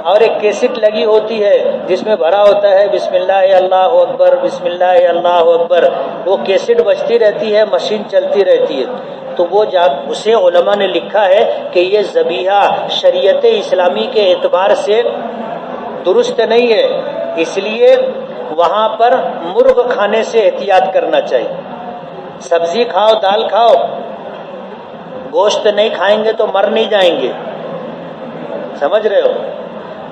اور ایک کیسٹ لگی ہوتی ہے جس میں بھرا ہوتا ہے بسم اللہ اللہ اکبر، بسم اللہ اللہ اکبر. وہ کیسٹ بجتی رہتی ہے، مشین چلتی رہتی ہے. تو وہ اسے علماء نے لکھا ہے کہ یہ ذبیحہ شریعت اسلامی کے اعتبار سے درست نہیں ہے، اس لیے وہاں پر مرغ کھانے سے احتیاط کرنا چاہیے. سبزی کھاؤ، دال کھاؤ، گوشت نہیں کھائیں گے تو مر نہیں جائیں گے، سمجھ رہے ہو؟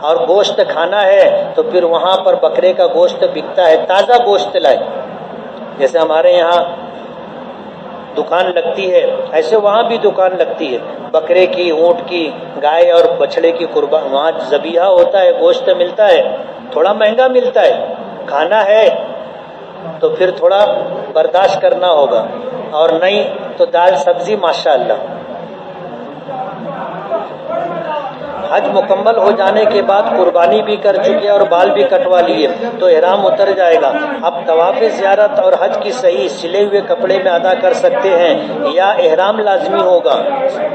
اور گوشت کھانا ہے تو پھر وہاں پر بکرے کا گوشت بکتا ہے، تازہ گوشت لائے. جیسے ہمارے یہاں دکان لگتی ہے ایسے وہاں بھی دکان لگتی ہے، بکرے کی، اونٹ کی، گائے اور بچڑے کی قربان، وہاں ذبیحہ ہوتا ہے، گوشت ملتا ہے، تھوڑا مہنگا ملتا ہے. کھانا ہے تو پھر تھوڑا برداشت کرنا ہوگا، اور نہیں تو دال سبزی ماشاءاللہ. حج مکمل ہو جانے کے بعد قربانی بھی کر چکے اور بال بھی کٹوا لیے تو احرام اتر جائے گا. اب طواف زیارت اور حج کی صحیح سلے ہوئے کپڑے میں ادا کر سکتے ہیں یا احرام لازمی ہوگا؟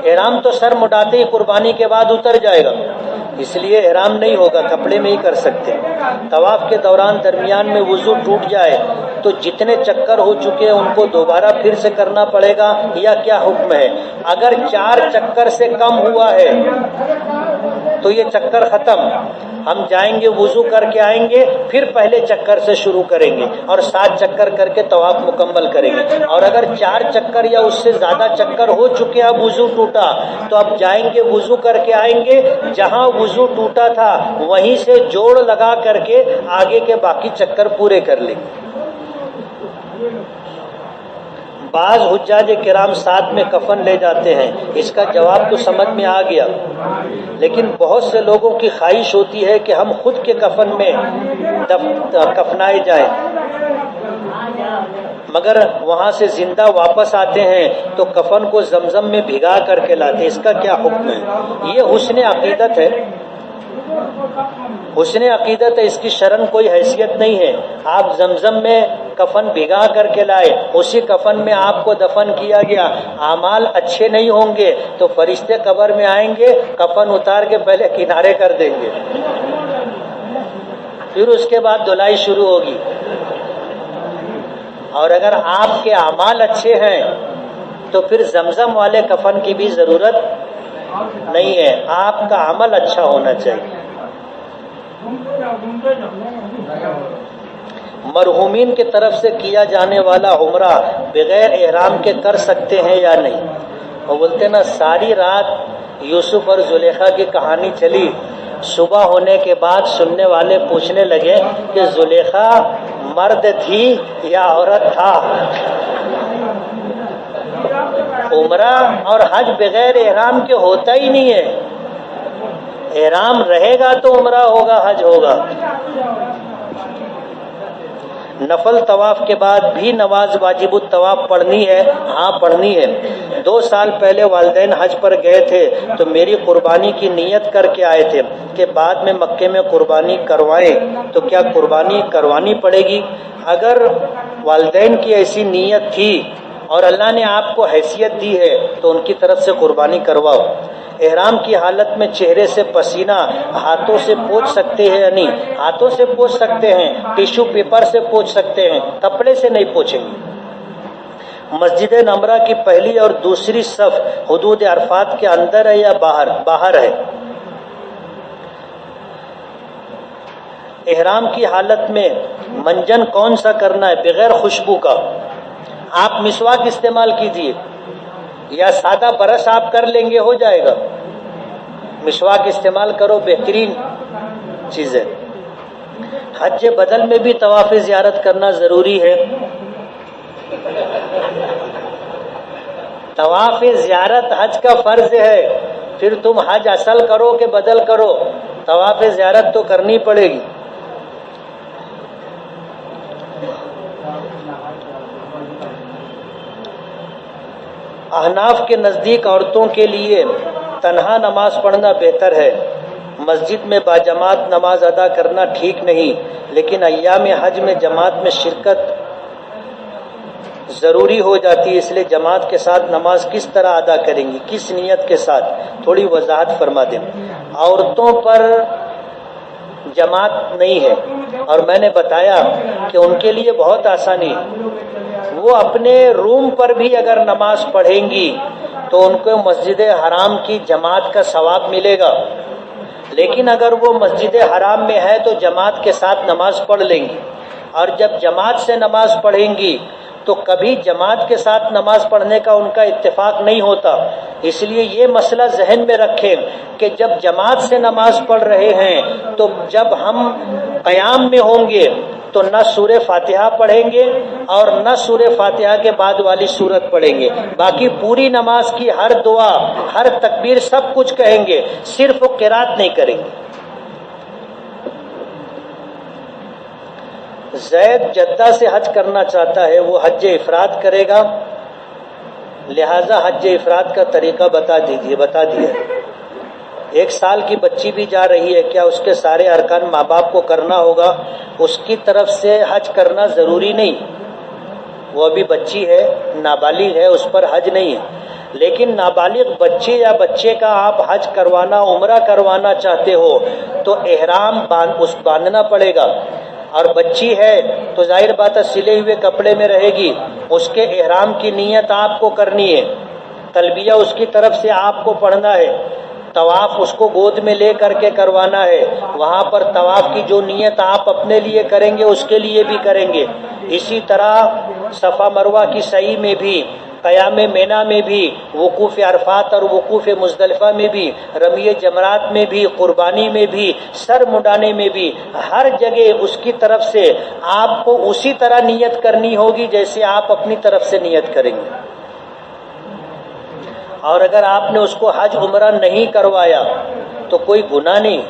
احرام تو سر مٹاتے ہی قربانی کے بعد اتر جائے گا، اس لیے احرام نہیں ہوگا، کپڑے میں ہی کر سکتے. طواف کے دوران درمیان میں وضو ٹوٹ جائے تو جتنے چکر ہو چکے ہیں ان کو دوبارہ پھر سے کرنا پڑے گا یا کیا حکم ہے؟ اگر 4 چکر سے کم ہوا ہے تو یہ چکر ختم، ہم جائیں گے وضو کر کے آئیں گے، پھر پہلے چکر سے شروع کریں گے اور 7 چکر کر کے طواف مکمل کریں گے. اور اگر 4 چکر یا اس سے زیادہ چکر ہو چکے، اب وضو ٹوٹا تو اب جائیں گے وضو کر کے آئیں گے، جہاں وضو ٹوٹا تھا وہیں سے جوڑ لگا کر کے آگے کے باقی چکر پورے کر لیں گے. بعض حجاج کرام ساتھ میں کفن لے جاتے ہیں، اس کا جواب تو سمجھ میں آ گیا، لیکن بہت سے لوگوں کی خواہش ہوتی ہے کہ ہم خود کے کفن میں کفنائے جائیں، مگر وہاں سے زندہ واپس آتے ہیں تو کفن کو زمزم میں بھگا کر کے لاتے. اس کا کیا حکم ہے؟ یہ حسن عقیدت ہے، حسن عقیدت ہے، اس کی شرعن کوئی حیثیت نہیں ہے. آپ زمزم میں کفن بھگا کر کے لائے، اسی کفن میں آپ کو دفن کیا گیا، اعمال اچھے نہیں ہوں گے تو فرشتے قبر میں آئیں گے، کفن اتار کے پہلے کنارے کر دیں گے، پھر اس کے بعد دھلائی شروع ہوگی. اور اگر آپ کے اعمال اچھے ہیں تو پھر زمزم والے کفن کی بھی ضرورت نہیں ہے، آپ کا عمل اچھا ہونا چاہیے. مرحومین کی طرف سے کیا جانے والا عمرہ بغیر احرام کے کر سکتے ہیں یا نہیں؟ وہ بولتے نا ساری رات یوسف اور زلیخا کی کہانی چلی، صبح ہونے کے بعد سننے والے پوچھنے لگے کہ زلیخا مرد تھی یا عورت تھا؟ عمرہ اور حج بغیر احرام کے ہوتا ہی نہیں ہے، احرام رہے گا تو عمرہ ہوگا، حج ہوگا. نفل طواف کے بعد بھی نماز واجب الطواف پڑھنی ہے؟ ہاں پڑھنی ہے. 2 سال پہلے والدین حج پر گئے تھے تو میری قربانی کی نیت کر کے آئے تھے کہ بعد میں مکے میں قربانی کروائیں، تو کیا قربانی کروانی پڑے گی؟ اگر والدین کی ایسی نیت تھی اور اللہ نے آپ کو حیثیت دی ہے تو ان کی طرف سے قربانی کرواؤ. احرام کی حالت میں چہرے سے پسینہ ہاتھوں سے پوچھ سکتے ہیں یا نہیں؟ ہاتھوں سے پوچھ سکتے ہیں، ٹیشو پیپر سے پوچھ سکتے ہیں، کپڑے سے نہیں پوچھیں گے۔ مسجد نمرہ کی پہلی اور دوسری صف حدود عرفات کے اندر ہے یا باہر ہے؟ احرام کی حالت میں منجن کون سا کرنا ہے بغیر خوشبو کا؟ آپ مسواک استعمال کیجئے یا سادہ برش آپ کر لیں گے، ہو جائے گا۔ مسواک استعمال کرو، بہترین چیز ہے۔ حج بدل میں بھی طواف زیارت کرنا ضروری ہے؟ طواف زیارت حج کا فرض ہے، پھر تم حج اصل کرو کہ بدل کرو، طواف زیارت تو کرنی پڑے گی۔ احناف کے نزدیک عورتوں کے لیے تنہا نماز پڑھنا بہتر ہے، مسجد میں باجماعت نماز ادا کرنا ٹھیک نہیں، لیکن ایام حج میں جماعت میں شرکت ضروری ہو جاتی ہے، اس لیے جماعت کے ساتھ نماز کس طرح ادا کریں گی، کس نیت کے ساتھ؟ تھوڑی وضاحت فرما دیں۔ عورتوں پر جماعت نہیں ہے، اور میں نے بتایا کہ ان کے لیے بہت آسانی ہے، وہ اپنے روم پر بھی اگر نماز پڑھیں گی تو ان کو مسجد حرام کی جماعت کا ثواب ملے گا، لیکن اگر وہ مسجد حرام میں ہے تو جماعت کے ساتھ نماز پڑھ لیں گی، اور جب جماعت سے نماز پڑھیں گی تو کبھی جماعت کے ساتھ نماز پڑھنے کا ان کا اتفاق نہیں ہوتا۔ اس لیے یہ مسئلہ ذہن میں رکھیں کہ جب جماعت سے نماز پڑھ رہے ہیں تو جب ہم قیام میں ہوں گے تو نہ سورہ فاتحہ پڑھیں گے اور نہ سورہ فاتحہ کے بعد والی سورت پڑھیں گے، باقی پوری نماز کی ہر دعا، ہر تکبیر، سب کچھ کہیں گے، صرف وہ قرات نہیں کریں گے۔ زید جدہ سے حج کرنا چاہتا ہے، وہ حج افراد کرے گا، لہذا حج افراد کا طریقہ بتا دیے۔ 1 سال کی بچی بھی جا رہی ہے، کیا اس کے سارے ارکان ماں باپ کو کرنا ہوگا؟ اس کی طرف سے حج کرنا ضروری نہیں، وہ ابھی بچی ہے، نابالغ ہے، اس پر حج نہیں ہے، لیکن نابالغ بچے یا بچے کا آپ حج کروانا، عمرہ کروانا چاہتے ہو تو احرام باندھنا پڑے گا، اور بچی ہے تو ظاہر بات ہے سلے ہوئے کپڑے میں رہے گی، اس کے احرام کی نیت آپ کو کرنی ہے، تلبیہ اس کی طرف سے آپ کو پڑھنا ہے، طواف اس کو گود میں لے کر کے کروانا ہے، وہاں پر طواف کی جو نیت آپ اپنے لیے کریں گے اس کے لیے بھی کریں گے۔ اسی طرح صفا مروہ کی سعی میں بھی، قیام مینا میں بھی، وقوف عرفات اور وقوف مزدلفہ میں بھی، رمی جمرات میں بھی، قربانی میں بھی، سر مڈانے میں بھی، ہر جگہ اس کی طرف سے آپ کو اسی طرح نیت کرنی ہوگی جیسے آپ اپنی طرف سے نیت کریں گے۔ اور اگر آپ نے اس کو حج عمرہ نہیں کروایا تو کوئی گناہ نہیں۔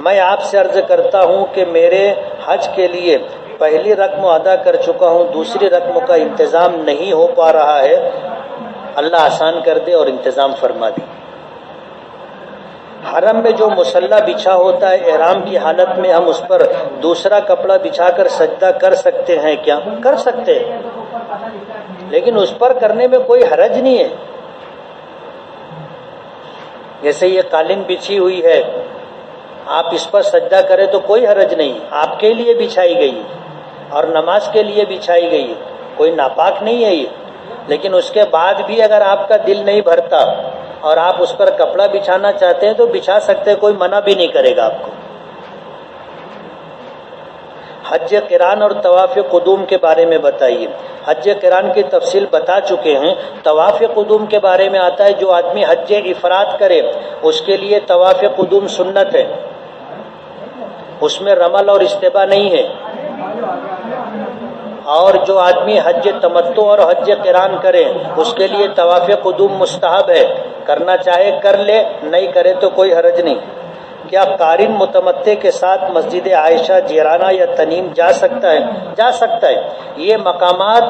میں آپ سے عرض کرتا ہوں کہ میرے حج کے لیے پہلی رقم ادا کر چکا ہوں، دوسری رقم کا انتظام نہیں ہو پا رہا ہے، اللہ آسان کر دے اور انتظام فرما دے۔ حرم میں جو مصلی بچھا ہوتا ہے، احرام کی حالت میں ہم اس پر دوسرا کپڑا بچھا کر سجدہ کر سکتے ہیں کیا؟ کر سکتے ہیں، لیکن اس پر کرنے میں کوئی حرج نہیں ہے۔ جیسے یہ قالین بچھی ہوئی ہے، آپ اس پر سجدہ کریں تو کوئی حرج نہیں، آپ کے لیے بچھائی گئی اور نماز کے لیے بچھائی گئی، کوئی ناپاک نہیں ہے یہ، لیکن اس کے بعد بھی اگر آپ کا دل نہیں بھرتا اور آپ اس پر کپڑا بچھانا چاہتے ہیں تو بچھا سکتے، کوئی منع بھی نہیں کرے گا آپ کو۔ حج قران اور طواف قدوم کے بارے میں بتائیے۔ حج قران کی تفصیل بتا چکے ہیں، طواف قدوم کے بارے میں آتا ہے جو آدمی حج افراد کرے اس کے لیے طواف قدوم سنت ہے، اس میں رمل اور استباء نہیں ہے، اور جو آدمی حج تمتع اور حج قران کرے اس کے لیے طواف قدوم مستحب ہے، کرنا چاہے کر لے، نہیں کرے تو کوئی حرج نہیں۔ کیا قارن متمتع کے ساتھ مسجد عائشہ، جیرانہ یا تنعیم جا سکتا ہے؟ جا سکتا ہے، یہ مقامات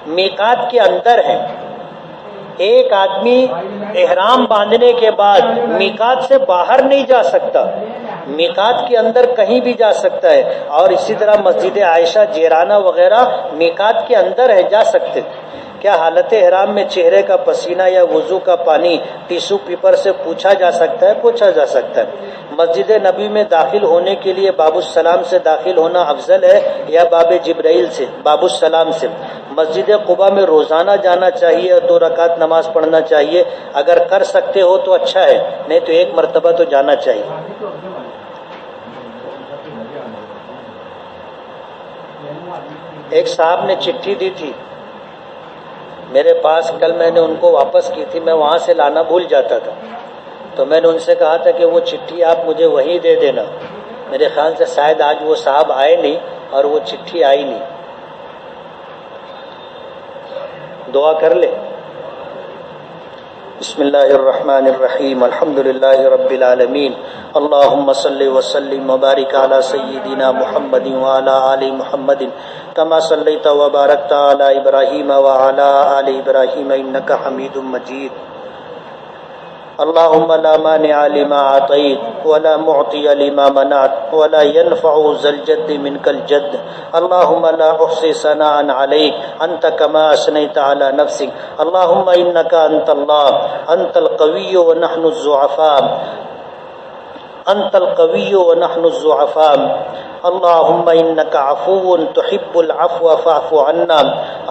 میقات کے اندر ہیں۔ ایک آدمی احرام باندھنے کے بعد میقات سے باہر نہیں جا سکتا، میقات کے اندر کہیں بھی جا سکتا ہے، اور اسی طرح مسجد عائشہ، جیرانہ وغیرہ میقات کے اندر ہے، جا سکتے۔ کیا حالت احرام میں چہرے کا پسینہ یا وضو کا پانی ٹیشو پیپر سے پوچھا جا سکتا ہے؟ پوچھا جا سکتا ہے۔ مسجد نبی میں داخل ہونے کے لیے باب السلام سے داخل ہونا افضل ہے یا باب جبرائیل سے، باب السلام سے؟ مسجد قباء میں روزانہ جانا چاہیے اور 2 رکعت نماز پڑھنا چاہیے، اگر کر سکتے ہو تو اچھا ہے، نہیں تو 1 مرتبہ تو جانا چاہیے۔ ایک صاحب نے چٹھی دی تھی میرے پاس، کل میں نے ان کو واپس کی تھی، میں وہاں سے لانا بھول جاتا تھا، تو میں نے ان سے کہا تھا کہ وہ چٹھی آپ مجھے وہیں دے دینا۔ میرے خیال سے شاید آج وہ صاحب آئے نہیں اور وہ چٹھی آئی نہیں۔ دعا کر لے۔ بسم اللہ الرحمن الرحیم، الحمد للہ رب العالمین، اللہم صلی وسلم وبارک علی سیدنا محمد وعلی آل محمد کما صلیت وبارکت علی ابراہیم وعلی آل ابراہیم انک حمید مجید۔ اللهم لا مانع لما اعطيت ولا معطي لما منعت ولا ينفع ذا الجد منك الجد، اللهم لا احصي ثناء عليك انت كما اثنيت على نفسك، اللهم انك انت الله، انت القوي ونحن الضعفاء، انت القوي ونحن الضعفاء، اللهم انك عفو تحب العفو فاعف عنا،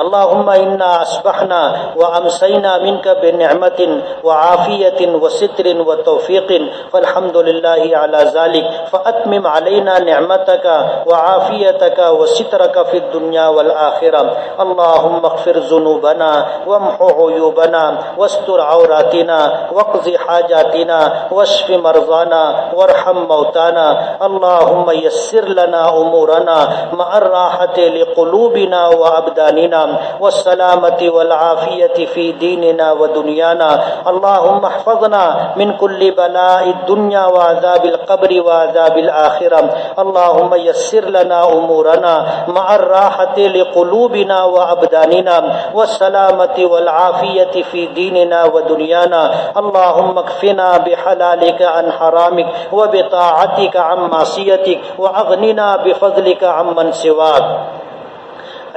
اللهم انا اصبحنا وامسينا منك بنعمة وعافية وستر وتوفيق، فالحمد لله على ذلك، فاتمم علينا نعمتك وعافيتك وسترك في الدنيا والآخرة، اللهم اغفر ذنوبنا وامحو عيوبنا واستر عوراتنا واقض حاجاتنا واشف مرضانا وارحم موتانا، اللهم يسر لنا امورنا مع الراحة لقلوبنا وابداننا والسلامة والعافية في ديننا ودنيانا، اللهم احفظنا من كل بلاء الدنيا وعذاب القبر وعذاب الآخرة، اللهم يسر لنا امورنا مع الراحة لقلوبنا وابداننا والسلامة والعافية في ديننا ودنيانا، اللهم اكفنا بحلالك عن حرامك وبطاعتك عن معصيتك واغننا بفضلك عمن سواك۔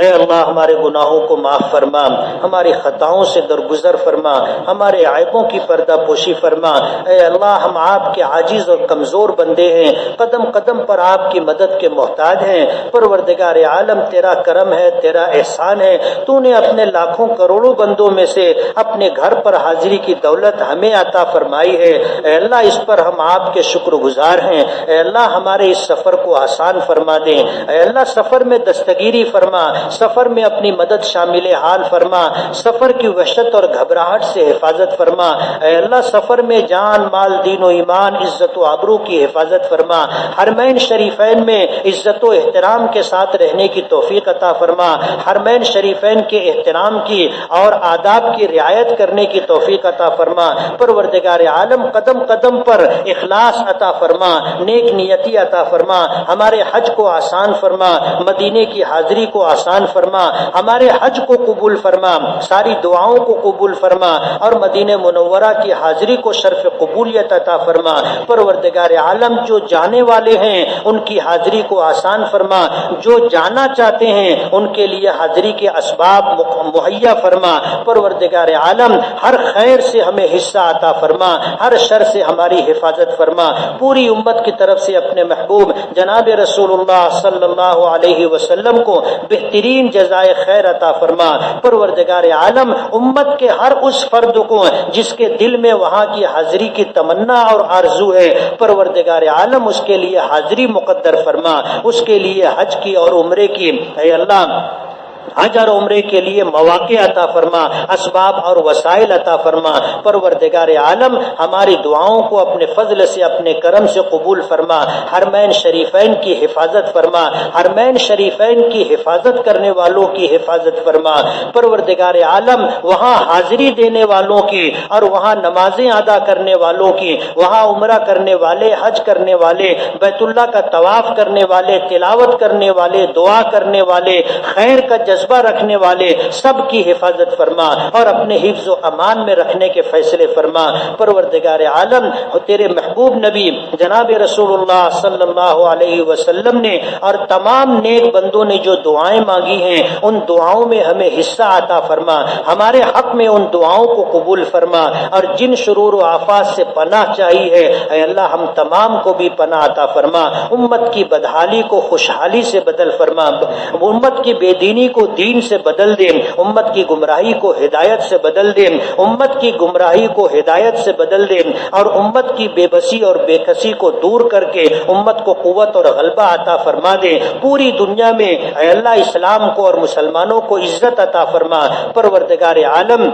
اے اللہ ہمارے گناہوں کو معاف فرما، ہماری خطاؤں سے درگزر فرما، ہمارے عیبوں کی پردہ پوشی فرما۔ اے اللہ ہم آپ کے عاجز اور کمزور بندے ہیں، قدم قدم پر آپ کی مدد کے محتاج ہیں۔ پروردگار عالم تیرا کرم ہے، تیرا احسان ہے، تو نے اپنے لاکھوں کروڑوں بندوں میں سے اپنے گھر پر حاضری کی دولت ہمیں عطا فرمائی ہے۔ اے اللہ اس پر ہم آپ کے شکر گزار ہیں۔ اے اللہ ہمارے اس سفر کو آسان فرما دیں۔ اے اللہ سفر میں دستگیری فرما، سفر میں اپنی مدد شامل حال فرما، سفر کی وحشت اور گھبراہٹ سے حفاظت فرما۔ اے اللہ سفر میں جان مال دین و ایمان عزت و آبرو کی حفاظت فرما، حرمین شریفین میں عزت و احترام کے ساتھ رہنے کی توفیق عطا فرما، حرمین شریفین کے احترام کی اور آداب کی رعایت کرنے کی توفیق عطا فرما۔ پروردگار عالم قدم قدم پر اخلاص عطا فرما، نیک نیتی عطا فرما، ہمارے حج کو آسان فرما، مدینے کی حاضری کو آسان فرما، ہمارے حج کو قبول فرما، ساری دعاؤں کو قبول فرما اور مدینہ منورہ کی حاضری کو شرف قبولیت عطا فرما۔ پروردگار عالم جو جانے والے ہیں ان کی حاضری کو آسان فرما، جو جانا چاہتے ہیں ان کے لیے حاضری کے اسباب مہیا فرما۔ پروردگار عالم ہر خیر سے ہمیں حصہ عطا فرما، ہر شر سے ہماری حفاظت فرما۔ پوری امت کی طرف سے اپنے محبوب جناب رسول اللہ صلی اللہ علیہ وسلم کو بہترین جزائے خیر عطا فرما۔ پروردگار عالم امت کے ہر اس فرد کو جس کے دل میں وہاں کی حاضری کی تمنا اور آرزو ہے، پروردگار عالم اس کے لیے حاضری مقدر فرما، اس کے لیے حج کی اور عمرے کی اے اللہ حج اور عمرے کے لیے مواقع عطا فرما، اسباب اور وسائل عطا فرما۔ پروردگار عالم ہماری دعاؤں کو اپنے فضل سے اپنے کرم سے قبول فرما، حرمین شریفین کی حفاظت فرما، حرمین شریفین کی حفاظت کرنے والوں کی حفاظت فرما۔ پروردگار عالم وہاں حاضری دینے والوں کی اور وہاں نمازیں ادا کرنے والوں کی، وہاں عمرہ کرنے والے، حج کرنے والے، بیت اللہ کا طواف کرنے والے، تلاوت کرنے والے، دعا کرنے والے، خیر کا جذبہ رکھنے والے سب کی حفاظت فرما اور اپنے حفظ و امان میں رکھنے کے فیصلے فرما۔ پروردگار عالم، تیرے محبوب نبی جناب رسول اللہ صلی اللہ علیہ وسلم نے اور تمام نیک بندوں نے جو دعائیں مانگی ہیں ان دعاؤں میں ہمیں حصہ عطا فرما، ہمارے حق میں ان دعاؤں کو قبول فرما، اور جن شرور و آفات سے پناہ چاہیے ہے اے اللہ ہم تمام کو بھی پناہ عطا فرما۔ امت کی بدحالی کو خوشحالی سے بدل فرما، امت کی بے دینی کو دین سے بدل دے، امت کی گمراہی کو ہدایت سے بدل دے، امت کی گمراہی کو ہدایت سے بدل دے، اور امت کی بے بسی اور بے کسی کو دور کر کے امت کو قوت اور غلبہ عطا فرما دے۔ پوری دنیا میں اے اللہ اسلام کو اور مسلمانوں کو عزت عطا فرما۔ پروردگار عالم،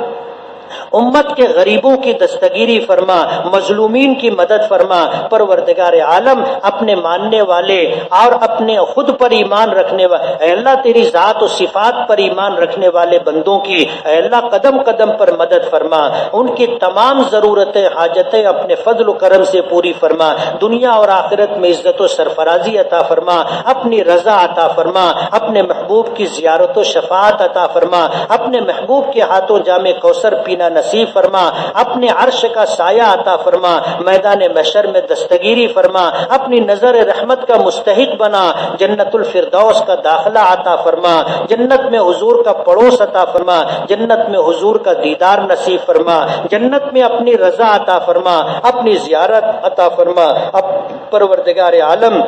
امت کے غریبوں کی دستگیری فرما، مظلومین کی مدد فرما۔ پروردگار عالم، اپنے ماننے والے اور اپنے خود پر ایمان رکھنے والے اے اللہ تیری ذات و صفات پر ایمان رکھنے والے بندوں کی اے اللہ قدم قدم پر مدد فرما، ان کی تمام ضرورتیں حاجتیں اپنے فضل و کرم سے پوری فرما، دنیا اور آخرت میں عزت و سرفرازی عطا فرما، اپنی رضا عطا فرما، اپنے محبوب کی زیارت و شفاعت عطا فرما، اپنے محبوب کے ہاتھوں جام کوثر پینا نصیب فرما، اپنے عرش کا سایہ عطا فرما، میدان محشر میں دستگیری فرما، اپنی نظر رحمت کا مستحق بنا، جنت الفردوس کا داخلہ عطا فرما، جنت میں حضور کا پڑوس عطا فرما، جنت میں حضور کا دیدار نصیب فرما، جنت میں اپنی رضا عطا فرما، اپنی زیارت عطا فرما۔ اب پروردگار عالم،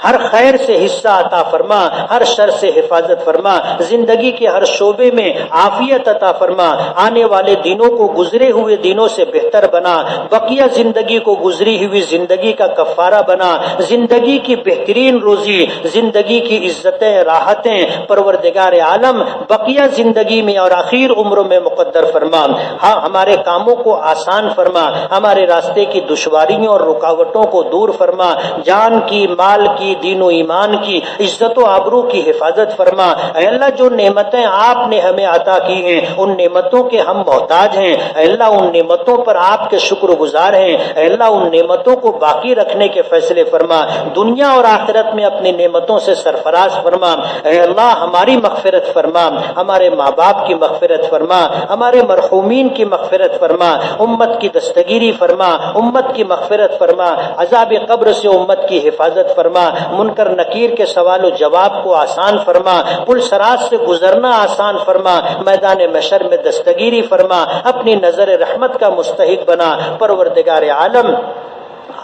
ہر خیر سے حصہ عطا فرما، ہر شر سے حفاظت فرما، زندگی کے ہر شعبے میں عافیت عطا فرما، آنے والے دنوں کو گزرے ہوئے دنوں سے بہتر بنا، بقیہ زندگی کو گزری ہوئی زندگی کا کفارہ بنا، زندگی کی بہترین روزی، زندگی کی عزتیں راحتیں پروردگار عالم بقیہ زندگی میں اور آخر عمروں میں مقدر فرما۔ ہاں ہمارے کاموں کو آسان فرما، ہمارے راستے کی دشواریوں اور رکاوٹوں کو دور فرما، جان کی، مال کی، دین و ایمان کی، عزت و آبرو کی حفاظت فرما۔ اے اللہ جو نعمتیں آپ نے ہمیں عطا کی ہیں ان نعمتوں کے ہم محتاج ہیں، اے اللہ ان نعمتوں پر آپ کے شکر گزار ہیں، اے اللہ ان نعمتوں کو باقی رکھنے کے فیصلے فرما، دنیا اور آخرت میں اپنی نعمتوں سے سرفراز فرما۔ اے اللہ ہماری مغفرت فرما، ہمارے ماں باپ کی مغفرت فرما، ہمارے مرحومین کی مغفرت فرما، امت کی دستگیری فرما، امت کی مغفرت فرما، عذاب قبر سے امت کی حفاظت فرما، منکر نکیر کے سوال و جواب کو آسان فرما، پل صراط سے گزرنا آسان فرما، میدان محشر میں دستگیری فرما، اپنی نظر رحمت کا مستحق بنا۔ پروردگار عالم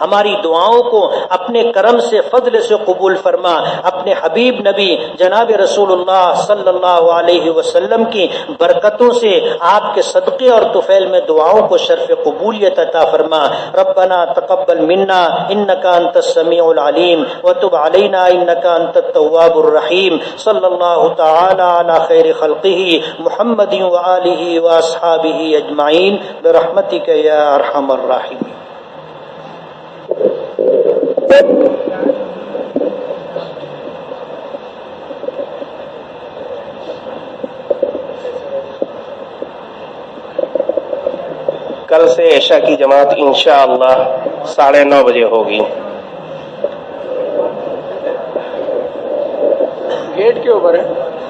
ہماری دعاؤں کو اپنے کرم سے فضل سے قبول فرما، اپنے حبیب نبی جناب رسول اللہ صلی اللہ علیہ وسلم کی برکتوں سے آپ کے صدقے اور طفیل میں دعاؤں کو شرف قبولیت عطا فرما۔ ربنا تقبل منا انک انت السمیع العلیم وتب علینا انک انت التواب الرحیم۔ صلی اللہ تعالی علی خیر خلقہ محمد وآلہ واصحابہ اجمعین برحمتک یا ارحم الراحمین۔ کل سے عشاء کی جماعت انشاءاللہ 9:30 بجے ہوگی۔ گیٹ کے اوپر ہے۔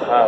ہاں